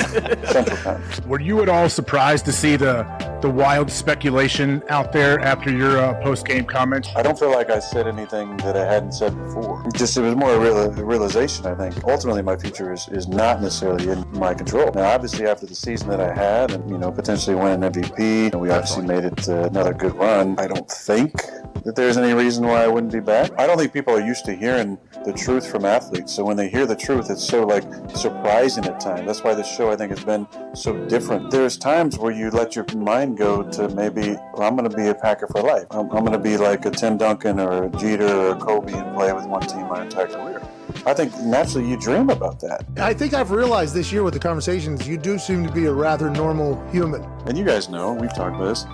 Central Time. Were you at all surprised to see the wild speculation out there after your post-game comments? I don't feel like I said anything that I hadn't said before. It was more a realization, I think. Ultimately, my future is not necessarily in my control. Now, obviously, after the season that I had and, potentially win an MVP, and we obviously made it another good run, I don't think that there's any reason why I wouldn't be back. I don't think people are used to hearing the truth from athletes. So when they hear the truth, it's so surprising at times. That's why this show, I think, has been so different. There's times where you let your mind go to maybe, I'm going to be a Packer for life. I'm going to be like a Tim Duncan or a Jeter or a Kobe and play with one team my entire career. I think naturally you dream about that. I think I've realized this year with the conversations, you do seem to be a rather normal human. And you guys know, we've talked about this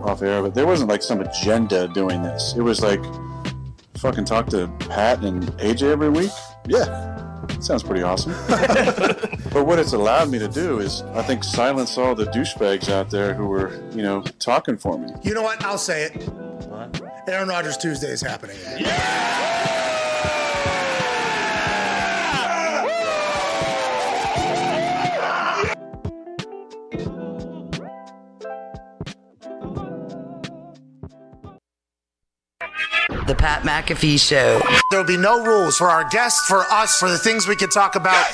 off air, but there wasn't like some agenda doing this. It was like, fucking talk to Pat and AJ every week? Yeah. Sounds pretty awesome. But what it's allowed me to do is, I think, silence all the douchebags out there who were, talking for me. You know what? I'll say it. What? Aaron Rodgers Tuesday is happening. The Pat McAfee Show. There'll be no rules for our guests, for us, for the things we could talk about.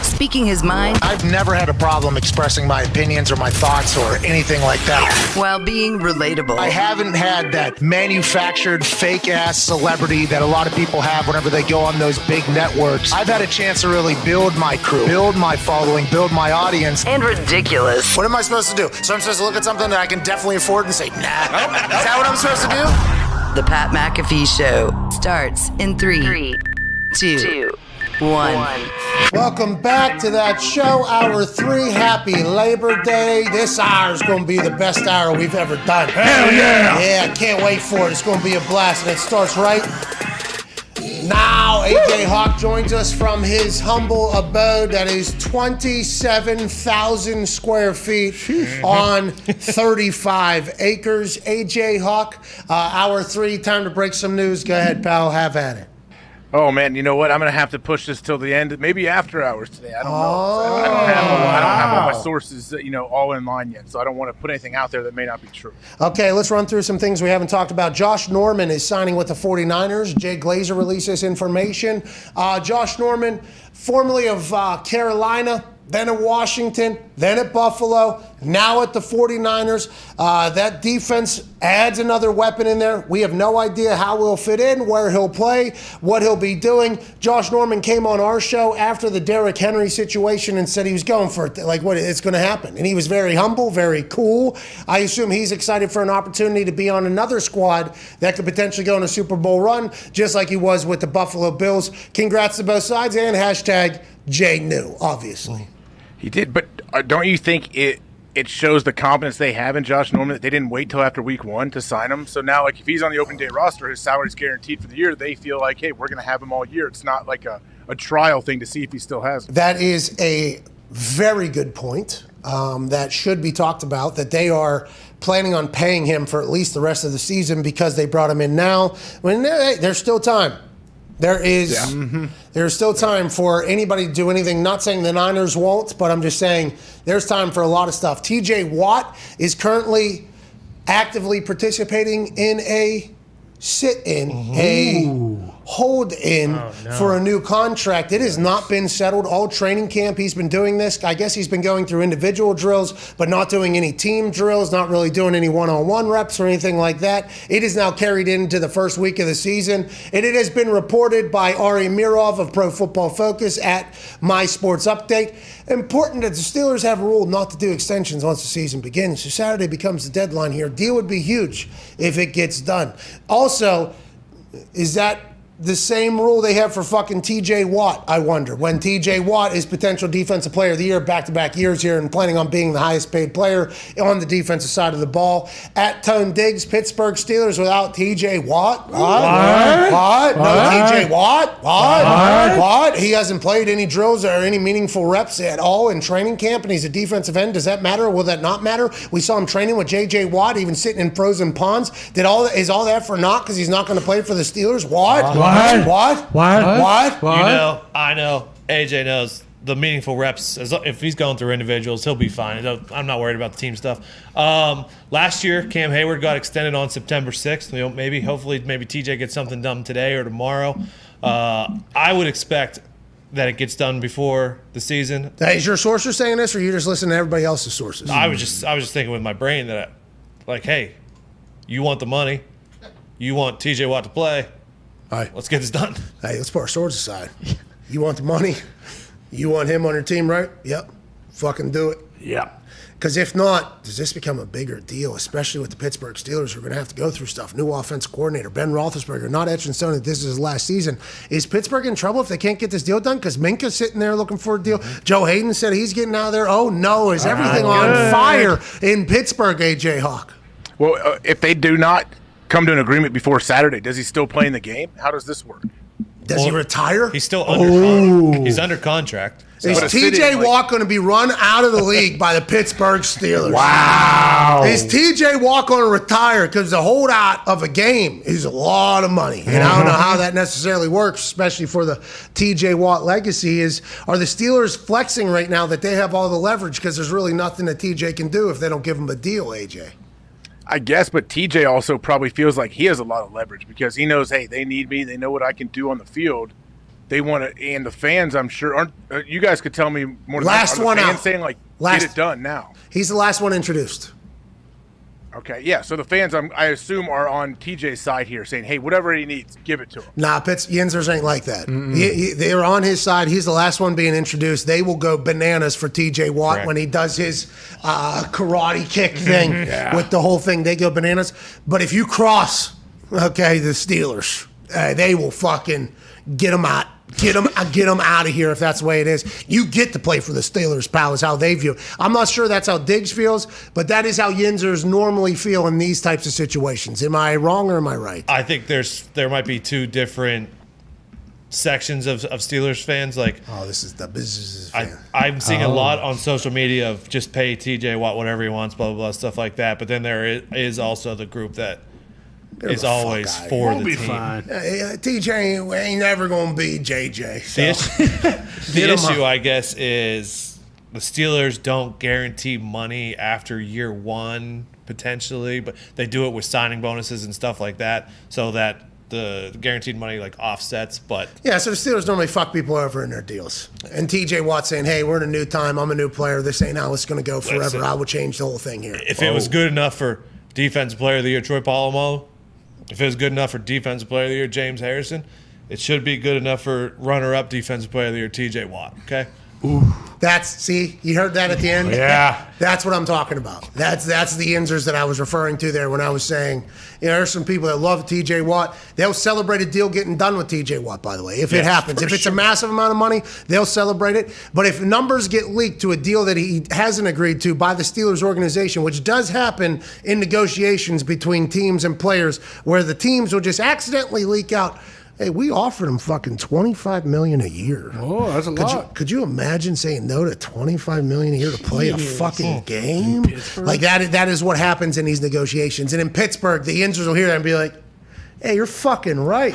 Speaking his mind. I've never had a problem expressing my opinions or my thoughts or anything like that. While being relatable. I haven't had that manufactured fake-ass celebrity that a lot of people have whenever they go on those big networks. I've had a chance to really build my crew, build my following, build my audience. And ridiculous. What am I supposed to do? So I'm supposed to look at something that I can definitely afford and say, nah. Is that what I'm supposed to do? The Pat McAfee Show starts in 3, 2, 1. Welcome back to that show, Hour 3. Happy Labor Day. This hour is going to be the best hour we've ever done. Hell yeah! Yeah, I can't wait for it. It's going to be a blast, and it starts right now. AJ Hawk joins us from his humble abode that is 27,000 square feet on 35 acres. AJ Hawk, Hour 3, time to break some news. Go ahead, pal. Have at it. Oh, man, you know what? I'm going to have to push this till the end, maybe after hours today. I don't know. I don't have all my sources, all in line yet, so I don't want to put anything out there that may not be true. Okay, let's run through some things we haven't talked about. Josh Norman is signing with the 49ers. Jay Glazer released this information. Josh Norman, formerly of Carolina, then at Washington, then at Buffalo, now at the 49ers. That defense adds another weapon in there. We have no idea how he'll fit in, where he'll play, what he'll be doing. Josh Norman came on our show after the Derrick Henry situation and said he was going for it, like what it's going to happen. And he was very humble, very cool. I assume he's excited for an opportunity to be on another squad that could potentially go on a Super Bowl run, just like he was with the Buffalo Bills. Congrats to both sides, and hashtag Jay knew, obviously. He did, but don't you think it shows the confidence they have in Josh Norman that they didn't wait till after week 1 to sign him? So now, if he's on the open day roster, his salary's guaranteed for the year. They feel like, hey, we're going to have him all year. It's not like a trial thing to see if he still has him. That is a very good point that should be talked about, that they are planning on paying him for at least the rest of the season because they brought him in now. When there's still time. There's still time for anybody to do anything. Not saying the Niners won't, but I'm just saying there's time for a lot of stuff. TJ Watt is currently actively participating in a sit-in, a hold-in for a new contract. It has not been settled. All training camp, he's been doing this. I guess he's been going through individual drills, but not doing any team drills, not really doing any one-on-one reps or anything like that. It is now carried into the first week of the season, and it has been reported by Ari Mirov of Pro Football Focus at My Sports Update. Important that the Steelers have a rule not to do extensions once the season begins. So Saturday becomes the deadline here. Deal would be huge if it gets done. Also, is that the same rule they have for fucking TJ Watt, I wonder, when TJ Watt is potential defensive player of the year back-to-back years here and planning on being the highest paid player on the defensive side of the ball. At Tone Diggs, Pittsburgh Steelers without TJ Watt. What? No TJ Watt? What? He hasn't played any drills or any meaningful reps at all in training camp, and he's a defensive end. Does that matter or will that not matter? We saw him training with J.J. Watt, even sitting in frozen ponds. Is all that for naught because he's not going to play for the Steelers? What? What? I know. AJ knows the meaningful reps. If he's going through individuals, he'll be fine. I'm not worried about the team stuff. Last year, Cam Hayward got extended on September 6th. Hopefully, TJ gets something done today or tomorrow. I would expect that it gets done before the season. Is your sources saying this, or you just listen to everybody else's sources? I was just thinking with my brain that, hey, you want the money, you want TJ Watt to play. All right. Let's get this done. Hey, let's put our swords aside. You want the money? You want him on your team, right? Yep. Fucking do it. Yeah. Because if not, does this become a bigger deal, especially with the Pittsburgh Steelers who are going to have to go through stuff? New offensive coordinator, Ben Roethlisberger, not etched in stone that this is his last season. Is Pittsburgh in trouble if they can't get this deal done? Because Minka's sitting there looking for a deal. Joe Hayden said he's getting out of there. Oh, no. Is everything on fire in Pittsburgh, AJ Hawk? Well, if they do not come to an agreement before Saturday, does he still play in the game? How does this work? Does he retire? He's still under contract. He's under contract. Is TJ Watt going to be run out of the league by the Pittsburgh Steelers? Wow. Is TJ Watt going to retire? Because the holdout of a game is a lot of money. And I don't know how that necessarily works, especially for the TJ Watt legacy. Are the Steelers flexing right now that they have all the leverage because there's really nothing that TJ can do if they don't give him a deal, AJ? I guess, but TJ also probably feels like he has a lot of leverage because he knows, hey, they need me. They know what I can do on the field. They want to, and the fans, I'm sure, aren't. You guys could tell me more. Last one fans out. Saying get it done now. He's the last one introduced. Okay, yeah. So the fans, I assume, are on TJ's side here, saying, "Hey, whatever he needs, give it to him." Nah, Yinzers ain't like that. They're on his side. He's the last one being introduced. They will go bananas for TJ Watt when he does his karate kick thing with the whole thing. They go bananas. But if you cross, the Steelers, they will fucking get him out. Get them out of here if that's the way it is. You get to play for the Steelers, pal, is how they view it. I'm not sure that's how Diggs feels, but that is how Yinzers normally feel in these types of situations. Am I wrong or am I right? I think there might be two different sections of Steelers fans. This is the business fan. I'm seeing a lot on social media of just pay TJ Watt whatever he wants, blah, blah, blah, stuff like that. But then there is also the group that is always for the team. Fine. TJ ain't never going to be JJ. So. The issue, I guess, is the Steelers don't guarantee money after year one, potentially, but they do it with signing bonuses and stuff like that so that the guaranteed money offsets. But yeah, so the Steelers normally fuck people over in their deals. And TJ Watt saying, hey, we're in a new time. I'm a new player. This ain't how it's going to go forever. Listen, I will change the whole thing here. If it was good enough for Defensive Player of the Year, Troy Polamalu, if it was good enough for Defensive Player of the Year, James Harrison, it should be good enough for runner-up Defensive Player of the Year, TJ Watt, okay? Ooh. You heard that at the end? Yeah. That's what I'm talking about. That's the Yinzers that I was referring to there when I was saying, there's some people that love TJ Watt. They'll celebrate a deal getting done with TJ Watt, by the way, if it happens. If it's a massive amount of money, they'll celebrate it. But if numbers get leaked to a deal that he hasn't agreed to by the Steelers organization, which does happen in negotiations between teams and players, where the teams will just accidentally leak out, Hey, we offered him fucking $25 million a year. Oh, that's a lot. Could you imagine saying no to $25 million a year to play a fucking game? Like that is what happens in these negotiations. And in Pittsburgh, the Yinzers will hear that and be like, hey, you're fucking right.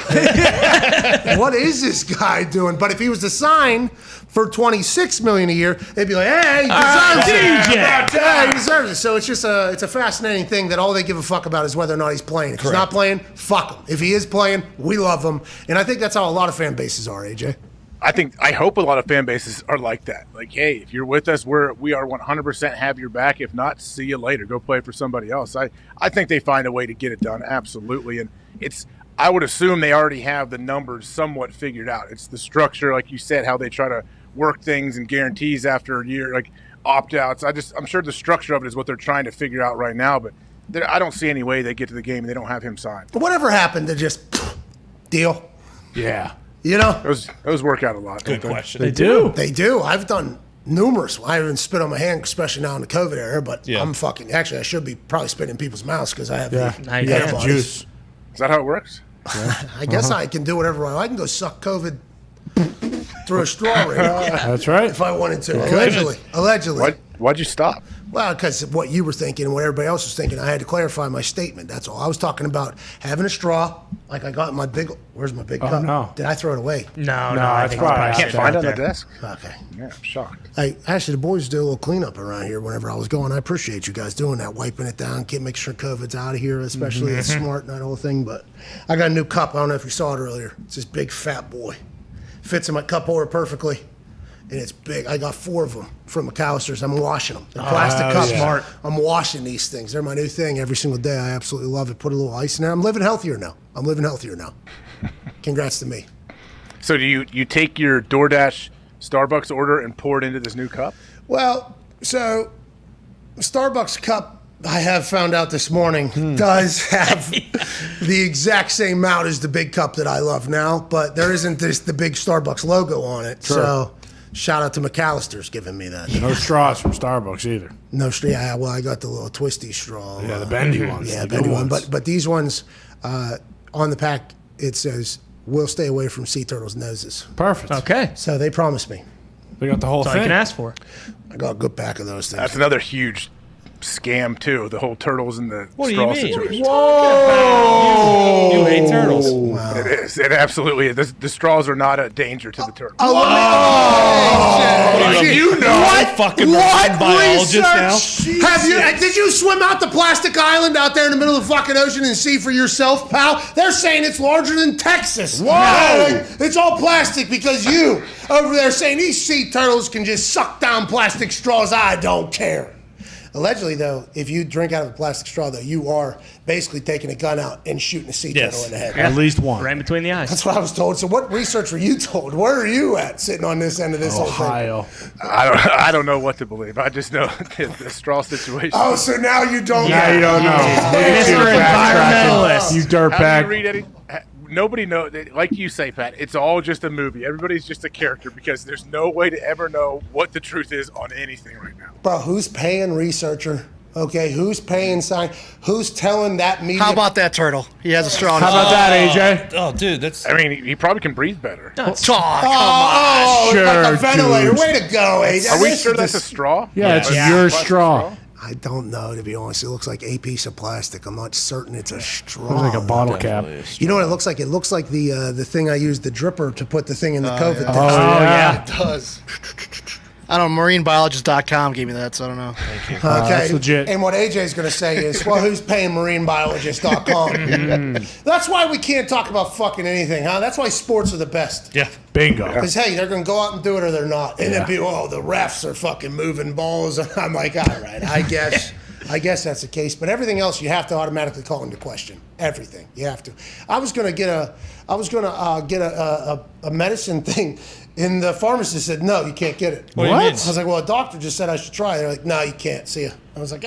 What is this guy doing? But if he was to sign for $26 million a year, they'd be like, hey, he deserves it. Yeah, he deserves it. So it's just it's a fascinating thing that all they give a fuck about is whether or not he's playing. If he's not playing, fuck him. If he is playing, we love him. And I think that's how a lot of fan bases are, AJ. I hope a lot of fan bases are like that. Like, hey, if you're with us, we are 100% have your back. If not, see you later. Go play for somebody else. I think they find a way to get it done. Absolutely. And I would assume they already have the numbers somewhat figured out. It's the structure, like you said, how they try to work things and guarantees after a year, like opt-outs. I'm sure the structure of it is what they're trying to figure out right now, but I don't see any way they get to the game and they don't have him signed. Whatever happened to just deal? Yeah. You know? Those work out a lot. Good question. They do. They do. I've done numerous. I haven't spit on my hand, especially now in the COVID era, but Yeah. I'm fucking, actually I should be probably spitting in people's mouths because I have the Yeah, juice. Is that how it works? I guess I can do whatever I can go suck COVID through a straw right now. That's right. If I wanted to. Allegedly. Why'd you stop? Well, because of what you were thinking and what everybody else was thinking, I had to clarify my statement. That's all. I was talking about having a straw, like I got my big. Where's my big cup? No. Did I throw it away? No, I think I can't find it on the desk. Okay. Yeah, I'm shocked. Actually, the boys do a little cleanup around here whenever I was going. I appreciate you guys doing that, wiping it down, making sure COVID's out of here, especially. It's smart and that whole thing. But I got a new cup. I don't know if you saw it earlier. It's this big fat boy. Fits in my cup holder perfectly. And it's big. I got 4 of them from McAllister's. I'm washing them. They're plastic cups. Smart. I'm washing these things. They're my new thing every single day. I absolutely love it. Put a little ice in there. I'm living healthier now. Congrats to me. So do you take your DoorDash Starbucks order and pour it into this new cup? Well, so Starbucks cup, I have found out this morning, does have the exact same amount as the big cup that I love now, but there isn't the big Starbucks logo on it. Sure. So shout out to McAllister's giving me that. No straws from Starbucks either. No straw. Yeah, well, I got the little twisty straw. Yeah, the bendy ones. Yeah, the bendy good one. ones. But these ones on the pack, it says, we'll stay away from sea turtles' noses. Perfect. Okay. So they promised me. We got the whole That's all thing. you can ask for. I got a good pack of those things. That's another huge scam too. The whole turtles and the What do straw you mean? situation. Whoa! You hate turtles. Wow. It is. It absolutely is. The straws are not a danger to the turtles. You know What? Fucking marine biologist now. Did you swim out to Plastic Island out there in the middle of the fucking ocean and see for yourself, pal? They're saying it's larger than Texas. Whoa! It's all plastic because you over there saying these sea turtles can just suck down plastic straws. I don't care. Allegedly, though, if you drink out of a plastic straw, though, you are basically taking a gun out and shooting a sea turtle in the head. At least one. Right between the eyes. That's what I was told. So what research were you told? Where are you at sitting on this end of this whole thing? Ohio. I don't know what to believe. I just know the straw situation. Oh, so now you don't Now you don't know. Mr. Environmentalist. You How do you dirtbag. read any? Nobody knows. Like you say, Pat, it's all just a movie. Everybody's just a character because there's no way to ever know what the truth is on anything right now. Bro, who's paying researcher? Okay, who's paying sign? Who's telling that media? How about that turtle? He has a straw. How about that, AJ? Oh, dude, that's. I mean, he probably can breathe better. Come on. Oh, Sure, like a ventilator. dude. Way to go, AJ. Are we This sure is that's a this- straw? Yeah, it's Yeah. your Plastic straw. I don't know, to be honest. It looks like a piece of plastic. I'm not certain it's a straw. Looks like a bottle cap. You know what it looks like? It looks like the thing I used, the dripper, to put the thing in the COVID thing. Oh, yeah. It does. I don't know. MarineBiologist.com gave me that, so I don't know. Okay. that's legit. And what AJ's going to say is, well, who's paying MarineBiologist.com? That's why we can't talk about fucking anything, huh? That's why sports are the best. Yeah. Bingo. Because, hey, they're going to go out and do it or they're not. And then people, the refs are fucking moving balls. I'm like, all right, I guess that's the case. But everything else you have to automatically call into question. Everything. You have to. I was going to get a medicine thing. And the pharmacist said, no, you can't get it. What do you mean? I was like, well, a doctor just said I should try. They're like, no, you can't. See ya. I was like,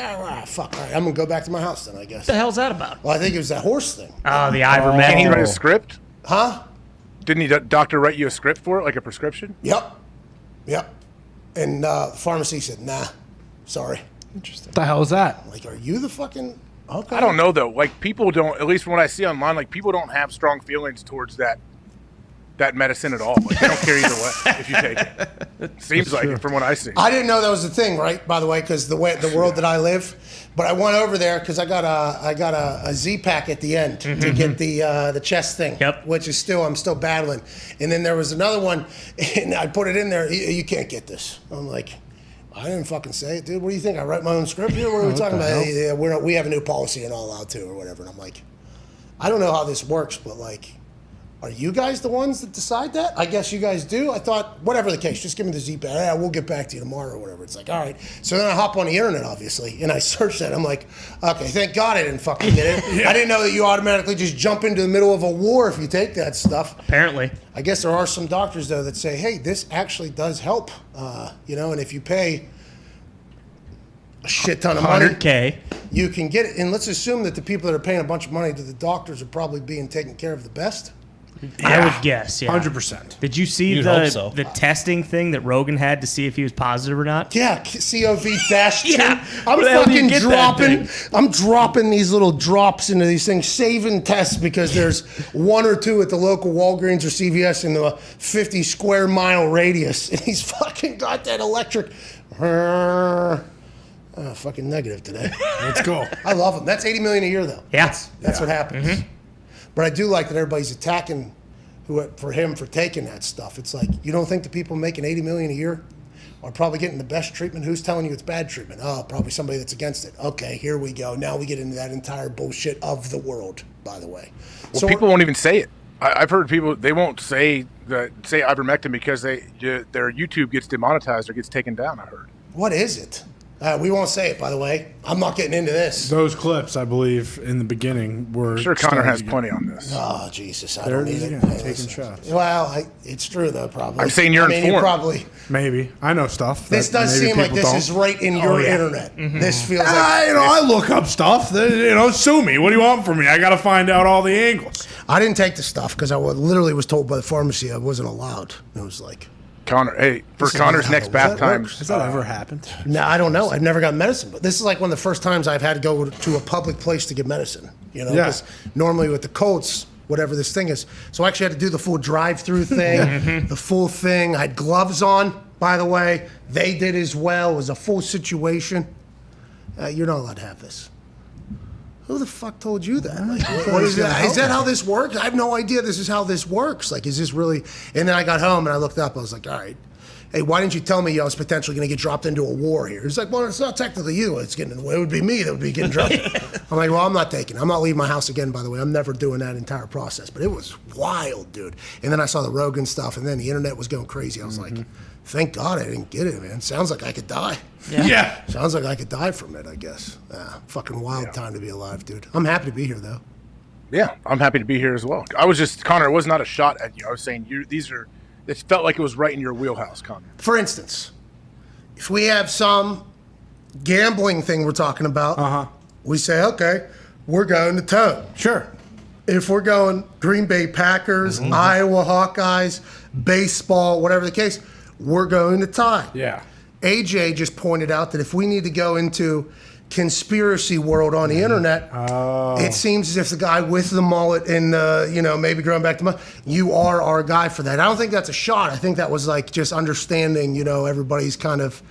fuck. All right, I'm going to go back to my house then, I guess. What the hell's that about? Well, I think it was that horse thing. Oh, the Can he ivermectin. write a script? Huh? Didn't the doctor write you a script for it, like a prescription? Yep. And the pharmacy said, nah, sorry. What the hell is that? I'm like, are you the fucking... Okay. I don't know though. Like people don't. At least from what I see online, like people don't have strong feelings towards that that medicine at all. Like, they don't care either way if you take it. It seems like it from what I see. I didn't know that was the thing, right? By the way, because the world that I live. But I went over there because I got a Z pack at the end to get the chest thing, which is I'm still battling. And then there was another one, and I put it in there. You can't get this. I'm like, I didn't fucking say it, dude. What do you think? I write my own script here. What are we talking about? Yeah, we have a new policy and all allowed to or whatever. And I'm like, I don't know how this works, but like, are you guys the ones that decide that? I guess you guys do. I thought, whatever the case, just give me the Z-Pack. Yeah, we'll get back to you tomorrow or whatever. It's like, all right. So then I hop on the internet, obviously, and I search that. I'm like, okay, thank God I didn't fucking get it. I didn't know that you automatically just jump into the middle of a war if you take that stuff. Apparently. I guess there are some doctors, though, that say, hey, this actually does help. And if you pay a shit ton of money, $100K, you can get it. And let's assume that the people that are paying a bunch of money to the doctors are probably being taken care of the best. I would guess, yeah. 100%. Did you see the testing thing that Rogan had to see if he was positive or not? Yeah, COV-2. Yeah. I'm Where the hell do you fucking get that dropping. I'm dropping these little drops into these things, saving tests because there's one or two at the local Walgreens or CVS in the 50 square mile radius, and he's fucking got that electric. Fucking negative today. Let's go. I love him. That's $80 million a year, though. Yeah, that's what happens. But I do like that everybody's attacking him for taking that stuff. It's like, you don't think the people making $80 million a year are probably getting the best treatment? Who's telling you it's bad treatment? Oh, probably somebody that's against it. Okay, here we go. Now we get into that entire bullshit of the world, by the way. Well, people won't even say it. I've heard people, they won't say ivermectin because their YouTube gets demonetized or gets taken down, I heard. What is it? We won't say it, by the way. I'm not getting into this. Those clips, I believe, in the beginning were. I'm sure Connor has plenty on this. Oh, Jesus. I There don't it is need again, it. taking shots. Well, it's true, though, probably. I'm saying you're informed. You probably. Maybe. I know stuff. This that does maybe seem like people this don't. is right in your internet. This feels like. I look up stuff. Sue me. What do you want from me? I got to find out all the angles. I didn't take the stuff because I literally was told by the pharmacy I wasn't allowed. It was like. Connor, hey, for Connor's next bath time. Has that ever happened? No, I don't know. I've never got medicine, but this is like one of the first times I've had to go to a public place to get medicine. Because normally with the Colts, whatever this thing is. So I actually had to do the full drive-through thing, the full thing. I had gloves on, by the way. They did as well. It was a full situation. You're not allowed to have this. Who the fuck told you that? Like, what is that? Is that how this works? I have no idea this is how this works. Like, is this really? And then I got home and I looked up. I was like, all right. Hey, why didn't you tell me I was potentially going to get dropped into a war here? He's like, well, it's not technically you. It's getting in the way. It would be me that would be getting dropped. I'm like, well, I'm not taking it. I'm not leaving my house again, by the way. I'm never doing that entire process. But it was wild, dude. And then I saw the Rogan stuff, and then the internet was going crazy. I was like, thank God I didn't get it, man. Sounds like I could die. Yeah. Sounds like I could die from it, I guess. Fucking wild time to be alive, dude. I'm happy to be here, though. Yeah, I'm happy to be here as well. I was just, Connor, it was not a shot at you. I was saying it felt like it was right in your wheelhouse, Connor. For instance, if we have some gambling thing we're talking about, we say, okay, we're going to Tone. Sure. If we're going Green Bay Packers, Iowa Hawkeyes, baseball, whatever the case, we're going to tie. Yeah. AJ just pointed out that if we need to go into conspiracy world on the internet, it seems as if the guy with the mullet and maybe growing back the mullet, you are our guy for that. I don't think that's a shot. I think that was like just understanding, everybody's kind of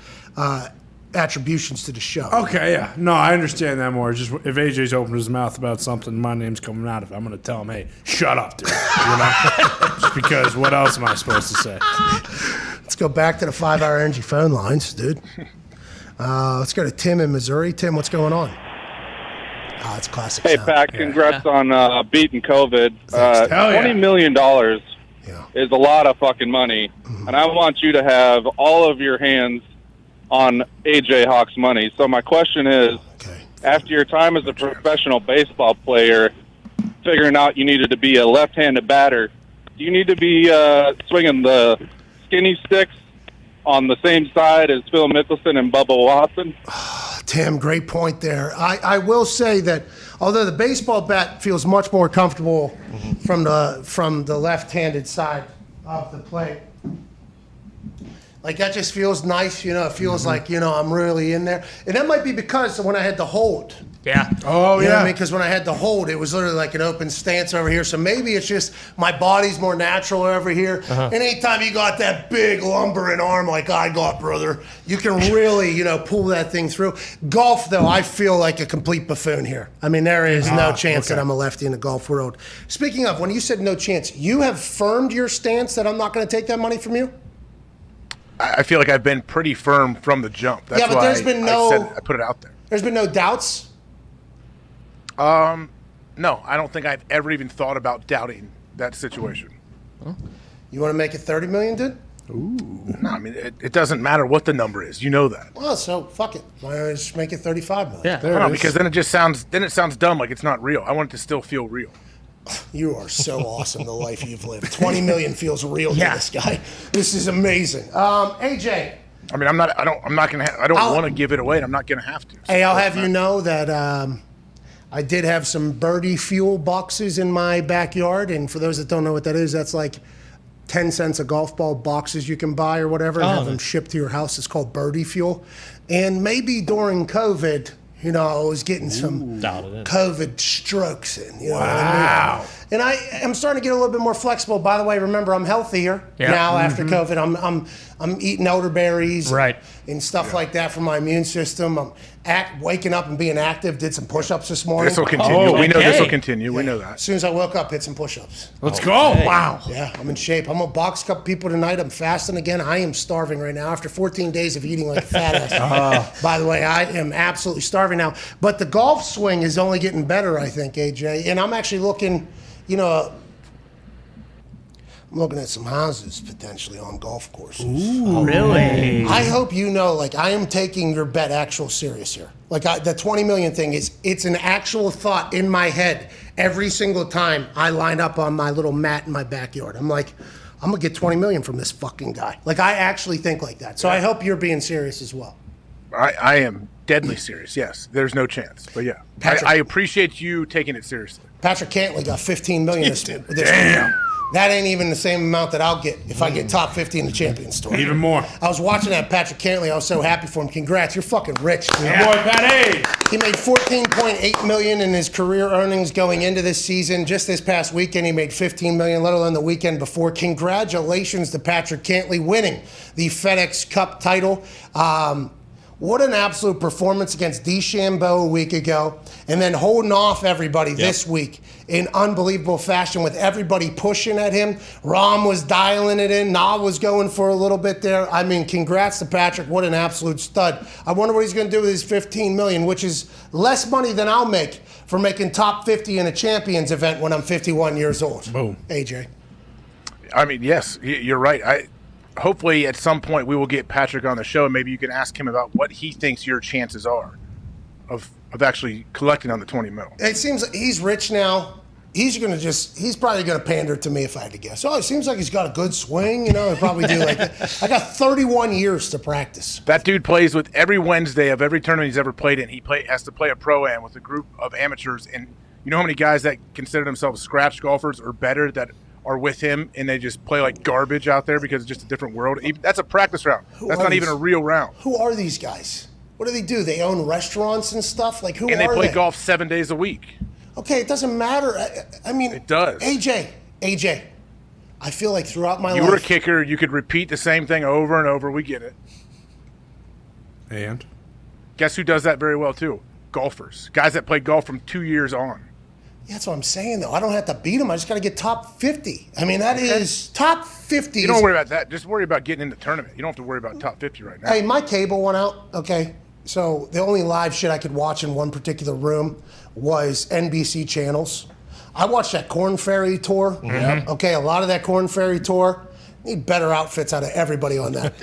attributions to the show. Okay, yeah. No, I understand that more. Just if AJ's opened his mouth about something, my name's coming out of it. I'm going to tell him, hey, shut up, dude. Just because what else am I supposed to say? Let's go back to the 5-hour energy phone lines, dude. Let's go to Tim in Missouri. Tim, what's going on? It's classic. Hey, sound. Pat, congrats on beating COVID. $20 million is a lot of fucking money, and I want you to have all of your hands on AJ Hawk's money. So my question is, after your time as a professional baseball player, figuring out you needed to be a left-handed batter, do you need to be swinging the skinny sticks on the same side as Phil Mickelson and Bubba Watson? Tim, great point there. I will say that although the baseball bat feels much more comfortable from the left-handed side of the plate, like that just feels nice, it feels like, I'm really in there. And that might be because when I had to hold, Yeah. Oh, You know what yeah. I mean? Because when I had to hold, it was literally like an open stance over here. So maybe it's just my body's more natural over here. Uh-huh. And anytime you got that big lumbering arm like I got, brother, you can really, pull that thing through. Golf, though, I feel like a complete buffoon here. I mean, there is no chance that I'm a lefty in the golf world. Speaking of, when you said no chance, you have firmed your stance that I'm not going to take that money from you? I feel like I've been pretty firm from the jump. That's Yeah, but why there's been I put it out there. There's been no doubts? No, I don't think I've ever even thought about doubting that situation. You want to make it $30 million, dude? Ooh. No, I mean, it doesn't matter what the number is. You know that. Well, so fuck it. Why don't I just make it $35 million? Yeah, no, because then it sounds dumb, like it's not real. I want it to still feel real. You are so awesome, the life you've lived. $20 million feels real to this guy. This is amazing. AJ. I mean, I don't want to give it away, and I'm not going to have to. Hey, I'll have you know that I did have some birdie fuel boxes in my backyard, and for those that don't know what that is, that's like 10 cents a golf ball boxes you can buy or whatever and have them shipped to your house. It's called birdie fuel. And maybe during COVID, I was getting some COVID strokes in. You know what I mean? And I am starting to get a little bit more flexible. By the way, remember, I'm healthier now after COVID. I'm eating elderberries and stuff like that for my immune system. I'm waking up and being active. Did some push-ups this morning. This will continue. We know this will continue. We know that. As soon as I woke up, hit some push-ups. Let's go. Hey. Wow. Yeah, I'm in shape. I'm going to box a couple people tonight. I'm fasting again. I am starving right now after 14 days of eating like a fat ass. By the way, I am absolutely starving now. But the golf swing is only getting better, I think, AJ. And I'm actually looking, I'm looking at some houses potentially on golf courses. Ooh, really? I hope I am taking your bet actual serious here. The $20 million thing it's an actual thought in my head every single time I line up on my little mat in my backyard. I'm like, I'm gonna get $20 million from this fucking guy. I actually think like that. So I hope you're being serious as well. I am deadly serious. Yes, there's no chance. But yeah, I appreciate you taking it seriously. Patrick Cantley got $15 million this Damn. That ain't even the same amount that I'll get if I get top 50 in the Champions Tour. Even more. I was watching that Patrick Cantley. I was so happy for him. Congrats. You're fucking rich. Yeah. Boy, Patty. He made $14.8 million in his career earnings going into this season. Just this past weekend, he made $15 million, let alone the weekend before. Congratulations to Patrick Cantley winning the FedEx Cup title. What an absolute performance against DeChambeau a week ago, and then holding off everybody this week in unbelievable fashion with everybody pushing at him. Rahm was dialing it in. Na was going for a little bit there. I mean, congrats to Patrick. What an absolute stud. I wonder what he's going to do with his $15 million, which is less money than I'll make for making top 50 in a Champions event when I'm 51 years old. Boom. AJ. I mean, yes, you're right. Hopefully at some point we will get Patrick on the show, and maybe you can ask him about what he thinks your chances are of actually collecting on the $20 million. It seems like he's rich now. He's probably gonna pander to me if I had to guess. Oh, it seems like he's got a good swing. He'll probably do like that. I got 31 years to practice. That dude plays with every Wednesday of every tournament he's ever played in. He has to play a pro-am with a group of amateurs, and you know how many guys that consider themselves scratch golfers or better that are with him and they just play like garbage out there because it's just a different world. That's a practice round. That's not even a real round. Who are these guys? What do they do? They own restaurants and stuff? Who are they? And they play golf 7 days a week. Okay, it doesn't matter. I mean, it does. AJ, I feel like throughout my life. You were a kicker. You could repeat the same thing over and over. We get it. And? Guess who does that very well, too? Golfers. Guys that play golf from 2 years on. Yeah, that's what I'm saying, though. I don't have to beat them. I just got to get top 50. I mean, that is top 50. You don't worry about that. Just worry about getting in the tournament. You don't have to worry about top 50 right now. Hey, my cable went out. Okay. So the only live shit I could watch in one particular room was NBC channels. I watched that Corn Ferry tour. Mm-hmm. Okay, a lot of that Corn Ferry tour. Need better outfits out of everybody on that.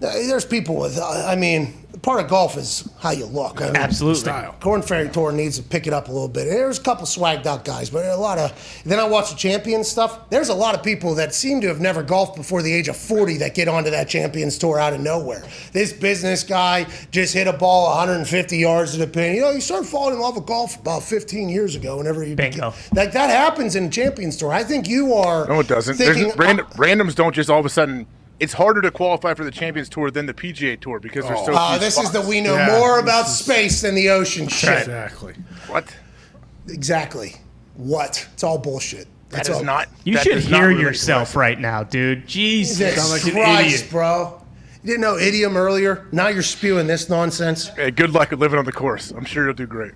There's people with, part of golf is how you look. Absolutely. Style. Corn Ferry Tour needs to pick it up a little bit. There's a couple swagged out guys, but a lot of. Then I watch the Champions stuff. There's a lot of people that seem to have never golfed before the age of 40 that get onto that Champions Tour out of nowhere. This business guy just hit a ball 150 yards to the pin. You started falling in love with golf about 15 years ago. Whenever you bingo. Like that happens in the Champions Tour. I think you are. No, it doesn't. Thinking, Randoms don't just all of a sudden it's harder to qualify for the Champions Tour than the PGA Tour because there's so few this spots. is the we know more about space than the ocean shit. Exactly. What? Exactly. What? It's all bullshit. That is not. You that should does not hear relate to yourself right now, dude. Jesus Jesus Christ, bro. You didn't know idiom earlier? Now you're spewing this nonsense. Hey, good luck living on the course. I'm sure you'll do great.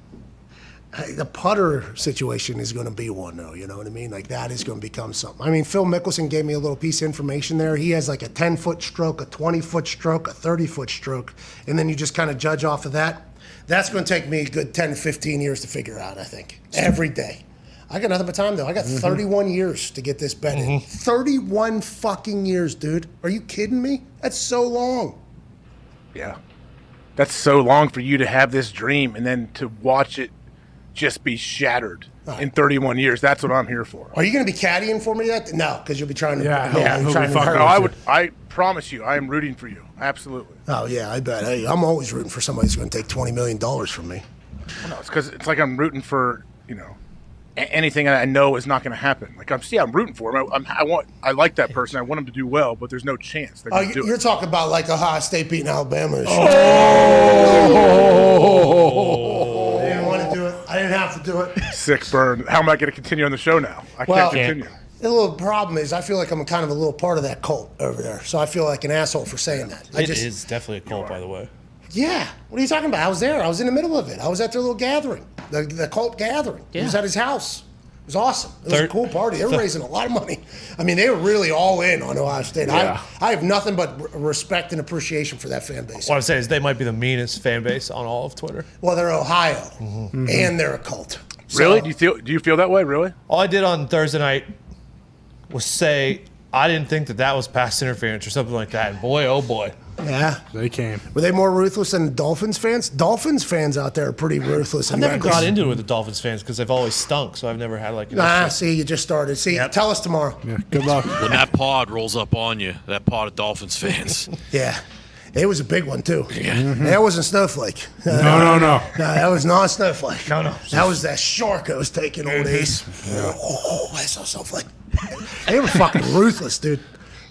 Hey, the putter situation is going to be one, though. You know what I mean? Like, that is going to become something. I mean, Phil Mickelson gave me a little piece of information there. He has like a 10-foot stroke, a 20-foot stroke, a 30-foot stroke, and then you just kind of judge off of that. That's going to take me a good 10 to 15 years to figure out, I think. Every day. I got nothing but time, though. I got 31 years to get this bet in. 31 fucking years, dude. Are you kidding me? That's so long. Yeah. That's so long for you to have this dream and then to watch it just be shattered in 31 years. That's what I'm here for. Are you going to be caddying for me yet? No, because you'll be trying to. He'll trying be to fucking. hurt me. I promise you, I am rooting for you. Absolutely. Oh yeah, I bet. Hey, I'm always rooting for somebody who's going to take $20 million from me. Well, no, it's because it's like I'm rooting for anything I know is not going to happen. Like I'm rooting for him. I like that person. I want him to do well, but there's no chance they're going to do it. You're talking about like Ohio State beating Alabama. I didn't want to do it. I didn't have to do it. Sick burn. How am I going to continue on the show now? I can't continue. The little problem is I feel like I'm kind of a little part of that cult over there. So I feel like an asshole for saying that. It is definitely a cult, by the way. Yeah. What are you talking about? I was there. I was in the middle of it. I was at their little gathering, the cult gathering. Yeah. It was at his house. It was awesome. It was a cool party. They were raising a lot of money. I mean, they were really all in on Ohio State. Yeah. I have nothing but respect and appreciation for that fan base. What I'm saying is they might be the meanest fan base on all of Twitter. Well, they're Ohio, and they're a cult. Really? Do you feel that way? Really? All I did on Thursday night was say I didn't think that was pass interference or something like that. And boy, oh boy. Yeah. They came. Were they more ruthless than Dolphins fans? Dolphins fans out there are pretty ruthless. I've never got into it with the Dolphins fans because they've always stunk, so I've never had like... See, you just started. See, tell us tomorrow. Yeah, good luck. When that pod rolls up on you, that pod of Dolphins fans. Yeah. It was a big one, too. Yeah. That wasn't Snowflake. No. No, that was not Snowflake. No. That was that shark that was taking old Ace. Oh, I saw Snowflake. They were fucking ruthless, dude.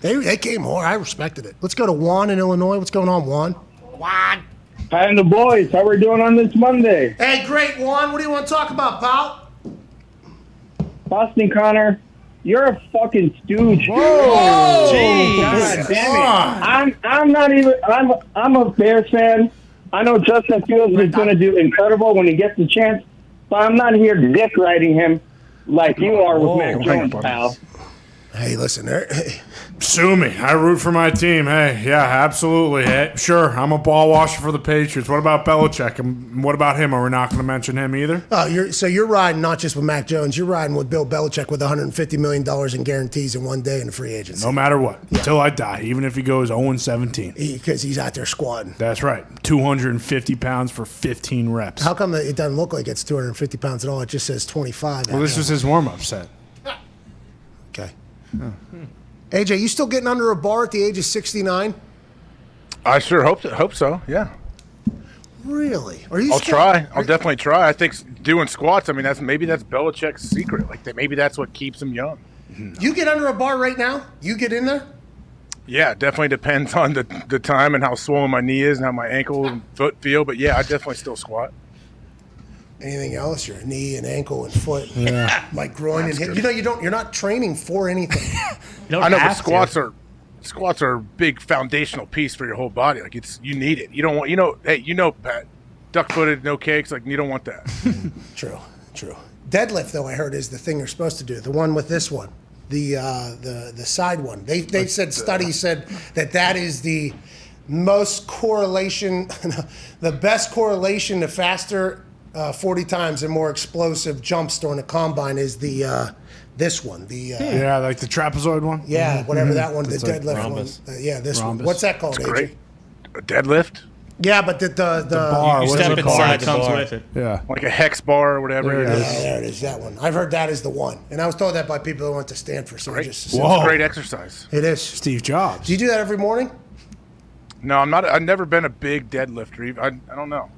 They came hard. I respected it. Let's go to Juan in Illinois. What's going on, Juan? Juan. Hi, and the boys. How we doing on this Monday? Hey, great, Juan. What do you want to talk about, pal? Boston Connor, you're a fucking stooge. Whoa. God damn it. I'm not even. I'm a Bears fan. I know Justin Fields is going to do incredible when he gets the chance, but I'm not here dick riding him like you are with Mac Jones, pal. Hey, listen, Sue me. I root for my team. Hey, yeah, absolutely. Hey, sure, I'm a ball washer for the Patriots. What about Belichick? And what about him? Are we not going to mention him either? Oh, you're riding not just with Mac Jones. You're riding with Bill Belichick with $150 million in guarantees in one day in the free agency. No matter what. Yeah. Until I die, even if he goes 0-17. Because he's out there squatting. That's right. 250 pounds for 15 reps. How come it doesn't look like it's 250 pounds at all? It just says 25. Well, this was his warm-up set. Okay. Oh. AJ, you still getting under a bar at the age of 69? I sure hope so. Yeah. Really? I'll try. I'll definitely try. I think doing squats. I mean, maybe that's Belichick's secret. Like maybe that's what keeps him young. You get under a bar right now? You get in there? Yeah, it definitely depends on the time and how swollen my knee is and how my ankle and foot feel. But yeah, I definitely still squat. Anything else? Your knee and ankle and foot, my groin and hip. You're not training for anything. I know, but squats are a big foundational piece for your whole body. Like you need it. You don't want Hey, Pat, duck-footed, no cakes. Like you don't want that. True. Deadlift though, I heard is the thing you're supposed to do. The one with this one, the side one. They said studies said that is the most correlation, the best correlation to faster. 40 times and more explosive jumps during the combine is the this one. Yeah, like the trapezoid one? Yeah, whatever that one, It's the like deadlift rhombus. one. This Rhombus. one. What's that called, It's AJ? great. A deadlift? Yeah, but the bar. You What step is it inside called? the comes bar. with it. Yeah. Like a hex bar or whatever. There it Yeah, is. there it is, that one. I've heard that is the one. And I was told that by people who went to Stanford. So I just It's a great exercise. It is. Steve Jobs. Do you do that every morning? No, I'm not. I've never been a big deadlifter. I don't know.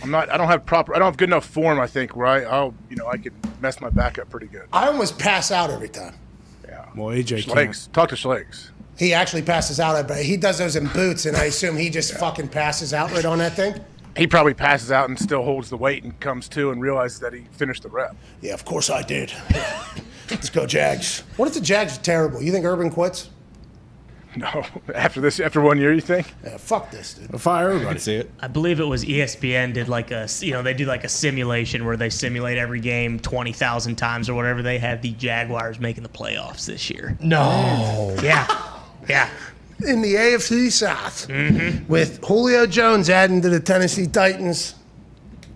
I don't have good enough form, I think, where I could mess my back up pretty good. I almost pass out every time. Yeah. Well, AJ Schlegs. Talk to Schlegs. He actually passes out. But he does those in boots, and I assume he just fucking passes out right on that thing. He probably passes out and still holds the weight and comes to and realizes that he finished the rep. Yeah, of course I did. Let's go Jags. What if the Jags are terrible? You think Urban quits? No. After 1 year, you think? Yeah, fuck this, dude. Fire I everybody. can see it. I believe it was ESPN did like a, they do like a simulation where they simulate every game 20,000 times or whatever. They have the Jaguars making the playoffs this year. No. Yeah. In the AFC South, with Julio Jones adding to the Tennessee Titans,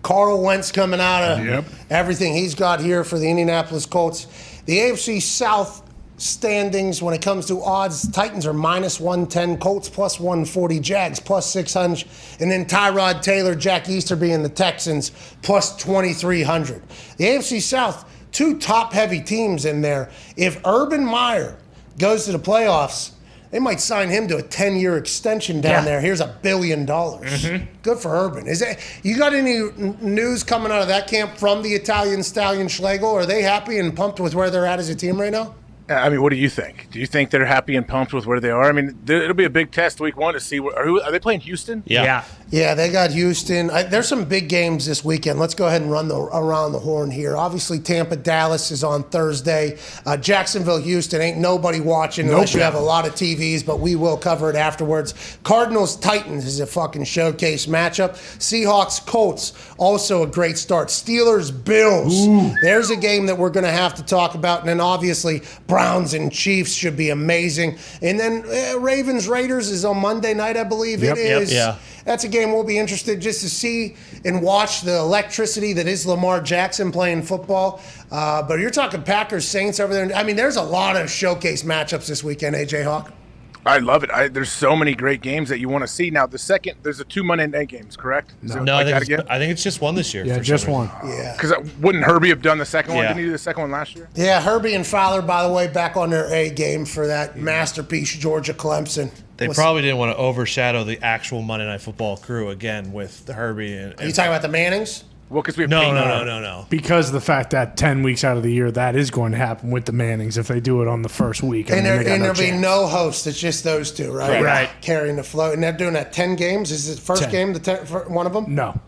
Carl Wentz coming out of everything he's got here for the Indianapolis Colts. The AFC South standings when it comes to odds, Titans are minus 110, Colts plus 140, Jags plus 600, and then Tyrod Taylor, Jack Easterby, and the Texans plus 2,300. The AFC South, two top-heavy teams in there. If Urban Meyer goes to the playoffs, they might sign him to a 10-year extension down there. Here's $1 billion. Good for Urban. You got any news coming out of that camp from the Italian stallion Schlegel? Are they happy and pumped with where they're at as a team right now? I mean, what do you think? Do you think they're happy and pumped with where they are? I mean, it'll be a big test week one to see. Are they playing Houston? Yeah, they got Houston. There's some big games this weekend. Let's go ahead and run around the horn here. Obviously, Tampa-Dallas is on Thursday. Jacksonville-Houston ain't nobody watching unless you have a lot of TVs, but we will cover it afterwards. Cardinals-Titans is a fucking showcase matchup. Seahawks-Colts, also a great start. Steelers-Bills. There's a game that we're going to have to talk about. And then, obviously, Browns and Chiefs should be amazing. And then Ravens-Raiders is on Monday night, I believe it is. Yeah. That's a game we'll be interested just to see and watch the electricity that is Lamar Jackson playing football. But you're talking Packers, Saints over there. I mean, there's a lot of showcase matchups this weekend, AJ Hawk. I love it. There's so many great games that you want to see. Now, there's a 2 Monday night games, correct? No, I think it's just one this year. Yeah, just one. Yeah. Because wouldn't Herbie have done the second one? Yeah. Didn't he do the second one last year? Yeah, Herbie and Fowler, by the way, back on their A game for that masterpiece, Georgia-Clemson. They probably didn't want to overshadow the actual Monday Night Football crew again with the Herbie. And Are you talking about the Mannings? Well, because we have No. Because of the fact that 10 weeks out of the year, that is going to happen with the Mannings if they do it on the first week. And there'll be no host. It's just those two, right? Right. Carrying the flow. And they're doing that 10 games? Is it the first 10. game, one of them? No,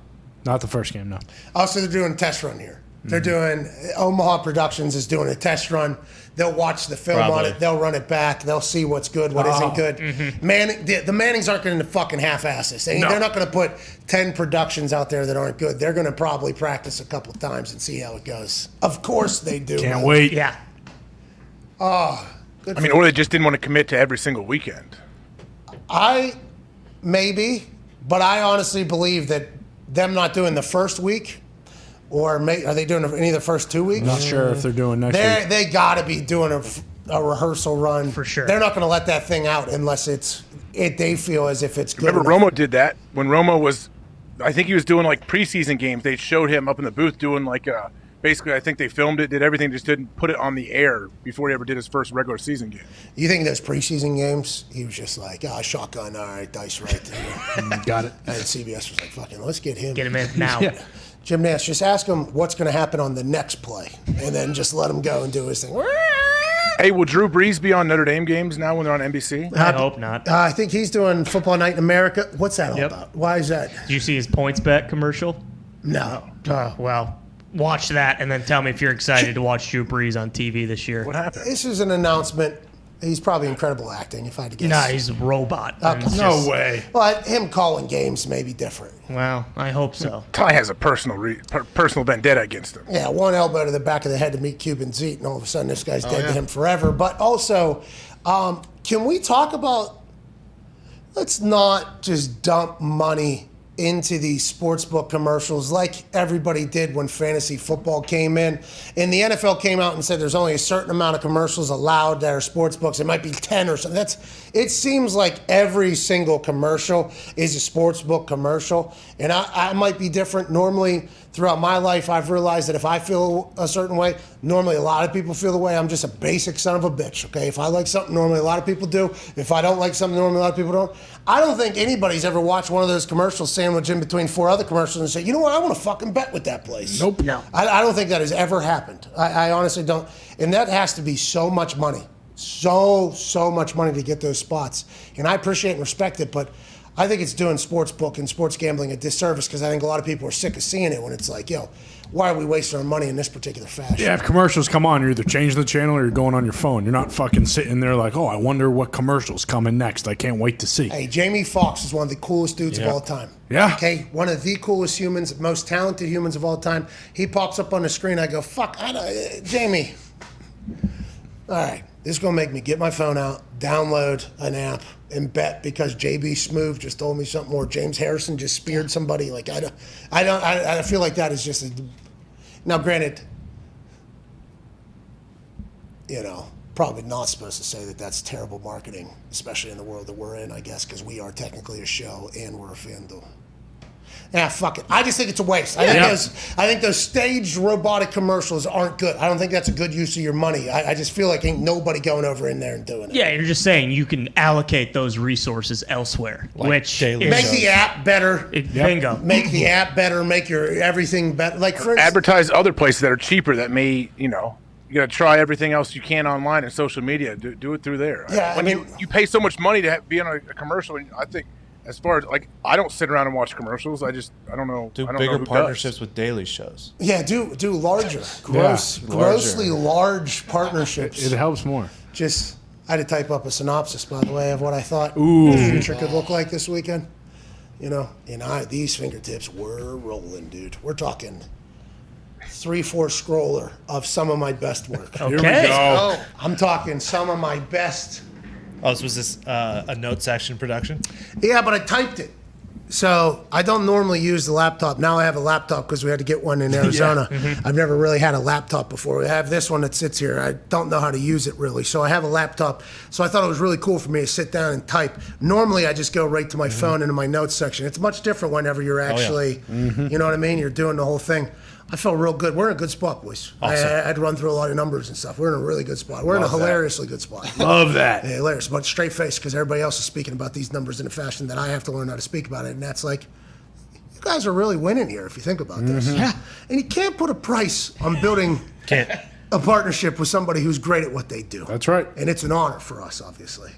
not the first game, no. Oh, so they're doing a test run here. They're doing, Omaha Productions is doing a test run. They'll watch the film on it. They'll run it back. They'll see what's good, what isn't good. The Mannings aren't going to fucking half-ass this. They're not going to put 10 productions out there that aren't good. They're going to probably practice a couple of times and see how it goes. Of course they do. Can't wait. Yeah. Oh, good. I mean, or they just didn't want to commit to every single weekend. Maybe, but I honestly believe that them not doing the first week, or are they doing any of the first 2 weeks? Not sure if they're doing next week. They got to be doing a rehearsal run. For sure. They're not going to let that thing out unless they feel as if it's good. Remember, Romo did that when Romo was, I think he was doing like preseason games. They showed him up in the booth doing like basically, I think they filmed it, did everything, just didn't put it on the air before he ever did his first regular season game. You think those preseason games, he was just like, shotgun, all right, dice right there. Got it. And CBS was like, fucking, let's get him. Get him in now. Yeah. Jim Nantz, just ask him what's going to happen on the next play, and then just let him go and do his thing. Hey, will Drew Brees be on Notre Dame games now when they're on NBC? I hope not. I think he's doing Football Night in America. What's that all about? Why is that? Did you see his points bet commercial? No. Well, watch that and then tell me if you're excited to watch Drew Brees on TV this year. What happened? This is an announcement. He's probably incredible acting, if I had to guess. Nah, he's a robot. No way. But him calling games may be different. Well, I hope so. Ty has a personal vendetta against him. Yeah, one elbow to the back of the head to meet Cuban Zeke, and all of a sudden this guy's dead to him forever. But also, can we talk about, let's not just dump money into these sportsbook commercials like everybody did when fantasy football came in. And the NFL came out and said there's only a certain amount of commercials allowed that are sportsbooks. It might be 10 or something. It seems like every single commercial is a sportsbook commercial. And I might be different. Normally, throughout my life, I've realized that if I feel a certain way, normally a lot of people feel the way. I'm just a basic son of a bitch, okay? If I like something, normally a lot of people do. If I don't like something, normally a lot of people don't. I don't think anybody's ever watched one of those commercials sandwiched in between 4 other commercials and say, you know what, I want to fucking bet with that place. Nope. No. I don't think that has ever happened. I honestly don't. And that has to be so much money. So much money to get those spots. And I appreciate and respect it, but I think it's doing sportsbook and sports gambling a disservice because I think a lot of people are sick of seeing it when it's like, why are we wasting our money in this particular fashion? Yeah, if commercials come on, you're either changing the channel or you're going on your phone. You're not fucking sitting there like, I wonder what commercial's coming next. I can't wait to see. Hey, Jamie Foxx is one of the coolest dudes of all time. Yeah. Okay, one of the coolest humans, most talented humans of all time. He pops up on the screen. I go, fuck, Jamie. All right, this is going to make me get my phone out, download an app, and bet because JB Smoove just told me something, or James Harrison just speared somebody. Like I feel like that is just a. Now, granted, probably not supposed to say that that's terrible marketing, especially in the world that we're in, I guess, because we are technically a show and we're a FanDuel. Yeah, fuck it. I just think it's a waste. I think those staged robotic commercials aren't good. I don't think that's a good use of your money. I just feel like ain't nobody going over in there and doing it. Yeah, you're just saying you can allocate those resources elsewhere, which make the app better. Bingo. Make the app better. Make your everything better. Like for advertise other places that are cheaper that may, you got to try everything else you can online and social media. Do it through there. Yeah, you pay so much money to be on a commercial, and I think. As far as I don't sit around and watch commercials. I don't know. Do I don't bigger know who partnerships does. with daily shows. Yeah, do larger, grossly large partnerships. It helps more. I had to type up a synopsis, by the way, of what I thought the future could look like this weekend. These fingertips were rolling, dude. We're talking 3-4 scroller of some of my best work. Okay. Here we go. I'm talking some of my best. Oh, so was this a note section production? Yeah, but I typed it. So I don't normally use the laptop. Now I have a laptop because we had to get one in Arizona. I've never really had a laptop before. We have this one that sits here. I don't know how to use it really. So I have a laptop. So I thought it was really cool for me to sit down and type. Normally I just go right to my phone into my notes section. It's much different whenever you're actually, you know what I mean? You're doing the whole thing. I felt real good. We're in a good spot, boys. Awesome. I had to run through a lot of numbers and stuff. We're in a really good spot. We're in a hilariously good spot. Love that. Yeah, hilarious, but straight face because everybody else is speaking about these numbers in a fashion that I have to learn how to speak about it. And that's like, you guys are really winning here if you think about this. Yeah. And you can't put a price on building a partnership with somebody who's great at what they do. That's right. And it's an honor for us, obviously.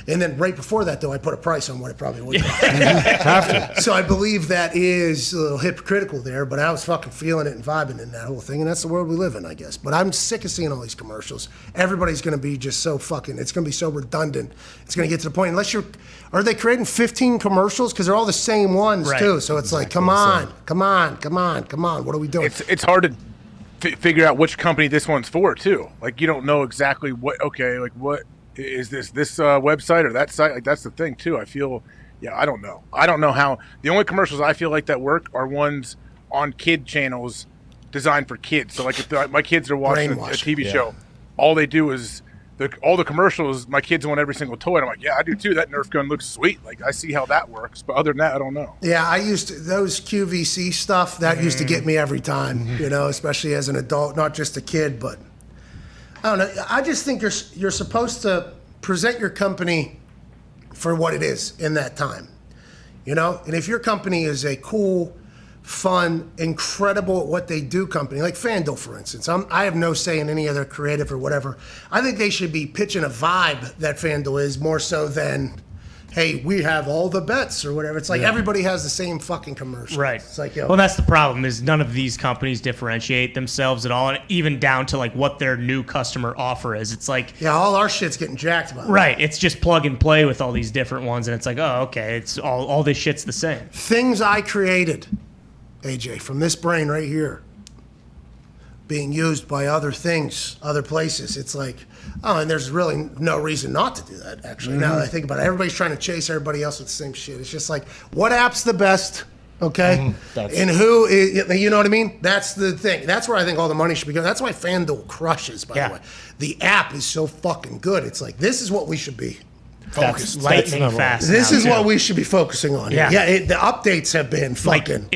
And then right before that, though, I put a price on what it probably would be. Have to. So I believe that is a little hypocritical there, but I was fucking feeling it and vibing in that whole thing, and that's the world we live in, I guess. But I'm sick of seeing all these commercials. Everybody's going to be just so fucking, it's going to be so redundant. It's going to get to the point, are they creating 15 commercials? Because they're all the same ones, too. So it's like, come on, what are we doing? It's hard to figure out which company this one's for, too. Like, you don't know exactly what is this website or that site? Like, that's the thing too. I feel, I don't know how. The only commercials I feel like that work are ones on kid channels designed for kids. So like if my kids are watching a TV show, all they do is all the commercials. My kids want every single toy. And I'm like, yeah, I do too. That Nerf gun looks sweet. Like I see how that works. But other than that, I don't know. Yeah, I used to, those QVC stuff that used to get me every time. Especially as an adult, not just a kid, but. I don't know. I just think you're supposed to present your company for what it is in that time, And if your company is a cool, fun, incredible at what they do company, like FanDuel, for instance, I have no say in any other creative or whatever. I think they should be pitching a vibe that FanDuel is more so than, hey, we have all the bets or whatever. It's like everybody has the same fucking commercial. Right. It's like, well, that's the problem is none of these companies differentiate themselves at all, and even down to like what their new customer offer is. It's like all our shit's getting jacked by right. It's just plug and play with all these different ones, and it's like, oh, okay, it's all this shit's the same. Things I created, AJ, from this brain right here, being used by other things, other places. It's like, and there's really no reason not to do that, actually. Now that I think about it, everybody's trying to chase everybody else with the same shit. It's just like, what app's the best, okay? And who is, you know what I mean? That's the thing. That's where I think all the money should be going. That's why FanDuel crushes, by the way. The app is so fucking good. It's like, this is what we should be focused. Lightning fast. This is what we should be focusing on. The updates have been fucking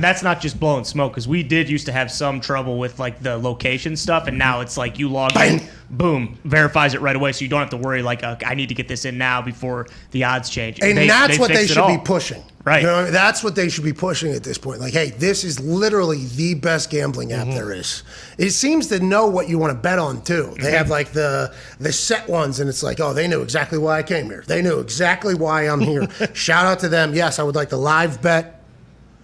that's not just blowing smoke, because we did used to have some trouble with like the location stuff, and now it's like you log in boom, verifies it right away, so you don't have to worry like, I need to get this in now before the odds change. And that's what they should be pushing. Right. You know, that's what they should be pushing at this point. Like, hey, this is literally the best gambling app there is. It seems to know what you want to bet on, too. They have, like, the set ones, and it's like, oh, they knew exactly why I came here. They knew exactly why I'm here. Shout out to them. Yes, I would like to live bet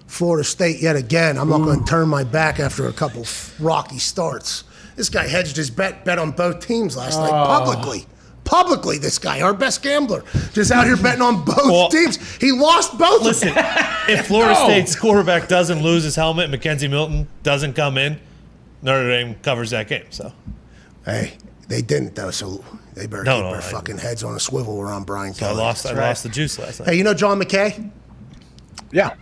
Florida State yet again. I'm not going to turn my back after a couple rocky starts. This guy hedged his bet on both teams last night publicly. Publicly, this guy, our best gambler, just out here betting on both teams. He lost both Listen, of them. if Florida State's quarterback doesn't lose his helmet, Mackenzie Milton doesn't come in, Notre Dame covers that game. So, hey, they didn't though, so they better keep their fucking heads on a swivel around Brian Kelly. I lost the juice last night. Hey, you know John McKay? Yeah.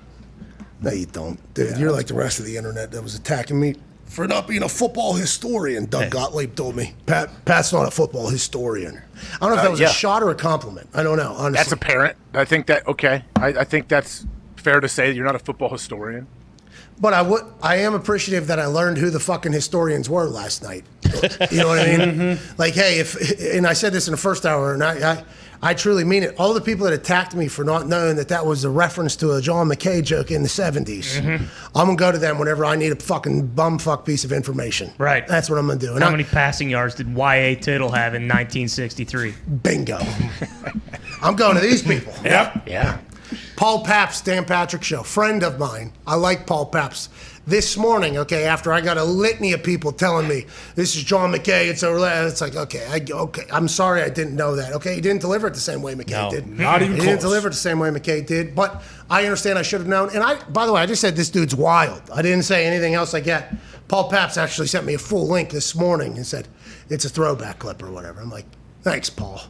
No, you don't. Dude, you're like the rest of the internet that was attacking me for not being a football historian, Doug Gottlieb told me. Pat's not a football historian. I don't know if that was a shot or a compliment. I don't know, honestly. That's apparent. I think that, I think that's fair to say that you're not a football historian. But I am appreciative that I learned who the fucking historians were last night. You know what I mean? Like, hey, and I said this in the first hour, and I truly mean it. All the people that attacked me for not knowing that was a reference to a John McKay joke in the 70s, I'm going to go to them whenever I need a fucking bumfuck piece of information. Right. That's what I'm going to do. How many passing yards did Y.A. Tittle have in 1963? Bingo. I'm going to these people. Yep. Yeah. Paul Pabst, Dan Patrick Show, friend of mine. I like Paul Pabst. This morning, after I got a litany of people telling me, this is John McKay, it's like, okay, I'm sorry I didn't know that. Okay, he didn't deliver it the same way McKay did. Not even He close. didn't deliver it the same way McKay did, but I understand I should have known. And by the way, I just said this dude's wild. I didn't say anything else like that. Paul Pabst actually sent me a full link this morning and said, it's a throwback clip or whatever. I'm like, thanks, Paul.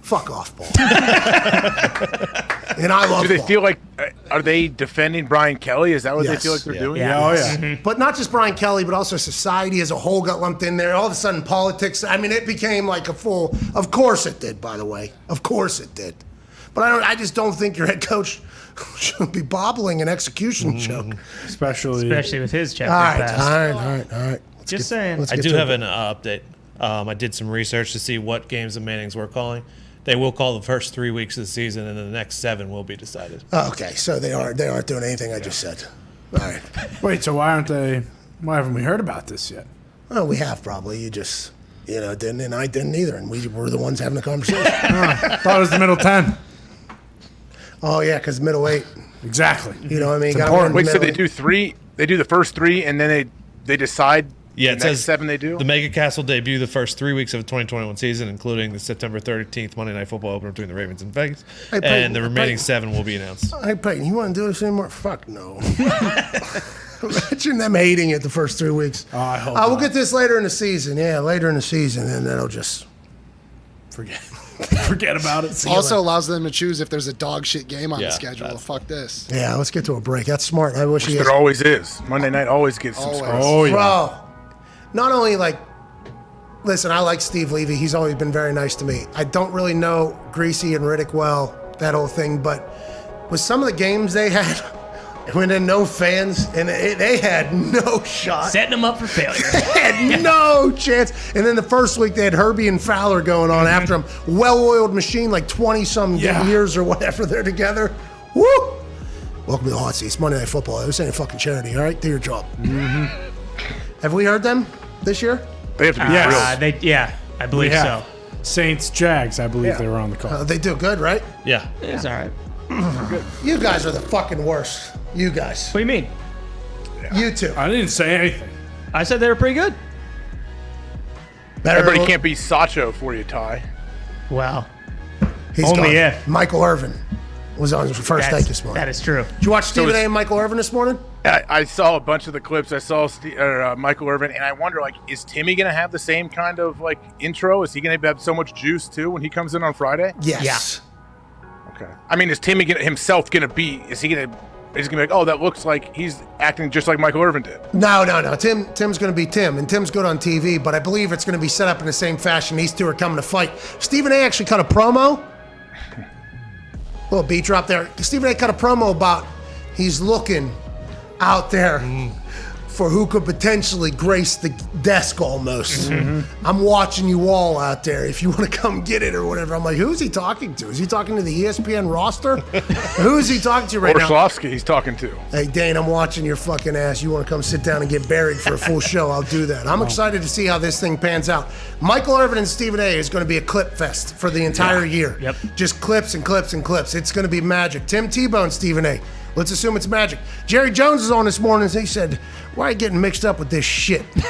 Fuck off, Paul. And I love Do they Paul. feel like, are they defending Brian Kelly? Is that what they feel like they're doing? But not just Brian Kelly, but also society as a whole got lumped in there. All of a sudden, politics, I mean, it became like a full, of course it did, by the way. Of course it did. But I just don't think your head coach should be bobbling an execution joke. Especially with his chapter pass. All right. Just saying. I do have an update. I did some research to see what games the Mannings were calling. They will call the first 3 weeks of the season, and the next 7 will be decided. Okay, so they aren't doing anything I just said. All right. Wait, so why haven't we heard about this yet? Well, we have probably. You just, didn't, and I didn't either, and we were the ones having the conversation. Thought it was the middle 10. Oh, yeah, because middle 8. Exactly. You know what I mean? It's important. Wait, so they do 3? They do the first 3, and then they decide. Yeah, the it next says 7 they do. The MegaCast will debut the first 3 weeks of the 2021 season, including the September 13th Monday Night Football opener between the Ravens and Vegas. Hey, Peyton, and the remaining 7 will be announced. Hey, Peyton, you want to do this anymore? Fuck no. Imagine them hating it the first 3 weeks. Oh, I hope We'll not. get this later in the season. Yeah, later in the season, and then it'll just forget about it. Also allows them to choose if there's a dog shit game on Yeah, the schedule. Well, fuck this. Yeah, let's get to a break. That's smart. I wish There always is. Monday night always gets some scores. Oh, yeah. Bro, not only listen, I like Steve Levy. He's always been very nice to me. I don't really know Greasy and Riddick well, that whole thing, but with some of the games they had, when there no fans, and they had no shot. Setting them up for failure. They had no chance. And then the first week they had Herbie and Fowler going on after them. Well-oiled machine, like 20-some years or whatever they're together. Woo! Welcome to the hot seat. It's Monday Night Football. This ain't a fucking charity, all right? Do your job. Have we heard them this year? They have to be I believe so. Saints, Jags, I believe they were on the call. They do good, right? Yeah. It's all right. You guys are the fucking worst. You guys. What do you mean? You two. I didn't say anything. I said they were pretty good. Everybody can't be Sacho for you, Ty. Well, He's only gone. if. Michael Irvin was on his first take this morning. That is true. Did you watch Stephen A. and Michael Irvin this morning? I saw a bunch of the clips. I saw Michael Irvin, and I wonder, is Timmy going to have the same kind of intro? Is he going to have so much juice too when he comes in on Friday? Yes. Okay. I mean, is Timmy himself going to be? Is he going to be like, oh, that looks like he's acting just like Michael Irvin did? No. Tim's going to be Tim, and Tim's good on TV, but I believe it's going to be set up in the same fashion. These two are coming to fight. Stephen A. actually cut a promo. Little beat drop there. Stephen A. cut a promo about he's looking out there for who could potentially grace the desk almost. Mm-hmm. I'm watching you all out there. If you want to come get it or whatever. I'm like, who's he talking to? Is he talking to the ESPN roster? Who is he talking to right now? Orslowski he's talking to. Hey, Dane, I'm watching your fucking ass. You want to come sit down and get buried for a full show, I'll do that. I'm excited to see how this thing pans out. Michael Irvin and Stephen A. is going to be a clip fest for the entire year. Yep. Just clips and clips and clips. It's going to be magic. Tim Tebow and Stephen A. Let's assume it's magic. Jerry Jones is on this morning. He said, why are you getting mixed up with this shit? He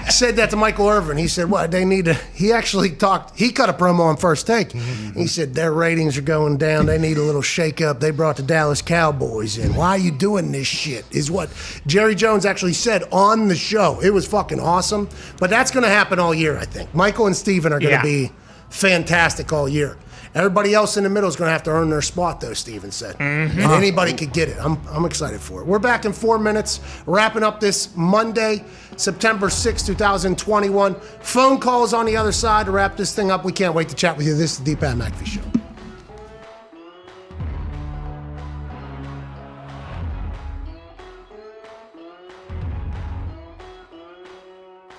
said that to Michael Irvin. He said, what, they need to, he actually talked, he cut a promo on First Take. He said, their ratings are going down. They need a little shake-up. They brought the Dallas Cowboys in. Why are you doing this shit? Is what Jerry Jones actually said on the show. It was fucking awesome. But that's going to happen all year, I think. Michael and Steven are going to be fantastic all year. Everybody else in the middle is going to have to earn their spot, though, Steven said. And anybody could get it. I'm excited for it. We're back in 4 minutes, wrapping up this Monday, September 6, 2021. Phone calls on the other side to wrap this thing up. We can't wait to chat with you. This is the Pat McAfee Show.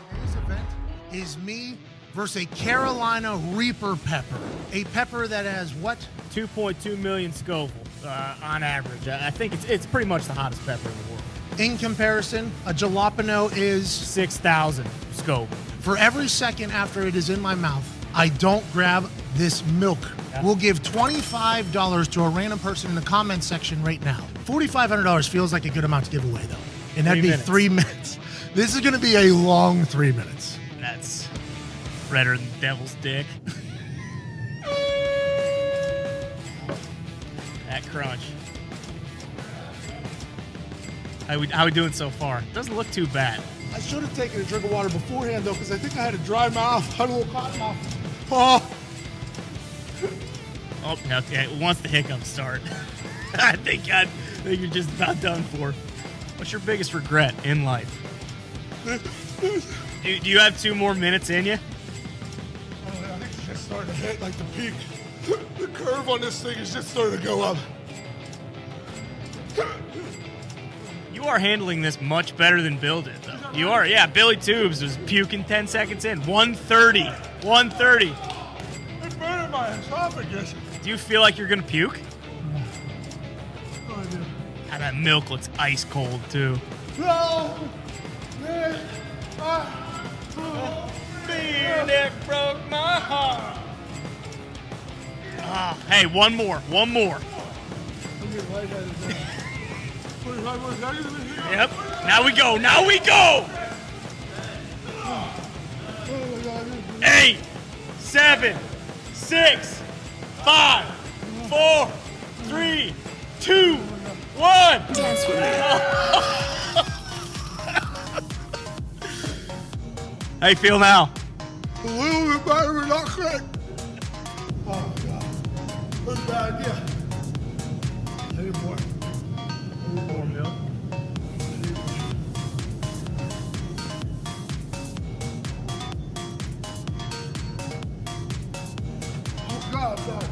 Today's event is me versus a Carolina Reaper pepper. A pepper that has what? 2.2 million Scoville on average. I think it's pretty much the hottest pepper in the world. In comparison, a jalapeno is 6,000 Scoville. For every second after it is in my mouth, I don't grab this milk. We'll give $25 to a random person in the comment section right now. $4,500 feels like a good amount to give away, though. And that'd be 3 minutes. This is going to be a long 3 minutes. That's redder than devil's dick. That crunch. How we doing so far? Doesn't look too bad. I should have taken a drink of water beforehand, though, because I think I had a dry mouth. I had a little cotton mouth. Oh, okay. Once the hiccups start, I think you're just about done for. What's your biggest regret in life? Do you have 2 more minutes in you? I think it's just starting to hit like the peak. The curve on this thing is just starting to go up. You are handling this much better than Bill did, though. You are, yeah. Billy Tubes was puking 10 seconds in. 130. 130. It's burning my esophagus. Do you feel like you're going to puke? Oh, I do. And that milk looks ice cold, too. No! Beer that broke my heart. Hey, one more. I'm getting lightheaded now. 25 more seconds. Yep. Now we go. 8, 7, 6, 5, 4, 3, 2, 1. Dance with me. How you feel now? A little bit better, but not great. Oh, God. That's a bad idea. I need more. More milk. Oh, God, God.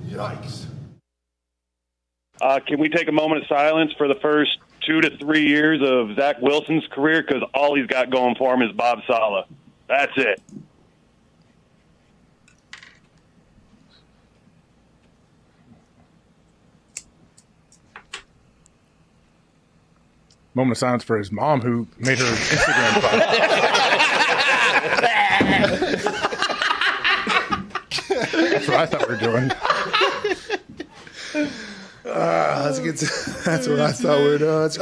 Yikes. Can we take a moment of silence for the first 2 to 3 years of Zach Wilson's career? Because all he's got going for him is Bob Saleh. That's it. Moment of silence for his mom, who made her Instagram post. That's what I thought we were doing. That's what I thought we were doing. It's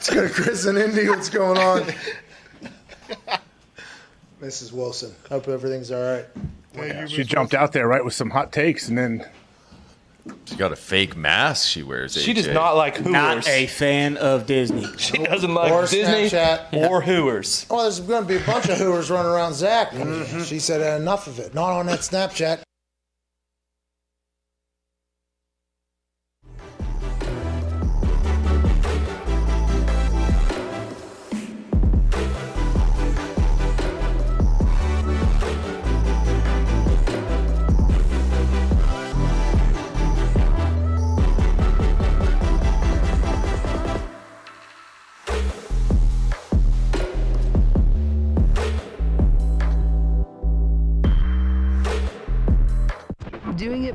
got a Chris and Indy. What's going on? Mrs. Wilson, hope everything's all right. Yeah, she jumped out there, right, with some hot takes, and then She got a fake mask she wears. She AJ. does not like Hooers. Not a fan of Disney. She doesn't like Or Disney Snapchat. or Hooers. Well, there's going to be a bunch of Hoovers running around Zach. She said enough of it. Not on that Snapchat.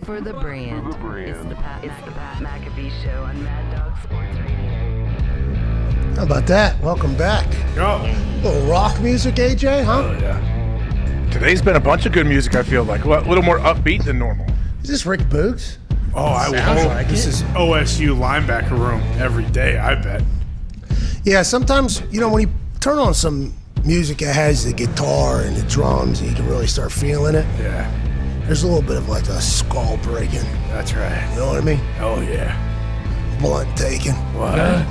for the brand. It's the Pat McAfee Show on Mad Dog Sports Radio. How about that? Welcome back. Go. Little rock music, AJ, huh? Oh, yeah. Today's been a bunch of good music, I feel like. A little more upbeat than normal. Is this Rick Boogs? Oh, I hope like this is OSU linebacker room every day, I bet. Yeah, sometimes, when you turn on some music that has the guitar and the drums, you can really start feeling it. Yeah. There's a little bit of like a skull breaking. That's right. You know what I mean? Oh, yeah. Blunt taken. What?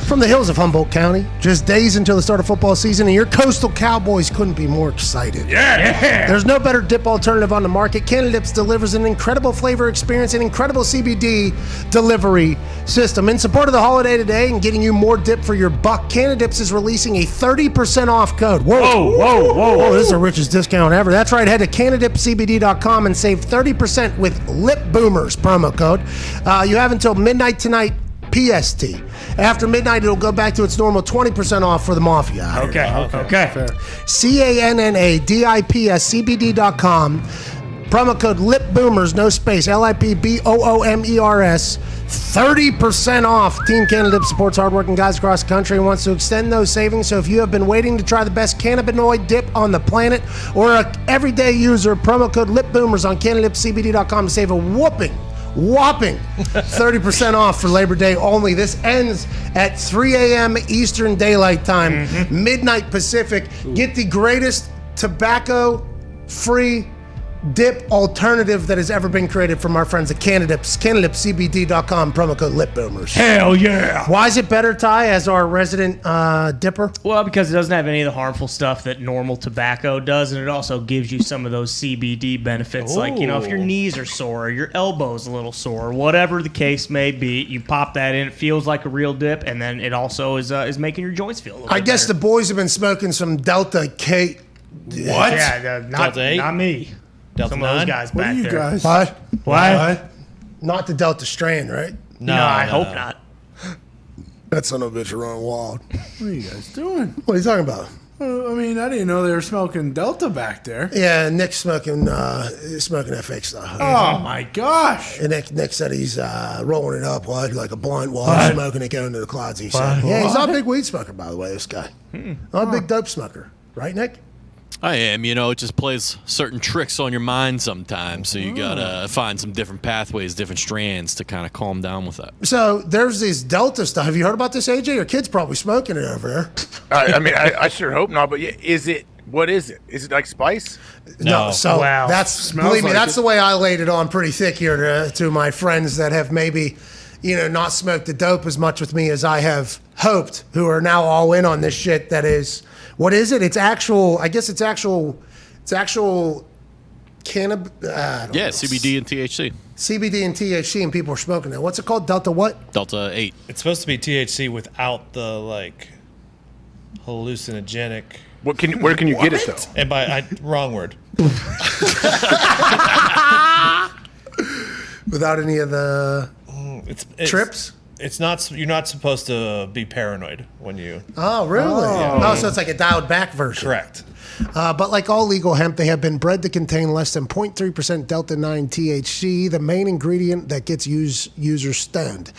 From the hills of Humboldt County, just days until the start of football season, and your Coastal Cowboys couldn't be more excited. Yeah. There's no better dip alternative on the market. Canada Dips delivers an incredible flavor experience and incredible CBD delivery system. In support of the holiday today and getting you more dip for your buck, Canada Dips is releasing a 30% off code. Whoa, this is the richest discount ever. That's right, head to CanadipCBD.com and save 30% with Lip Boomers promo code. You have until midnight tonight, PST. After midnight, it'll go back to its normal 20% off for the Mafia. Okay. Fair. CANNADIPSCBD.com. Promo code LIPBOOMERS, no space, LIPBOOMERS. 30% off. Team Canada supports hardworking guys across the country and wants to extend those savings. So if you have been waiting to try the best cannabinoid dip on the planet or an everyday user, promo code LIPBOOMERS on CanadaDipCBD.com to save a whopping 30% off for Labor Day only. This ends at 3 a.m. Eastern Daylight Time, midnight Pacific. Get the greatest tobacco-free dip alternative that has ever been created from our friends at CanadaDips. CanadaDipCBD.com, promo code LipBoomers. Hell yeah. Why is it better, Ty, as our resident dipper? Well, because it doesn't have any of the harmful stuff that normal tobacco does, and it also gives you some of those CBD benefits. Like, if your knees are sore, or your elbow's a little sore, whatever the case may be, you pop that in, it feels like a real dip, and then it also is making your joints feel a little I bit guess better. the boys have been smoking some Delta K. What? Yeah, not me. Delta Some of those 9? guys What back are you there. guys? What? Not the Delta strain, right? No, I hope not. That son of a bitch are running wild. What are you guys doing? What are you talking about? I didn't know they were smoking Delta back there. Yeah, Nick's smoking that fake stuff. Oh, my gosh. And Nick said he's rolling it up like a blunt while he's smoking it going to the closet. He said. Yeah, he's not a big weed smoker, by the way, this guy. Not a big dope smoker. Right, Nick? I am. It just plays certain tricks on your mind sometimes. So you got to find some different pathways, different strands to kind of calm down with that. So there's this Delta stuff. Have you heard about this, AJ? Your kid's probably smoking it over there. I sure hope not. But what is it? Is it like spice? No. So Wow. believe me, like that's it. the way I laid it on pretty thick here to my friends that have maybe, not smoked the dope as much with me as I have hoped, who are now all in on this shit that is. What is it? It's actual cannabis. Yeah, CBD and THC. CBD and THC, and people are smoking it. What's it called? Delta what? Delta 8. It's supposed to be THC without the hallucinogenic. Where can you get it though? And wrong word. Without any of the trips? It's not. You're not supposed to be paranoid when you. Oh, really? Oh, so it's like a dialed back version. Correct. But like all legal hemp, they have been bred to contain less than 0.3% Delta 9 THC, the main ingredient that gets users stoned.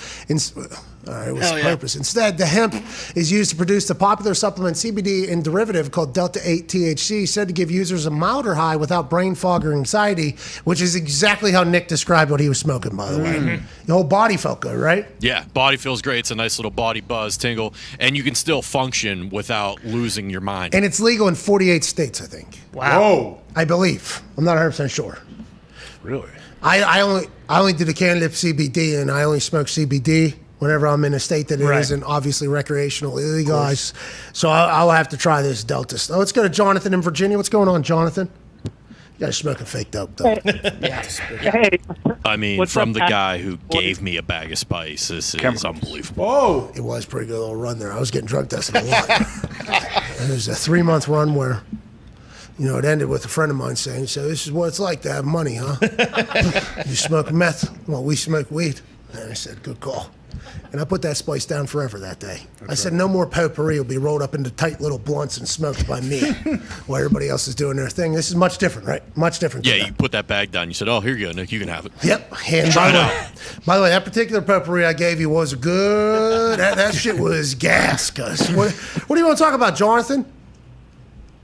All right, what's the purpose? Instead, the hemp is used to produce the popular supplement CBD and derivative called Delta 8 THC, said to give users a milder high without brain fog or anxiety, which is exactly how Nick described what he was smoking, by the way. The whole body felt good, right? Yeah, body feels great. It's a nice little body buzz, tingle, and you can still function without losing your mind. And it's legal in 48 states, I think. Wow. Whoa. I believe. I'm not 100% sure. Really? I only do the Canada CBD, and I only smoke CBD whenever I'm in a state that it isn't obviously recreational legalized. So I'll have to try this Delta stuff. Let's go to Jonathan in Virginia. What's going on, Jonathan? You guys smoking fake dope, though. Hey. From the guy who gave me a bag of spice, this is unbelievable. Whoa. It was a pretty good little run there. I was getting drug tested a lot. It was a 3-month run where, it ended with a friend of mine saying, so this is what it's like to have money, huh? You smoke meth? Well, we smoke weed. And I said, good call. And I put that spice down forever that day. I said, no more potpourri will be rolled up into tight little blunts and smoked by me while everybody else is doing their thing. This is much different, right? Much different. Yeah, you put that bag down. You said, "Oh, here you go, Nick. You can have it." Yep. And by the way, that particular potpourri I gave you was good. That shit was gas, Gus. What do you want to talk about, Jonathan?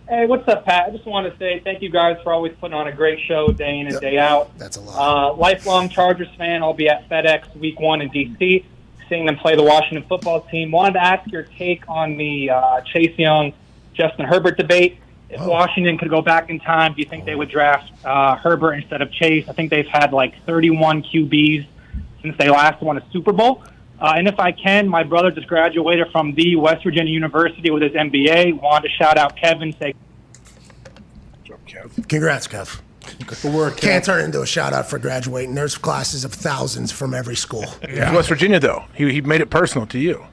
Hey, what's up, Pat? I just want to say thank you guys for always putting on a great show day in and day out. That's a lot. Lifelong Chargers fan. I'll be at FedEx Week 1 in D.C., seeing them play the Washington football team. Wanted to ask your take on the Chase Young, Justin Herbert debate. If Washington could go back in time, do you think they would draft Herbert instead of Chase? I think they've had like 31 QBs since they last won a Super Bowl. And if I can, my brother just graduated from the West Virginia University with his MBA. Wanted to shout out Kevin. Say, Congrats, Kev. Good work, Can't turn it into a shout out for graduating. There's classes of thousands from every school. Yeah. West Virginia, though, he made it personal to you.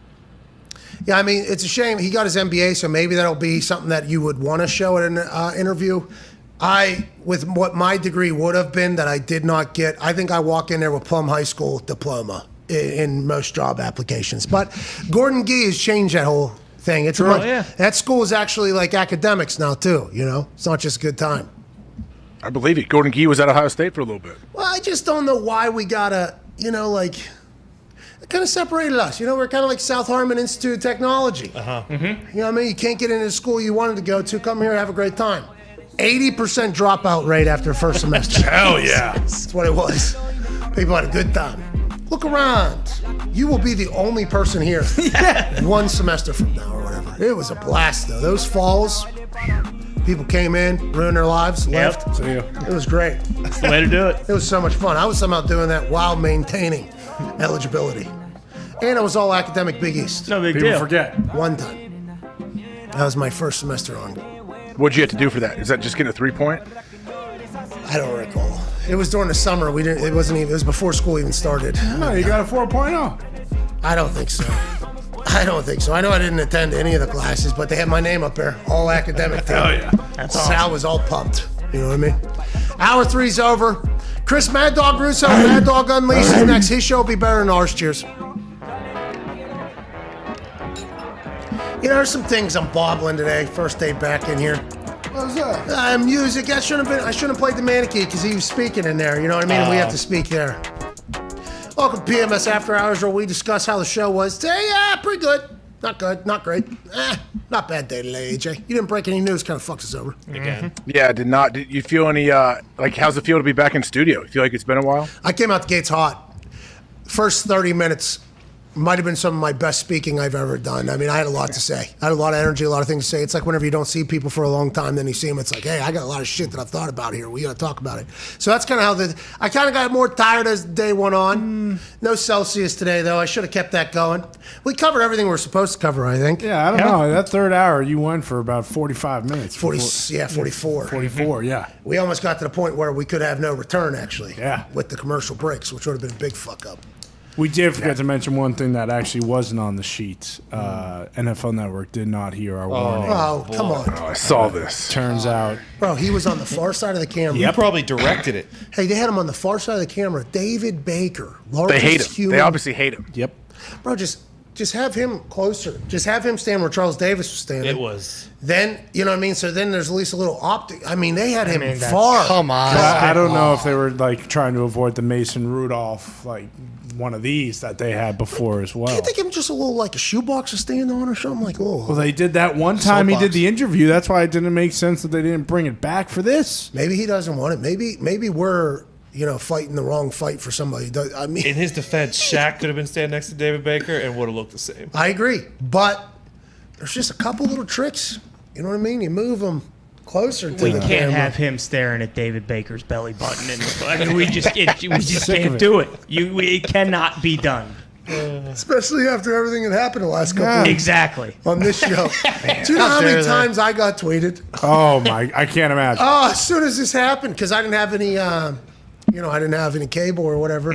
Yeah, I mean, it's a shame. He got his MBA, so maybe that'll be something that you would want to show at an interview. With what my degree would have been that I did not get, I think I walk in there with Plum High School diploma in most job applications. But Gordon Gee has changed that whole thing. It's that school is actually like academics now too. You know, it's not just a good time. I believe it. Gordon Gee was at Ohio State for a little bit. Well, I just don't know why we gotta, like, it kind of separated us. We're kind of like South Harmon Institute of Technology. Uh-huh. You know what I mean? You can't get into the school you wanted to go to. Come here, have a great time. 80% dropout rate after the first semester. Hell yeah. That's what it was. People had a good time. Look around. You will be the only person here 1 semester from now or whatever. It was a blast, though. Those falls, people came in, ruined their lives, left. See you. It was great. That's the way to do it. It was so much fun. I was somehow doing that while maintaining eligibility. And it was all academic Big East. No big People deal. forget. One time. That was my first semester on. What'd you have to do for that? Is that just getting a 3-point? I don't recall. It was during the summer. We didn't. It wasn't even. It was before school even started. No, you got a 4.0. I don't think so. I don't think so. I know I didn't attend any of the classes, but they had my name up there, all academic. Hell yeah. That's Sal awesome. was all pumped. You know what I mean? Hour 3's over. Chris Mad Dog Russo, Mad Dog Unleashed is next. His show will be better than ours. Cheers. There's some things I'm bobbling today. First day back in here. What was that? Music. I shouldn't have played the ManningCast because he was speaking in there. You know what I mean? We have to speak there. Welcome to PMS After Hours, where we discuss how the show was today. Yeah, pretty good. Not good. Not great. Not bad day today, AJ. You didn't break any news. Kind of fucked us over. Again. Yeah, I did not. Did you feel any, how's it feel to be back in studio? You feel like it's been a while? I came out the gates hot. First 30 minutes might have been some of my best speaking I've ever done. I mean, I had a lot to say. I had a lot of energy, a lot of things to say. It's like whenever you don't see people for a long time, then you see them, it's like, hey, I got a lot of shit that I've thought about here. We got to talk about it. So that's kind of how I kind of got more tired as the day went on. No Celsius today, though. I should have kept that going. We covered everything we're supposed to cover, I think. Yeah, I don't know. That third hour, you went for about 45 minutes. 44. 44, yeah. We almost got to the point where we could have no return, actually. Yeah. With the commercial breaks, which would have been a big fuck up. We did forget to mention one thing that actually wasn't on the sheet. NFL Network did not hear our warning. Oh, come on. Oh, I saw this. Turns out. Bro, he was on the far side of the camera. You probably directed it. Hey, they had him on the far side of the camera. David Baker. They hate him. Human. They obviously hate him. Yep. Bro, just have him closer. Just have him stand where Charles Davis was standing. It was. Then, you know what I mean? So then there's at least a little optic. I mean, they had him far. Come on. I don't know if they were trying to avoid the Mason Rudolph one of these that they had before as well. Can't they give him just a little a shoebox to stand on or something Well, they did that one time he did the interview. That's why it didn't make sense that they didn't bring it back for this. Maybe he doesn't want it. Maybe we're fighting the wrong fight for somebody. I mean, in his defense, Shaq could have been standing next to David Baker and would have looked the same. I agree, but there's just a couple little tricks. You know what I mean? You move them closer to We the can't camera. have him staring at David Baker's belly button. We just can't do it. It cannot be done. Especially after everything that happened the last couple weeks. Exactly. On this show. Do you know how many times I got tweeted? Oh, my. I can't imagine. Oh, as soon as this happened, because I didn't have any You know, I didn't have any cable or whatever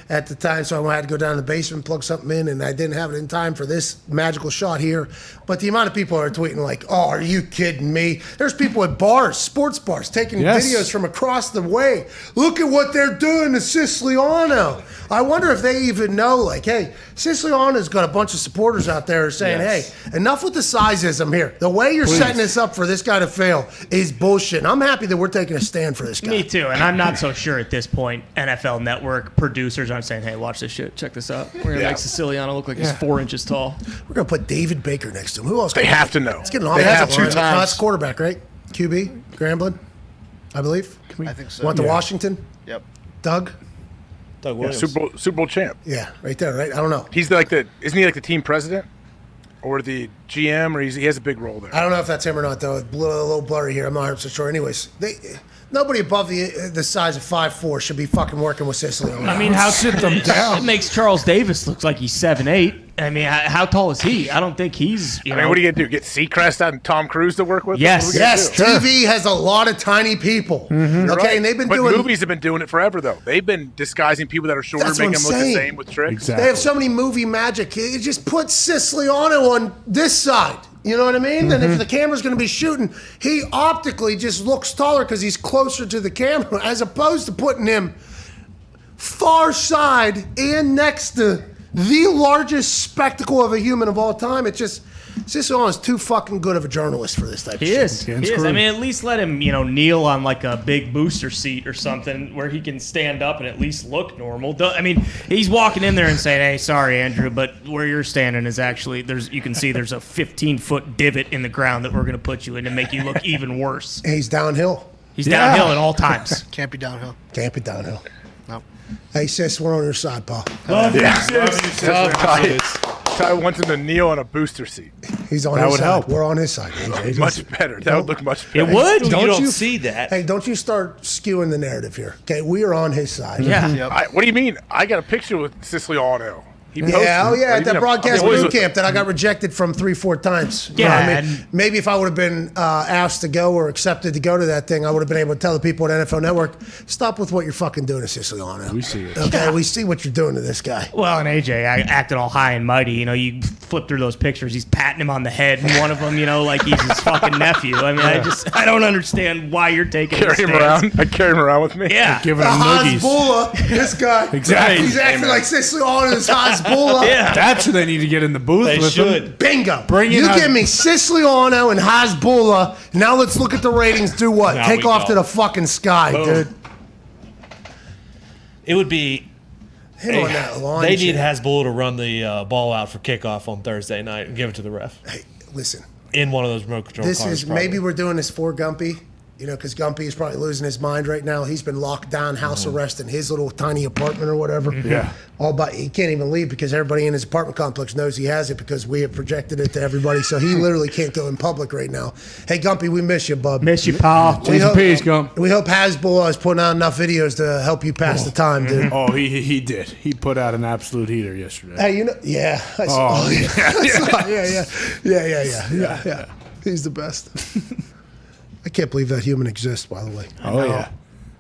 at the time, so I had to go down to the basement and plug something in, and I didn't have it in time for this magical shot here. But the amount of people are tweeting like, oh, are you kidding me? There's people at bars, sports bars, taking videos from across the way. Look at what they're doing to Siciliano. I wonder if they even know, like, hey, Siciliano's got a bunch of supporters out there saying, hey, enough with the sizeism here. The way you're setting this up for this guy to fail is bullshit. I'm happy that we're taking a stand for this guy. Me too, and I'm not so sure at this point NFL Network producers aren't saying, hey, watch this shit, check this out. We're going to make Siciliano look like he's 4 inches tall. We're going to put David Baker next to him. Who else? They have to know. Let's get an They have offensive 2 line. times. That's quarterback, right? QB, Gramblin, I believe. I think so. Went to Washington. Yep. Doug Yeah, Super Bowl champ. Yeah, right there, right? I don't know. He's isn't he like the team president or the GM, or he has a big role there? I don't know if that's him or not, though. It's a little blurry here. I'm not 100% sure. Anyways, nobody above the size of 5'4" should be fucking working with Sicily. I mean, it makes Charles Davis look like he's 7'8". I mean, how tall is he? I don't think he's. I mean, what are you gonna do? Get Seacrest out and Tom Cruise to work with? Yes. Yes. TV has a lot of tiny people. Okay, and they've been doing. Movies have been doing it forever, though. They've been disguising people that are shorter, That's making what them I'm look the saying. same with tricks. They have so many movie magic. You just put Siciliano on this side. You know what I mean? And if the camera's going to be shooting, he optically just looks taller because he's closer to the camera, as opposed to putting him far side and next to the largest spectacle of a human of all time. It just, Siciliano is too fucking good of a journalist for this type of shit. He is. I mean, at least let him, kneel on like a big booster seat or something where he can stand up and at least look normal. I mean, he's walking in there and saying, "Hey, sorry, Andrew, but where you're standing is actually you can see there's a 15-foot divot in the ground that we're going to put you in to make you look even worse." He's downhill. He's downhill at all times. Can't be downhill. Can't be downhill. No. Hey, sis, we're on your side, Paul. Love you, Ty wants him to kneel on a booster seat. He's on his side. We're on his side. AJ. Much better. That would look much better. It would. You don't see that. Hey, don't you start skewing the narrative here. Okay, we are on his side. Yeah. What do you mean? I got a picture with Siciliano. He posted at that broadcast boot boot camp that I got rejected from 3-4 times. Yeah, I mean, maybe if I would have been asked to go or accepted to go to that thing, I would have been able to tell the people at NFL Network, stop with what you're fucking doing to Siciliano. We see it. Okay, we see what you're doing to this guy. Well, and AJ acted all high and mighty. You flip through those pictures. He's patting him on the head, and one of them, like he's his fucking nephew. I mean, I don't understand why you're taking carry him around. I carry him around with me. Yeah, giving him noogies. Hasbulla, this guy. Exactly. He's acting like Siciliano's Hasbulla. Yeah. That's who they need to get in the booth with them. Bingo. Bring you in give me Siciliano and Hasbulla. Now let's look at the ratings. Do what? Now Take we off go. to the fucking sky, Boom. dude. It would be. Hit on that line. They need shit. Hasbulla to run the ball out for kickoff on Thursday night and give it to the ref Hey, listen. in one of those remote control This cars. is maybe we're doing this for Gumpy. Because Gumpy is probably losing his mind right now. He's been locked down, house arrest in his little tiny apartment or whatever. Yeah. He can't even leave because everybody in his apartment complex knows he has it because we have projected it to everybody. So he literally can't go in public right now. Hey, Gumpy, we miss you, bub. Miss you, pal. We hope, peace, Gump. we hope Hasbulla is putting out enough videos to help you pass the time, dude. Oh, he did. He put out an absolute heater yesterday. Hey, yeah. I saw, yeah. He's the best. I can't believe that human exists, by the way. Oh, yeah.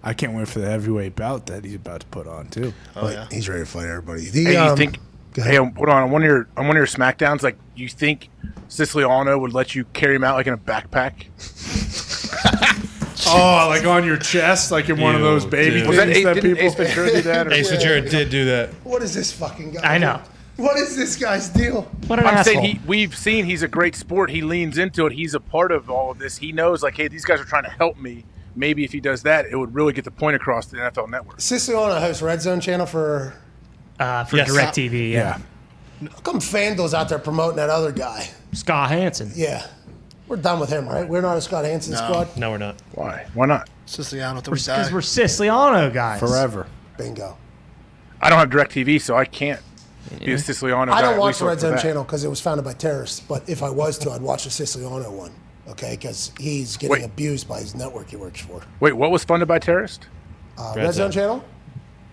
I can't wait for the heavyweight bout that he's about to put on, too. Oh, yeah. He's ready to fight everybody. Hey, you think? Hey, hold on. On one of your SmackDowns, like, you think Siciliano would let you carry him out like in a backpack? Oh, like on your chest, like in one of those baby Was that things that didn't people. Ace Ventura do that? Or Ace Ventura did do that. What is this fucking guy? I know. What is this guy's deal? What an I'm asshole. saying we've seen he's a great sport. He leans into it. He's a part of all of this. He knows, like, hey, these guys are trying to help me. Maybe if he does that, it would really get the point across to the NFL Network. Siciliano hosts Red Zone channel for DirecTV. Yeah. How come FanDuel's out there promoting that other guy? Scott Hansen. Yeah. We're done with him, right? We're not a Scott Hansen squad? No, we're not. Why? Why not? Siciliano till we Because die. we're Siciliano guys. Forever. Bingo. I don't have DirecTV, so I can't be a Siciliano guy. I don't at watch least the look Red for Zone that. channel because it was founded by terrorists. But if I was to, I'd watch the Siciliano one. Okay? Because he's getting abused by his network he works for. Wait, what was funded by terrorists? Red Zone channel?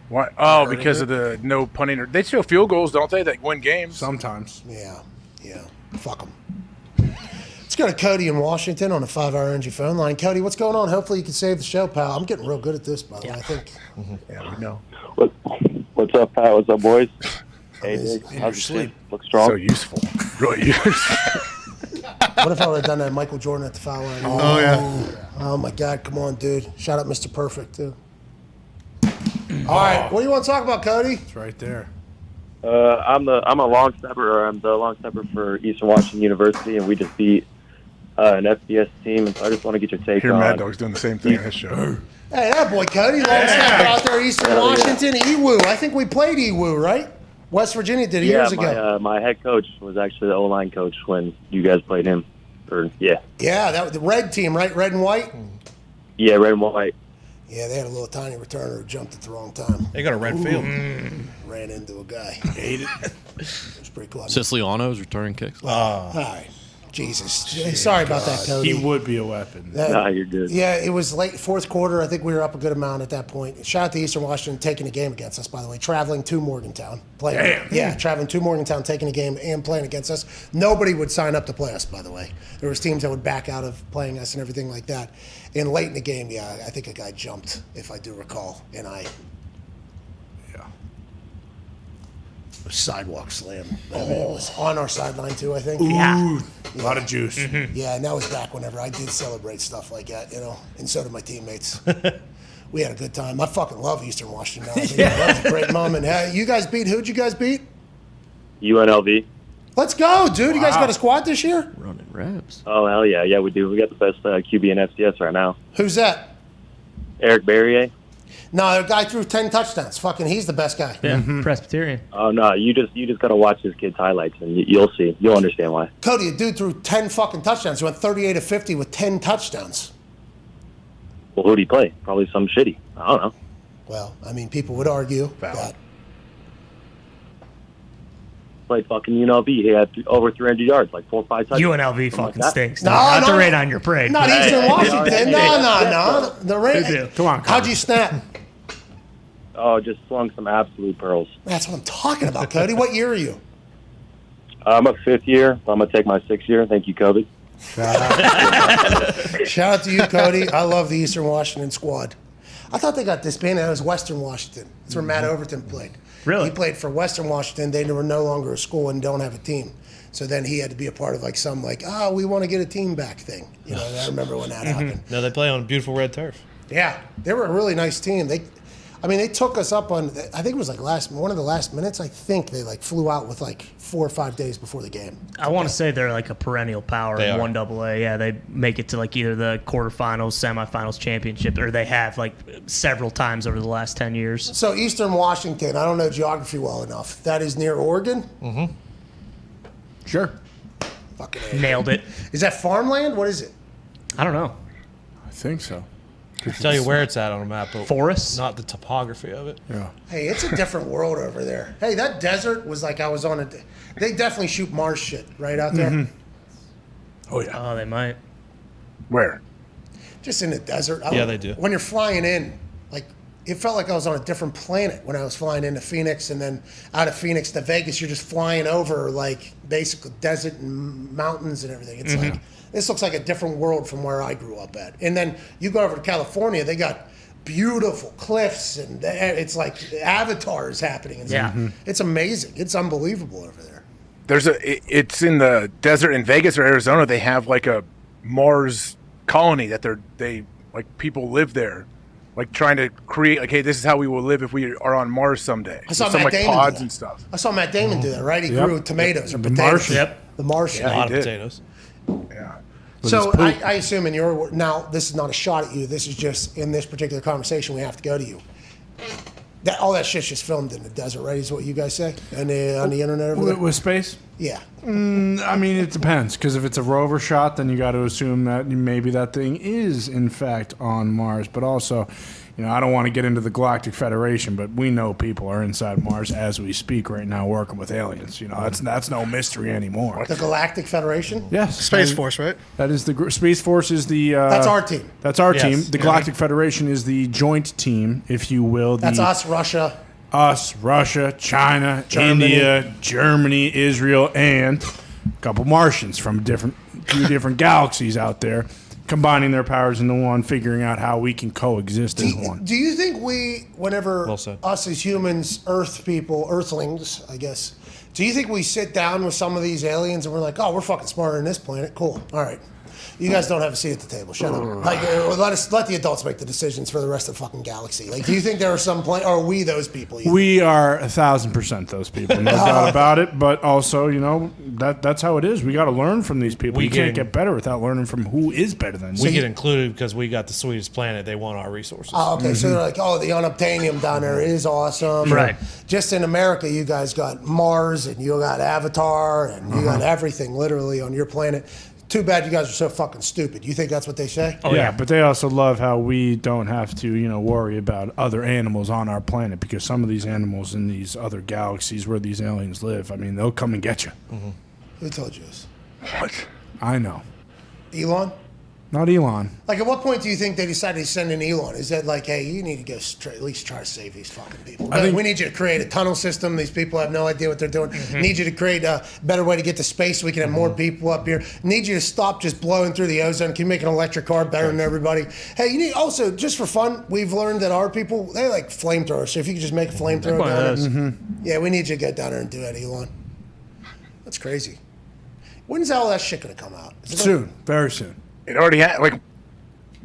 What? Oh, because of the no punting. They show field goals, don't they? That win games. Sometimes. Yeah. Fuck them. Let's Let's go to Cody in Washington on a 5-hour energy phone line. Cody, what's going on? Hopefully you can save the show, pal. I'm getting real good at this, by the way, I think. Yeah, we know. What's up, Pat? What's up, boys? Hey, Dick. How's your sleep? Look strong. So useful. Really useful. What if I would have done that Michael Jordan at the foul line? Oh, yeah. Oh, my God. Come on, dude. Shout out Mr. Perfect, too. All right. What do you want to talk about, Cody? It's right there. I'm a long snapper. I'm the long snapper for Eastern Washington University, and we just beat an FBS team. And so I just want to get your take Here, on. Mad Dog's doing the same thing in his show. Hey, that boy, Cody. Long snapper out there, Eastern Washington. EWU. I think we played EWU, right? West Virginia did years ago. My head coach was actually the O-line coach when you guys played him. Yeah, that was the red team, right? Red and white? Yeah, red and white. Yeah, they had a little tiny returner who jumped at the wrong time. They got a red field. Ran into a guy. Ate it. It was pretty cool. Siciliano's returning kicks. All right. Jesus. Sorry about that, Cody. He would be a weapon. Nah, you're good. Yeah, it was late fourth quarter. I think we were up a good amount at that point. Shout out to Eastern Washington taking a game against us, by the way. Traveling to Morgantown. Traveling to Morgantown, taking a game and playing against us. Nobody would sign up to play us, by the way. There was teams that would back out of playing us and everything like that. And late in the game, I think a guy jumped, if I do recall. And sidewalk slam. I mean, it was on our sideline too, I think. Ooh, a lot of juice. Yeah, and that was back whenever I did celebrate stuff like that, and so did my teammates. We had a good time. I fucking love Eastern Washington now. That was a great moment. You guys beat, who'd you guys beat? UNLV. Let's go, dude. You guys got a squad this year? Running reps. Oh, hell yeah. Yeah, we do. We got the best QB in FCS right now. Who's that? Eric Barrier. No, the guy threw 10 touchdowns. Fucking, he's the best guy. Yeah, Presbyterian. Oh, no. You just got to watch this kid's highlights, and you'll see. You'll understand why. Cody, a dude threw 10 fucking touchdowns. He went 38 of 50 with 10 touchdowns. Well, who'd he play? Probably some shitty. I don't know. Well, I mean, people would argue that. Played fucking UNLV. He had over 300 yards, like 4 or 5 touchdowns. UNLV fucking stinks. No, Not no, to rain on your parade. Not but- Eastern Washington. No. The rain. Come on. How'd you snap? Oh, just slung some absolute pearls. That's what I'm talking about, Cody. What year are you? I'm a 5th year. I'm going to take my 6th year. Thank you, COVID. Shout out to you, Cody. I love the Eastern Washington squad. I thought they got disbanded. It was Western Washington. That's where Matt Overton played. Really? He played for Western Washington. They were no longer a school and don't have a team. So then he had to be a part of we want to get a team back thing. I remember when that happened. No, they play on beautiful red turf. Yeah, they were a really nice team. They took us up on, I think it was one of the last minutes. I think they flew out with 4 or 5 days before the game. I want to say they're like a perennial power They in are. 1AA. Yeah, they make it to either the quarterfinals, semifinals, championship, or they have several times over the last 10 years. So Eastern Washington, I don't know geography well enough. That is near Oregon? Mm-hmm. Sure. Fucking A. Nailed it. Is that farmland? What is it? I don't know. I think so. I can tell you where it's at on a map, but Forests? not the topography of it. Yeah. Hey, it's a different world over there. Hey, that desert was I was on they definitely shoot Mars shit right out there. Mm-hmm. Oh, yeah. Oh, they might. Where? Just in the desert. Yeah, they do. When you're flying in, it felt like I was on a different planet when I was flying into Phoenix, and then out of Phoenix to Vegas, you're just flying over basically desert and mountains and everything. It's this looks like a different world from where I grew up at. And then you go over to California, they got beautiful cliffs, and it's like avatars happening. It's amazing. It's unbelievable over there. It's in the desert in Vegas or Arizona. They have a Mars colony that they people live there. Trying to create, hey, this is how we will live if we are on Mars someday. I saw some Matt Damon pods do that. and stuff. I saw Matt Damon do that, right? He grew tomatoes or The potatoes. Martian. The Martian. A lot of potatoes. Yeah. So I assume in your now, this is not a shot at you. This is just in this particular conversation we have to go to you. All that shit's just filmed in the desert, right? Is what you guys say on the internet over there? With space? Yeah. It depends, because if it's a rover shot, then you got to assume that maybe that thing is, in fact, on Mars. But also, I don't want to get into the Galactic Federation, but we know people are inside Mars as we speak right now working with aliens. That's no mystery anymore. The Galactic Federation? Yes. Space Force, right? That is the Space Force is the. That's our team. That's our Yes. team. The Galactic Federation is the joint team, if you will. That's us, Russia. Us, Russia, China, Germany. India, Germany, Israel, and a couple Martians from different few different galaxies out there, combining their powers into one, figuring out how we can coexist as one. Do you think whenever us as humans, Earth people, Earthlings, I guess, do you think we sit down with some of these aliens and we're like, oh, we're fucking smarter than this planet? Cool. All right. You guys don't have a seat at the table. Shut up. Like, let the adults make the decisions for the rest of the fucking galaxy. Like, do you think there are some or are we those people? We are 1,000% those people, no doubt about it. But also, that's how it is. We got to learn from these people. We can't get better without learning from who is better than us. We get included because we got the sweetest planet. They want our resources. Oh, okay. So they're like, oh, the unobtainium down there is awesome. Right. Just in America, you guys got Mars and you got Avatar and you got everything literally on your planet. Too bad you guys are so fucking stupid. You think that's what they say? Oh, yeah, but they also love how we don't have to, worry about other animals on our planet, because some of these animals in these other galaxies where these aliens live, I mean, they'll come and get you. Mm-hmm. Who told you this? What? I know. Elon? Not Elon. Like, at what point do you think they decided to send in Elon? Is that like, hey, you need to go at least try to save these fucking people? We need you to create a tunnel system. These people have no idea what they're doing. Need you to create a better way to get to space so we can have more people up here. Need you to stop just blowing through the ozone. Can you make an electric car better than everybody? Hey, you need also, just for fun, we've learned that our people, they like flamethrowers. So if you could just make a flamethrower down there. Yeah, we need you to get down there and do that, Elon. That's crazy. When's all that shit going to come out? Soon. Very soon. It already had, like,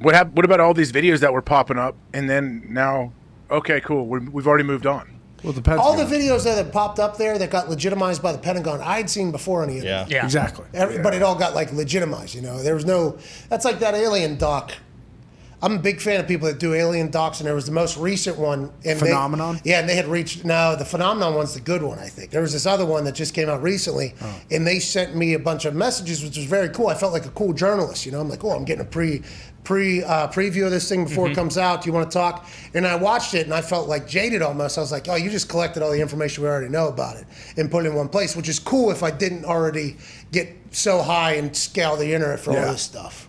what about all these videos that were popping up, and then now, okay, cool, we've already moved on. Well, the all the videos that popped up there that got legitimized by the Pentagon, I'd seen before any of them. Yeah. Exactly. But it all got, like, legitimized, There was no, that's like that alien doc. I'm a big fan of people that do alien docs, and there was the most recent one. And Phenomenon? And they had reached, no, the Phenomenon one's the good one, I think. There was this other one that just came out recently, and they sent me a bunch of messages, which was very cool. I felt like a cool journalist, I'm like, oh, I'm getting a preview of this thing before it comes out. Do you want to talk? And I watched it, and I felt like jaded almost. I was like, oh, you just collected all the information we already know about it and put it in one place, which is cool if I didn't already get so high and scour the internet for all this stuff.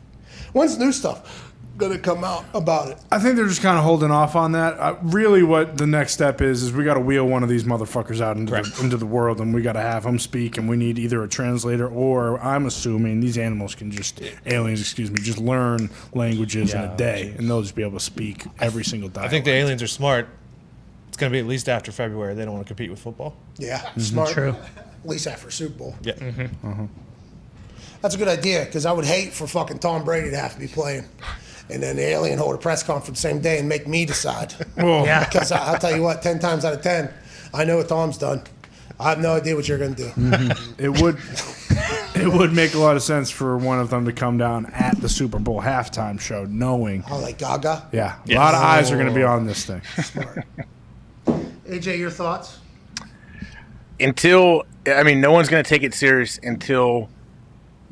When's new stuff going to come out about it? I think they're just kind of holding off on that. Really what the next step is we got to wheel one of these motherfuckers out into the world, and we got to have them speak, and we need either a translator or, I'm assuming, these aliens can just learn languages in a day, and they'll just be able to speak every single dialect. I think the aliens are smart. It's going to be at least after February. They don't want to compete with football. Yeah, smart. True. At least after Super Bowl. Yeah. That's a good idea, because I would hate for fucking Tom Brady to have to be playing. And then the alien hold a press conference the same day and make me decide. Because I'll tell you what, 10 times out of 10, I know what Tom's done. I have no idea what you're going to do. It would make a lot of sense for one of them to come down at the Super Bowl halftime show, knowing. Oh, like Gaga? Yeah. A lot of eyes are going to be on this thing. Smart. AJ, your thoughts? No one's going to take it serious until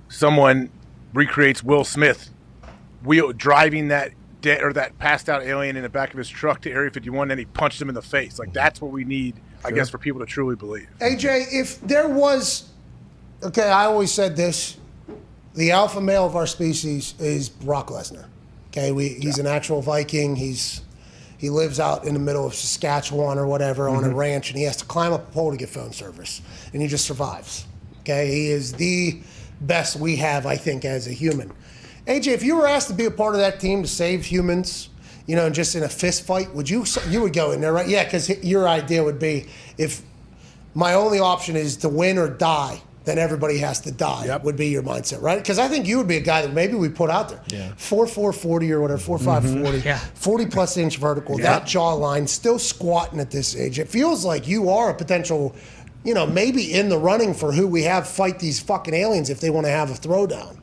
someone recreates Will Smith driving that passed out alien in the back of his truck to Area 51, and he punched him in the face. Like, that's what we need, I guess, for people to truly believe. AJ, if there was, I always said this, the alpha male of our species is Brock Lesnar. Okay, he's an actual Viking. He lives out in the middle of Saskatchewan or whatever on a ranch, and he has to climb up a pole to get phone service, and he just survives. Okay, he is the best we have, I think, as a human. AJ, if you were asked to be a part of that team to save humans, just in a fist fight, you would go in there, right? Yeah, because your idea would be, if my only option is to win or die, then everybody has to die, would be your mindset, right? Because I think you would be a guy that maybe we put out there. 4'4", 40 or whatever, 4'5", 40, 40-plus inch vertical, that jawline, still squatting at this age. It feels like you are a potential, maybe in the running for who we have fight these fucking aliens if they want to have a throwdown.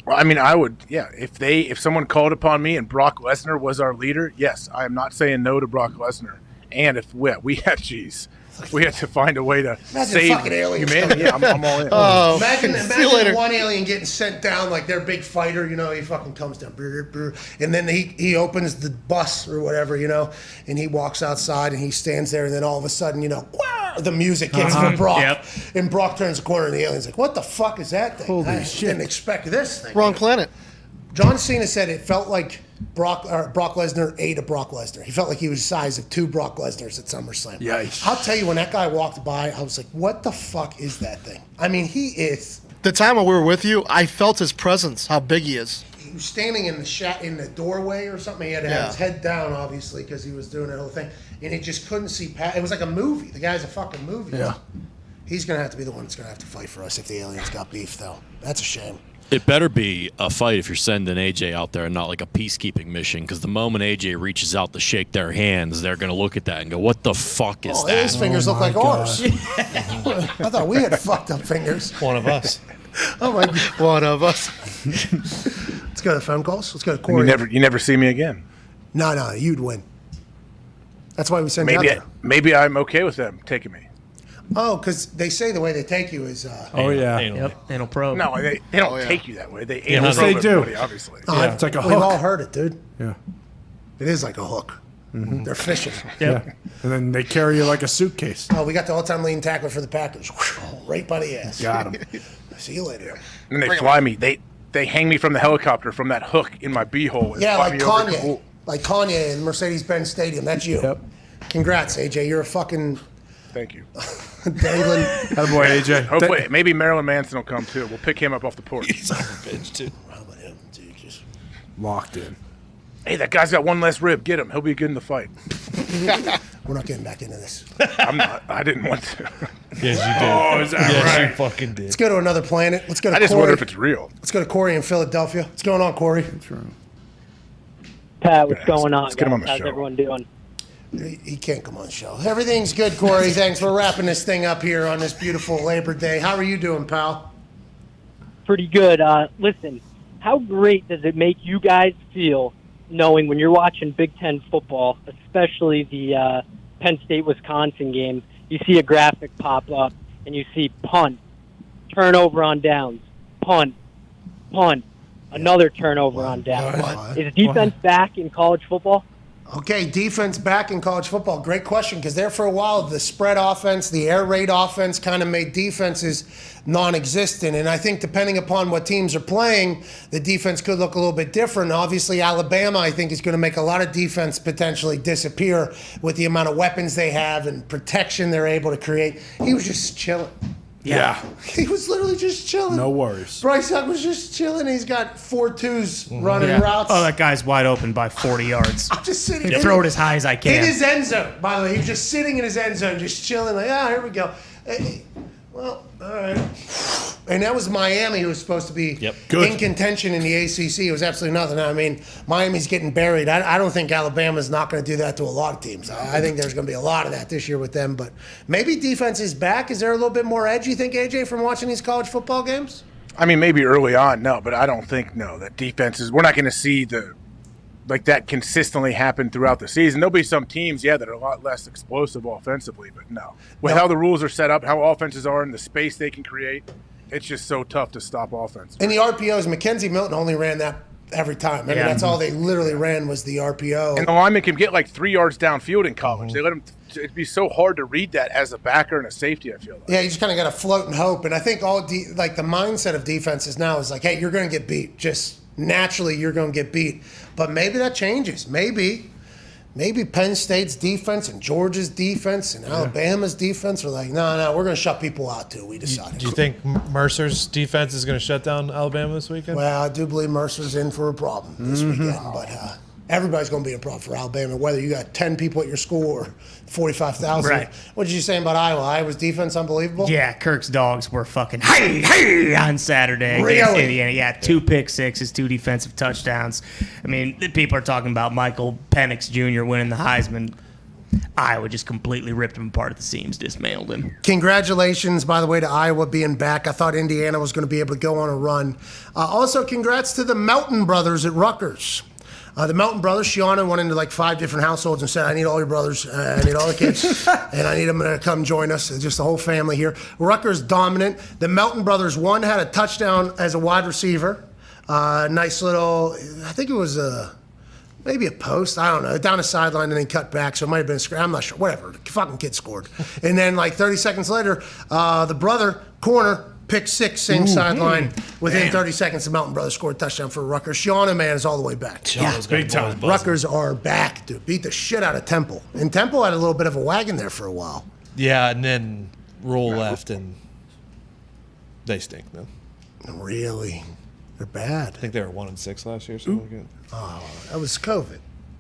Well, I would, if someone called upon me and Brock Lesnar was our leader, yes, I am not saying no to Brock Lesnar. And if we have to find a way to save humanity. Yeah, I'm all in. Imagine one alien getting sent down like their big fighter, he fucking comes down, and then he opens the bus or whatever, and he walks outside and he stands there, and then all of a sudden, the music hits for Brock, and Brock turns the corner, and the alien's like, what the fuck is that thing? Holy I shit. didn't expect this thing. Wrong planet. John Cena said it felt like Brock Lesnar ate a Brock Lesnar. He felt like he was the size of 2 Brock Lesnars at SummerSlam. Yikes. I'll tell you, when that guy walked by, I was like, what the fuck is that thing? He is The time when we were with you, I felt his presence, how big he is. He was standing in the doorway or something. He had to have his head down, obviously, because he was doing that whole thing. And he just couldn't see past. It was like a movie. The guy's a fucking movie. Yeah. He's going to have to be the one that's going to have to fight for us if the aliens got beef, though. That's a shame. It better be a fight if you're sending AJ out there and not like a peacekeeping mission, because the moment AJ reaches out to shake their hands, they're going to look at that and go, what the fuck is that? His fingers look like ours. I thought we had fucked up fingers. One of us. Oh, my God. One of us. Let's go to phone calls. Let's go to Corey. You never see me again. No, you'd win. That's why we send you out there. Maybe I'm okay with them taking me. Oh, because they say the way they take you is... Anal probe. No, they don't take you that way. They Yes, probe they do. everybody, obviously. It's like a hook. We've all heard it, dude. Yeah. It is like a hook. Mm-hmm. They're fishing. Yeah. And then they carry you like a suitcase. Oh, we got the all-time leading tackler for the Packers. Right by the ass. Got him. See you later. And they fly me. They hang me from the helicopter from that hook in my beehole. and Yeah, fly like me over Kanye. Kabul. Like Kanye in Mercedes-Benz Stadium. That's you. Yep. Congrats, AJ. You're a fucking... Thank you. dangling... Attaboy, AJ. Hopefully, maybe Marilyn Manson will come too. We'll pick him up off the porch. He's on the bench, too. How about him, dude? Just... Locked in. Hey, that guy's got one less rib. Get him. He'll be good in the fight. We're not getting back into this. I'm not. I didn't want to. Yes, you did. Oh, is that yes, right? you fucking did. Let's go to another planet. Let's go to I just Corey. wonder if it's real. Let's go to Corey in Philadelphia. What's going on, Corey? That's right. Pat, what's going on? Let's get him on the How's show. everyone doing? He can't come on the show. Everything's good, Corey. Thanks for wrapping this thing up here on this beautiful Labor Day. How are you doing, pal? Pretty good. Listen, how great does it make you guys feel knowing when you're watching Big Ten football, especially the Penn State-Wisconsin game, you see a graphic pop up and you see punt, turnover on downs, punt, another turnover on downs. What? Is defense back in college football? Okay, defense back in college football. Great question, because there for a while, the spread offense, the air raid offense kind of made defenses non-existent. And I think depending upon what teams are playing, the defense could look a little bit different. Obviously, Alabama, I think, is going to make a lot of defense potentially disappear with the amount of weapons they have and protection they're able to create. He was just chilling. Yeah. He was literally just chilling. No worries. Bryce Young was just chilling. He's got 4.2s running routes. Oh, that guy's wide open by 40 yards. I'm just sitting Throw it as high as I can. in his end zone, by the way. He was just sitting in his end zone, just chilling, like, here we go. Well, all right. And that was Miami, who was supposed to be in contention in the ACC. It was absolutely nothing. I mean, Miami's getting buried. I don't think Alabama's not going to do that to a lot of teams. I think there's going to be a lot of that this year with them. But maybe defense is back. Is there a little bit more edge, you think, AJ, from watching these college football games? I mean, maybe early on, no, but I don't think that defense is. We're not going to see that consistently happen throughout the season. There'll be some teams, that are a lot less explosive offensively, but no. With how the rules are set up, how offenses are, and the space they can create, it's just so tough to stop offense. And the RPOs, Mackenzie Milton only ran that every time. Remember, that's all they literally ran was the RPO. And the lineman can get like 3 yards downfield in college. They let him. It'd be so hard to read that as a backer and a safety, I feel like. Yeah, you just kind of got to float and hope. And I think the mindset of defenses now is like, hey, you're going to get beat. Just naturally, you're going to get beat. But maybe that changes. Maybe Penn State's defense and Georgia's defense and Alabama's defense are like, no, we're going to shut people out too. We decided. Do you think Mercer's defense is going to shut down Alabama this weekend? Well, I do believe Mercer's in for a problem this weekend. But everybody's going to be a problem for Alabama, whether you got 10 people at your school or 45,000. Right. What did you say about Iowa? Iowa's defense unbelievable? Yeah, Kirk's dogs were fucking hey on Saturday against Indiana. Yeah, 2 pick sixes, 2 defensive touchdowns. I mean, people are talking about Michael Penix Jr. winning the Heisman. Iowa just completely ripped him apart at the seams, dismantled him. Congratulations, by the way, to Iowa being back. I thought Indiana was going to be able to go on a run. Also, congrats to the Melton brothers at Rutgers. The Melton brothers, Shiana went into like 5 different households and said, I need all your brothers, I need all the kids, and I need them to come join us. It's just the whole family here. Rutgers dominant. The Melton brothers, one had a touchdown as a wide receiver. Nice little, I think it was maybe a post, I don't know, down the sideline and then cut back, so it might have been a screen, I'm not sure, whatever. The fucking kid scored. And then like 30 seconds later, the brother, corner, pick 6, same sideline. Within 30 seconds, the Melton brothers scored a touchdown for Rutgers. Shiana, man, is all the way back. Big time. Rutgers are back, dude. Beat the shit out of Temple. And Temple had a little bit of a wagon there for a while. Yeah, and then Roll left, and they stink, though. Really? They're bad. I think they were 1-6 last year. Something like that. Oh, that was COVID.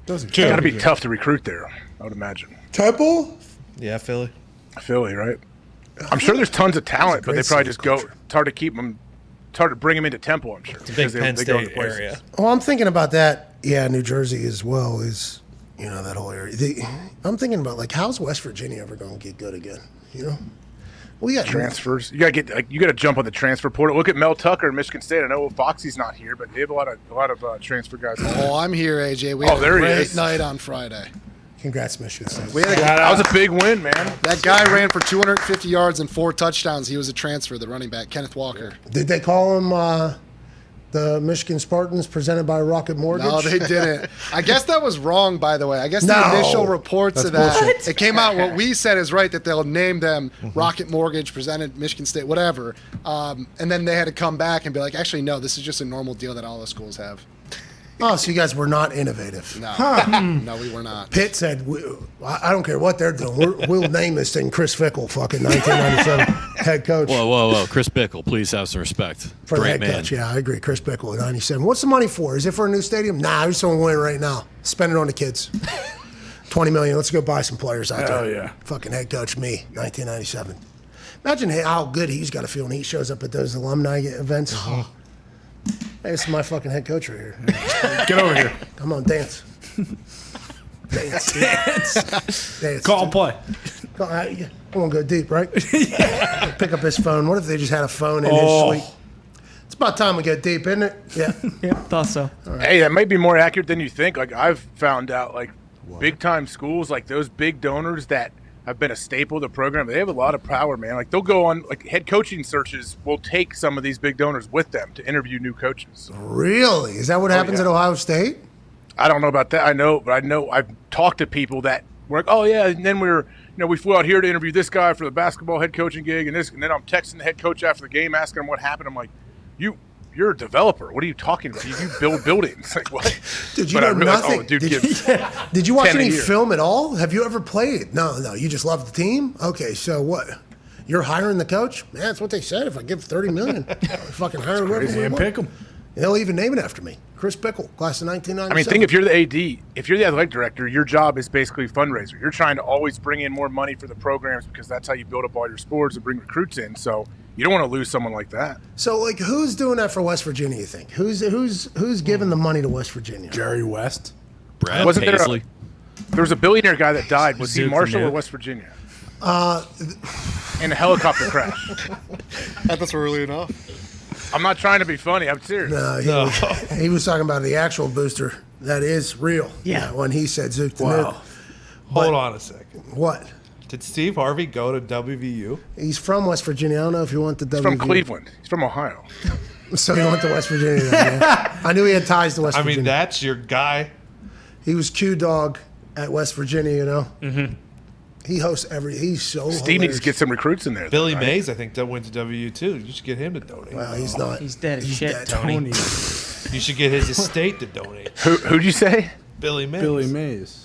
It's got to be tough to recruit there, I would imagine. Temple? Yeah, Philly. Philly, right? I'm sure there's tons of talent, but they probably just go. It's hard to keep them. It's hard to bring them into Temple. I'm sure. It's a big Penn State area. Well, I'm thinking about that. Yeah, New Jersey as well is, that whole area. I'm thinking about how's West Virginia ever going to get good again? We got transfers. You got to jump on the transfer portal. Look at Mel Tucker in Michigan State. I know Foxy's not here, but they have a lot of transfer guys. Oh, I'm here, AJ. We had a great night on Friday. Congrats, Michigan State. That was a big win, man. That guy ran for 250 yards and 4 touchdowns. He was a transfer, the running back, Kenneth Walker. Did they call him the Michigan Spartans presented by Rocket Mortgage? No, they didn't. I guess that was wrong, by the way. I guess the initial reports of that, bullshit. It came out, what we said is right, that they'll name them Rocket Mortgage, presented Michigan State, whatever. And then they had to come back and be like, actually, no, this is just a normal deal that all the schools have. Oh, so you guys were not innovative. No, no, we were not. Pitt said, I don't care what they're doing. We'll name this thing Chris Fickell, fucking 1997 head coach. Whoa. Chris Fickell, please have some respect. For Great the head man. coach, yeah, I agree. Chris Fickell at 97. What's the money for? Is it for a new stadium? Nah, I just want to win right now. Spend it on the kids. $20 million. Let's go buy some players out there. Hell yeah. Fucking head coach, me, 1997. Imagine how good he's got to feel when he shows up at those alumni events. Hey, this is my fucking head coach right here. Get over here. Come on, dance. Dance. Call play. I want to go deep, right? Pick up his phone. What if they just had a phone in his suite? It's about time we get deep, isn't it? Yeah. Thought so. Right. Hey, that might be more accurate than you think. I've found out, big time schools, those big donors that have been a staple of the program, they have a lot of power, man. They'll go on, head coaching searches will take some of these big donors with them to interview new coaches. Really? Is that what happens at Ohio State? I don't know about that. I know I've talked to people that were like, oh yeah, and then we flew out here to interview this guy for the basketball head coaching gig, and then I'm texting the head coach after the game asking him what happened. I'm like, you're a developer. What are you talking about? You build buildings. What? Did you know nothing? Did you watch any film at all? Have you ever played? No. You just love the team? Okay, so what? You're hiring the coach? Man, that's what they said. If I give $30 million, I'll fucking hire whoever we want. Pick him. They'll even name it after me. Chris Fickell, class of 1997. I mean, think if you're the AD, if you're the athletic director, your job is basically fundraiser. You're trying to always bring in more money for the programs because that's how you build up all your sports and bring recruits in. So you don't want to lose someone like that. So, who's doing that for West Virginia, you think? Who's giving the money to West Virginia? Jerry West. Brad Wasn't Paisley. There was a billionaire guy that died. Was he Marshall or West Virginia? In a helicopter crash. That's early enough. I'm not trying to be funny. I'm serious. No, he was talking about the actual booster that is real. Yeah. When he said Zook the Wow. Nuke. Hold on a second. What? Did Steve Harvey go to WVU? He's from West Virginia. I don't know if you want the He's WVU. from Cleveland. He's from Ohio. So he went to West Virginia then, yeah. I knew he had ties to West Virginia. I mean, that's your guy. He was Q-Dog at West Virginia, Mm-hmm. He hosts he's so Steve needs to get some recruits in there. Billy Mays, I think, went to WVU too. You should get him to donate. Well, he's not. He's dead as shit, dead. Tony. You should get his estate to donate. Who'd you say? Billy Mays. Billy Mays.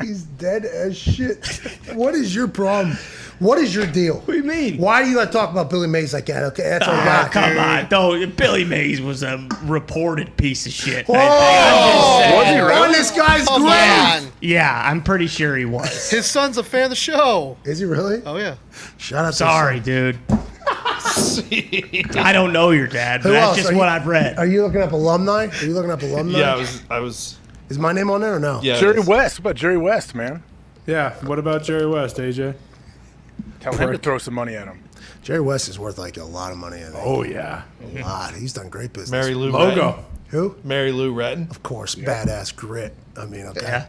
He's dead as shit. What is your problem? What is your deal? What do you mean? Why do you got to talk about Billy Mays like that? Okay, that's all right. Come on. Though Billy Mays was a reported piece of shit. Whoa! Was he really? On this guy's grave. Yeah, I'm pretty sure he was. His son's a fan of the show. Is he really? Oh, yeah. Shout out to Sorry, dude. I don't know your dad, but that's just what I've read. Are you looking up alumni? Yeah, I was. Is my name on there or no? Yeah. Jerry West. What about Jerry West, man? Yeah. What about Jerry West, AJ? Tell him to throw some money at him. Jerry West is worth a lot of money. I think. Oh, yeah. A lot. He's done great business. Mary Lou Logo. Retton. Who? Mary Lou Retton. Of course. Badass grit. I mean, okay. Yeah.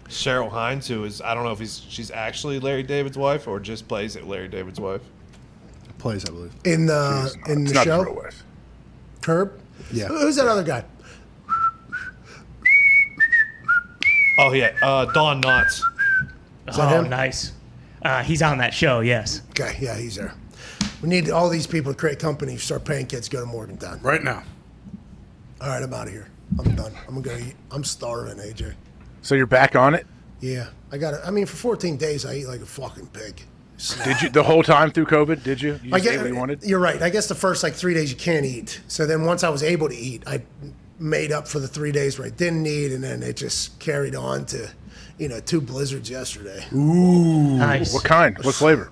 Cheryl Hines, who is, I don't know if she's actually Larry David's wife or just plays at Larry David's wife. Plays, I believe. In the not show? the real wife. Curb? Yeah. Who's that other guy? Oh, yeah. Dahn Knotts. Is that him? Nice. He's on that show, yes. Okay, yeah, he's there. We need all these people to create companies, start paying kids to go to Morgantown. Right now. All right, I'm out of here. I'm done. I'm going to go eat. I'm starving, AJ. So you're back on it? Yeah. For 14 days, I eat like a fucking pig. Did you the whole time through COVID? Did you? You I just ate what you wanted? You're right. I guess the first 3 days you can't eat. So then once I was able to eat, I made up for the 3 days where I didn't eat, and then it just carried on to, 2 blizzards yesterday. Ooh, nice. What kind? What flavor?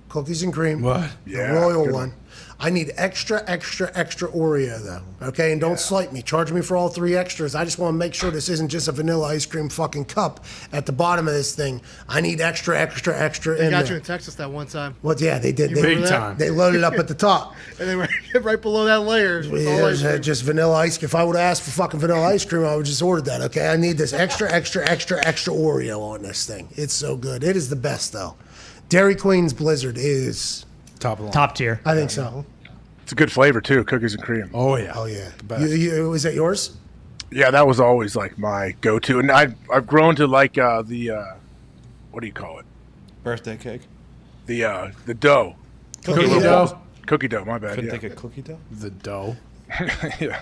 Cookies and cream. What? The Yeah, royal good one. I need extra Oreo though. Okay, and don't slight me. Charge me for all 3 extras. I just want to make sure this isn't just a vanilla ice cream fucking cup at the bottom of this thing. I need extra They in got there. you in Texas that one time. Well, yeah, they did. You They, remember that? they loaded up at the top. And they were right below that layer. with all ice cream. Just vanilla ice cream. If I would have asked for fucking vanilla ice cream, I would just ordered that. Okay, I need this extra Oreo on this thing. It's so good. It is the best though. Dairy Queen's Blizzard is Top tier. I think so. It's a good flavor too, cookies and cream. Oh yeah. Was that yours? Yeah, that was always like my go-to, and I've grown to like the what do you call it? Birthday cake. The dough. Cookie dough. Cookie dough. My bad. Couldn't Yeah. think of cookie dough. The dough. Yeah.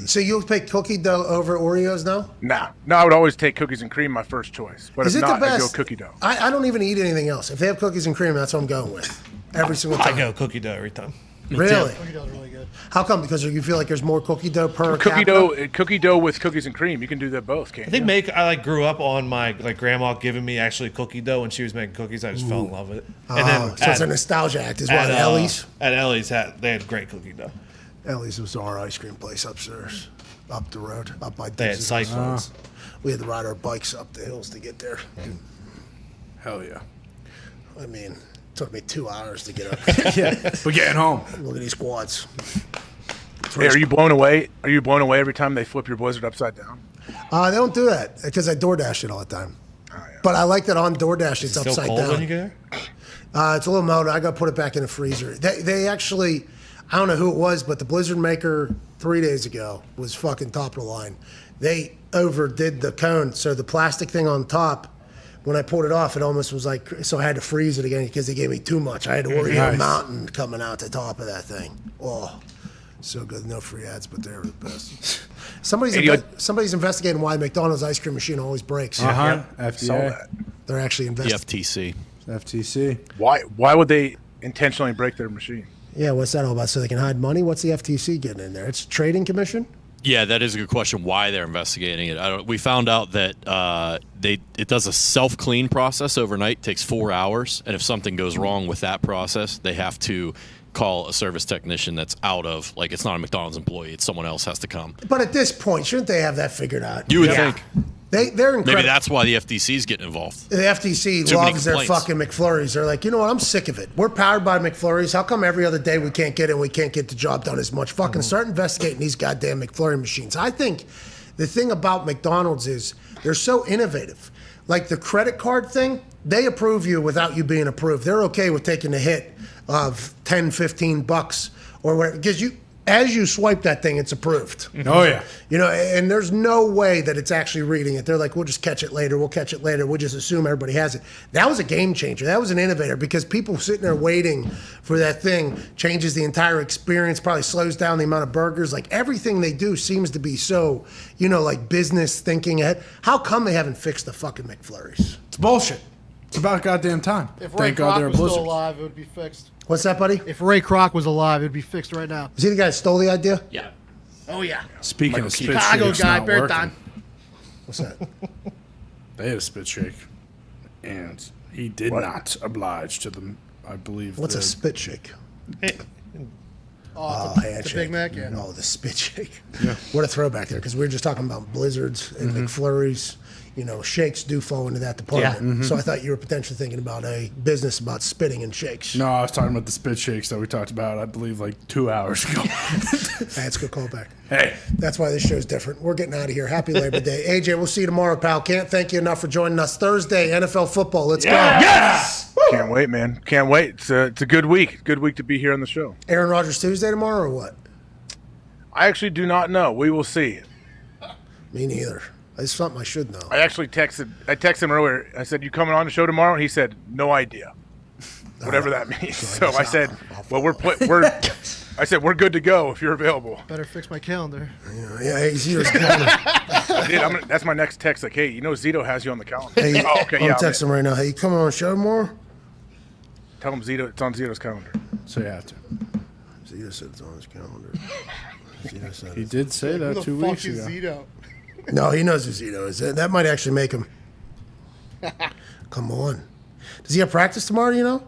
So you'll pick cookie dough over Oreos now? No, I would always take cookies and cream my first choice, but Is if it not, the I go best? cookie dough. I don't even eat anything else. If they have cookies and cream, that's what I'm going with. Every single time. I go cookie dough every time. Really? Cookie dough's really good. How come? Because you feel like there's more cookie dough per Cookie capita? dough with cookies and cream. You can do that both, can't I think you? I grew up on my grandma giving me actually cookie dough when she was making cookies. I just fell in love with it. So it's a nostalgia act as well. at, Ellie's? At Ellie's, they had great cookie dough. Ellie's was our ice cream place upstairs, up the road, up by They had Dixie's. cyclones. We had to ride our bikes up the hills to get there. Hell yeah. I mean, it took me 2 hours to get up. Yeah, we're getting home. Look at these quads. Hey, are you blown away? Are you blown away every time they flip your Blizzard upside down? They don't do that because I DoorDash it all the time. But I like that on DoorDash it's Still upside cold down. when you get there? It's a little melted. I got to put it back in the freezer. They actually, I don't know who it was, but the Blizzard maker 3 days ago was fucking top of the line. They overdid the cone, so the plastic thing on top, when I pulled it off, it almost was like, so I had to freeze it again because they gave me too much. I had Oreo Nice. Mountain coming out the top of that thing. Oh, so good. No free ads, but they're the best. Somebody's investigating why McDonald's ice cream machine always breaks. FDA. Saw that. They're actually The investigating. FTC. Why would they intentionally break their machine? Yeah, what's that all about? So they can hide money? What's the FTC getting in there? It's a trading commission? Yeah, that is a good question. Why they're investigating it? We found out that it does a self-clean process overnight. Takes 4 hours, and if something goes wrong with that process, they have to call a service technician that's out of, like, it's not a McDonald's employee. It's someone else has to come. But at this point, shouldn't they have that figured out? You would think. They're incredible. Maybe that's why the FTC is getting involved. The FTC Too many loves their complaints. fucking McFlurries. They're like, you know what? I'm sick of it. We're powered by McFlurries. How come every other day we can't get it and we can't get the job done as much? Fucking start investigating these goddamn McFlurry machines. I think the thing about McDonald's is they're so innovative. Like the credit card thing, they approve you without you being approved. They're okay with taking a hit of $10, $15 or whatever. Because as you swipe that thing, it's approved. Oh, yeah. And there's no way that it's actually reading it. They're like, we'll just catch it later. We'll just assume everybody has it. That was a game changer. That was an innovator because people sitting there waiting for that thing changes the entire experience, probably slows down the amount of burgers. Like everything they do seems to be so, like business thinking ahead. How come they haven't fixed the fucking McFlurries? It's bullshit. It's about goddamn time. If Ray Thank God Kroc they're was still Blizzards. alive, it would be fixed. What's that, buddy? If Ray Kroc was alive, it'd be fixed right now. Is he the guy that stole the idea? Yeah. Oh, yeah. Speaking of spit Chicago shakes guy, not Bear working, Dahn. What's that? they had a spit shake, and he did not oblige to them. I believe. What's a the- spit shake? Oh, it's a handshake. Big Mac, yeah. No, the spit shake. Yeah. What a throwback there, because we were just talking about Blizzards and McFlurries. Shakes do fall into that department. Yeah. Mhm. So I thought you were potentially thinking about a business about spitting and shakes. No, I was talking about the spit shakes that we talked about. I believe like 2 hours ago. That's a good callback. Hey. That's why this show's different. We're getting out of here. Happy Labor Day. AJ, we'll see you tomorrow, pal. Can't thank you enough for joining us. Thursday, NFL football. Let's go. Yes! Can't wait, man. Can't wait. It's a good week. Good week to be here on the show. Aaron Rodgers Tuesday tomorrow or what? I actually do not know. We will see. Me neither. It's something I should know. I actually texted him earlier. I said, "You coming on the show tomorrow?" And he said, "No idea." Whatever that means. So I said, "Well, we're I said we're good to go if you're available. Better fix my calendar. Yeah, hey, Zito's calendar. Dude, that's my next text. Like, hey, you know Zito has you on the calendar. Hey, oh, okay, I'm texting him right now. Hey, you coming on the show more? Tell him Zito. It's on Zito's calendar. So you have to. Zito said it's on his calendar. Zito said He did say that Who 2 the weeks fuck is ago. Zito? No, he knows who Zito is. That might actually make him. Come on. Does he have practice tomorrow, you know?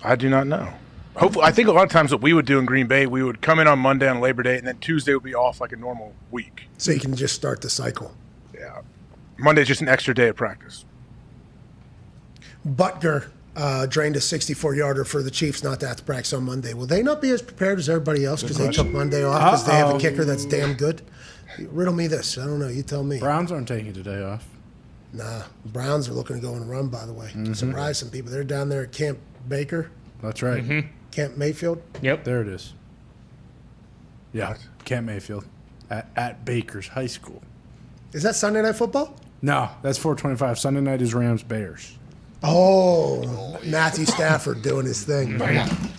I do not know. Hopefully, I think a lot of times what we would do in Green Bay, we would come in on Monday on Labor Day, and then Tuesday would be off like a normal week. So you can just start the cycle. Yeah. Monday's just an extra day of practice. Butker drained a 64-yarder for the Chiefs not to have to practice on Monday. Will they not be as prepared as everybody else because they took Monday off because they have a kicker that's damn good? Riddle me this. I don't know. You tell me. Browns aren't taking today off. Nah. The Browns are looking to go and run, by the way. Surprise some people. They're down there at Camp Baker. That's right. Camp Mayfield. Yep. There it is. Yeah, Camp Mayfield at Baker's High School. Is that Sunday Night Football? No, that's 4:25. Sunday night is Rams Bears. Oh, Matthew Stafford doing his thing.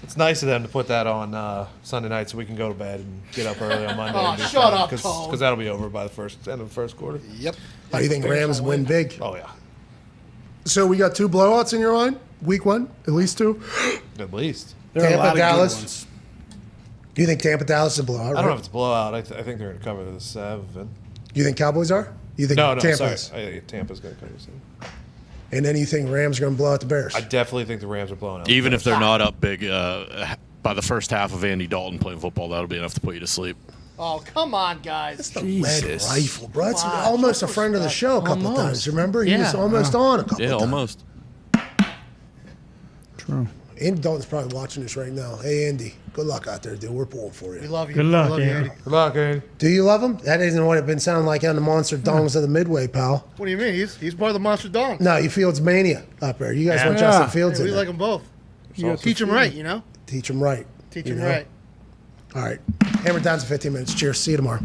It's nice of them to put that on Sunday night so we can go to bed and get up early on Monday. Oh, shut up, Tone. Because that'll be over by the end of the first quarter. Yep. Oh, you think Rams win big? Oh, yeah. So we got 2 blowouts in your line? Week 1? At least 2? At least. There are a lot Tampa, of good Dallas. ones. Do you think Tampa, Dallas is a blowout? I don't know if it's a blowout. I think they're going to cover the 7. You think Cowboys are? You think No, Tampa sorry. is? I think Tampa's going to cover the 7. And then you think Rams are going to blow out the Bears? I definitely think the Rams are blowing out. Even if they're not up big, by the first half of Andy Dalton playing football, that'll be enough to put you to sleep. Oh, come on, guys. It's the lead rifle, bro. It's almost a friend of the show a couple of times. Remember? He was Yeah. almost on a couple Yeah, of times. almost. True. Andy Dalton's probably watching this right now. Hey, Andy, good luck out there, dude. We're pulling for you. We love you. Good luck, We love you, Andy. Andy. Good luck, Andy. Do you love him? That isn't what it's been sounding like on the Monster Dongs of the Midway, pal. What do you mean? He's part of the Monster Dong. No, you Fields mania up there. You guys want Yeah. Justin Fields Hey, in we there. like them both. You Teach them right, you know? Teach him right. Teach You them know? right. All right. Hammer Downs in 15 minutes. Cheers. See you tomorrow.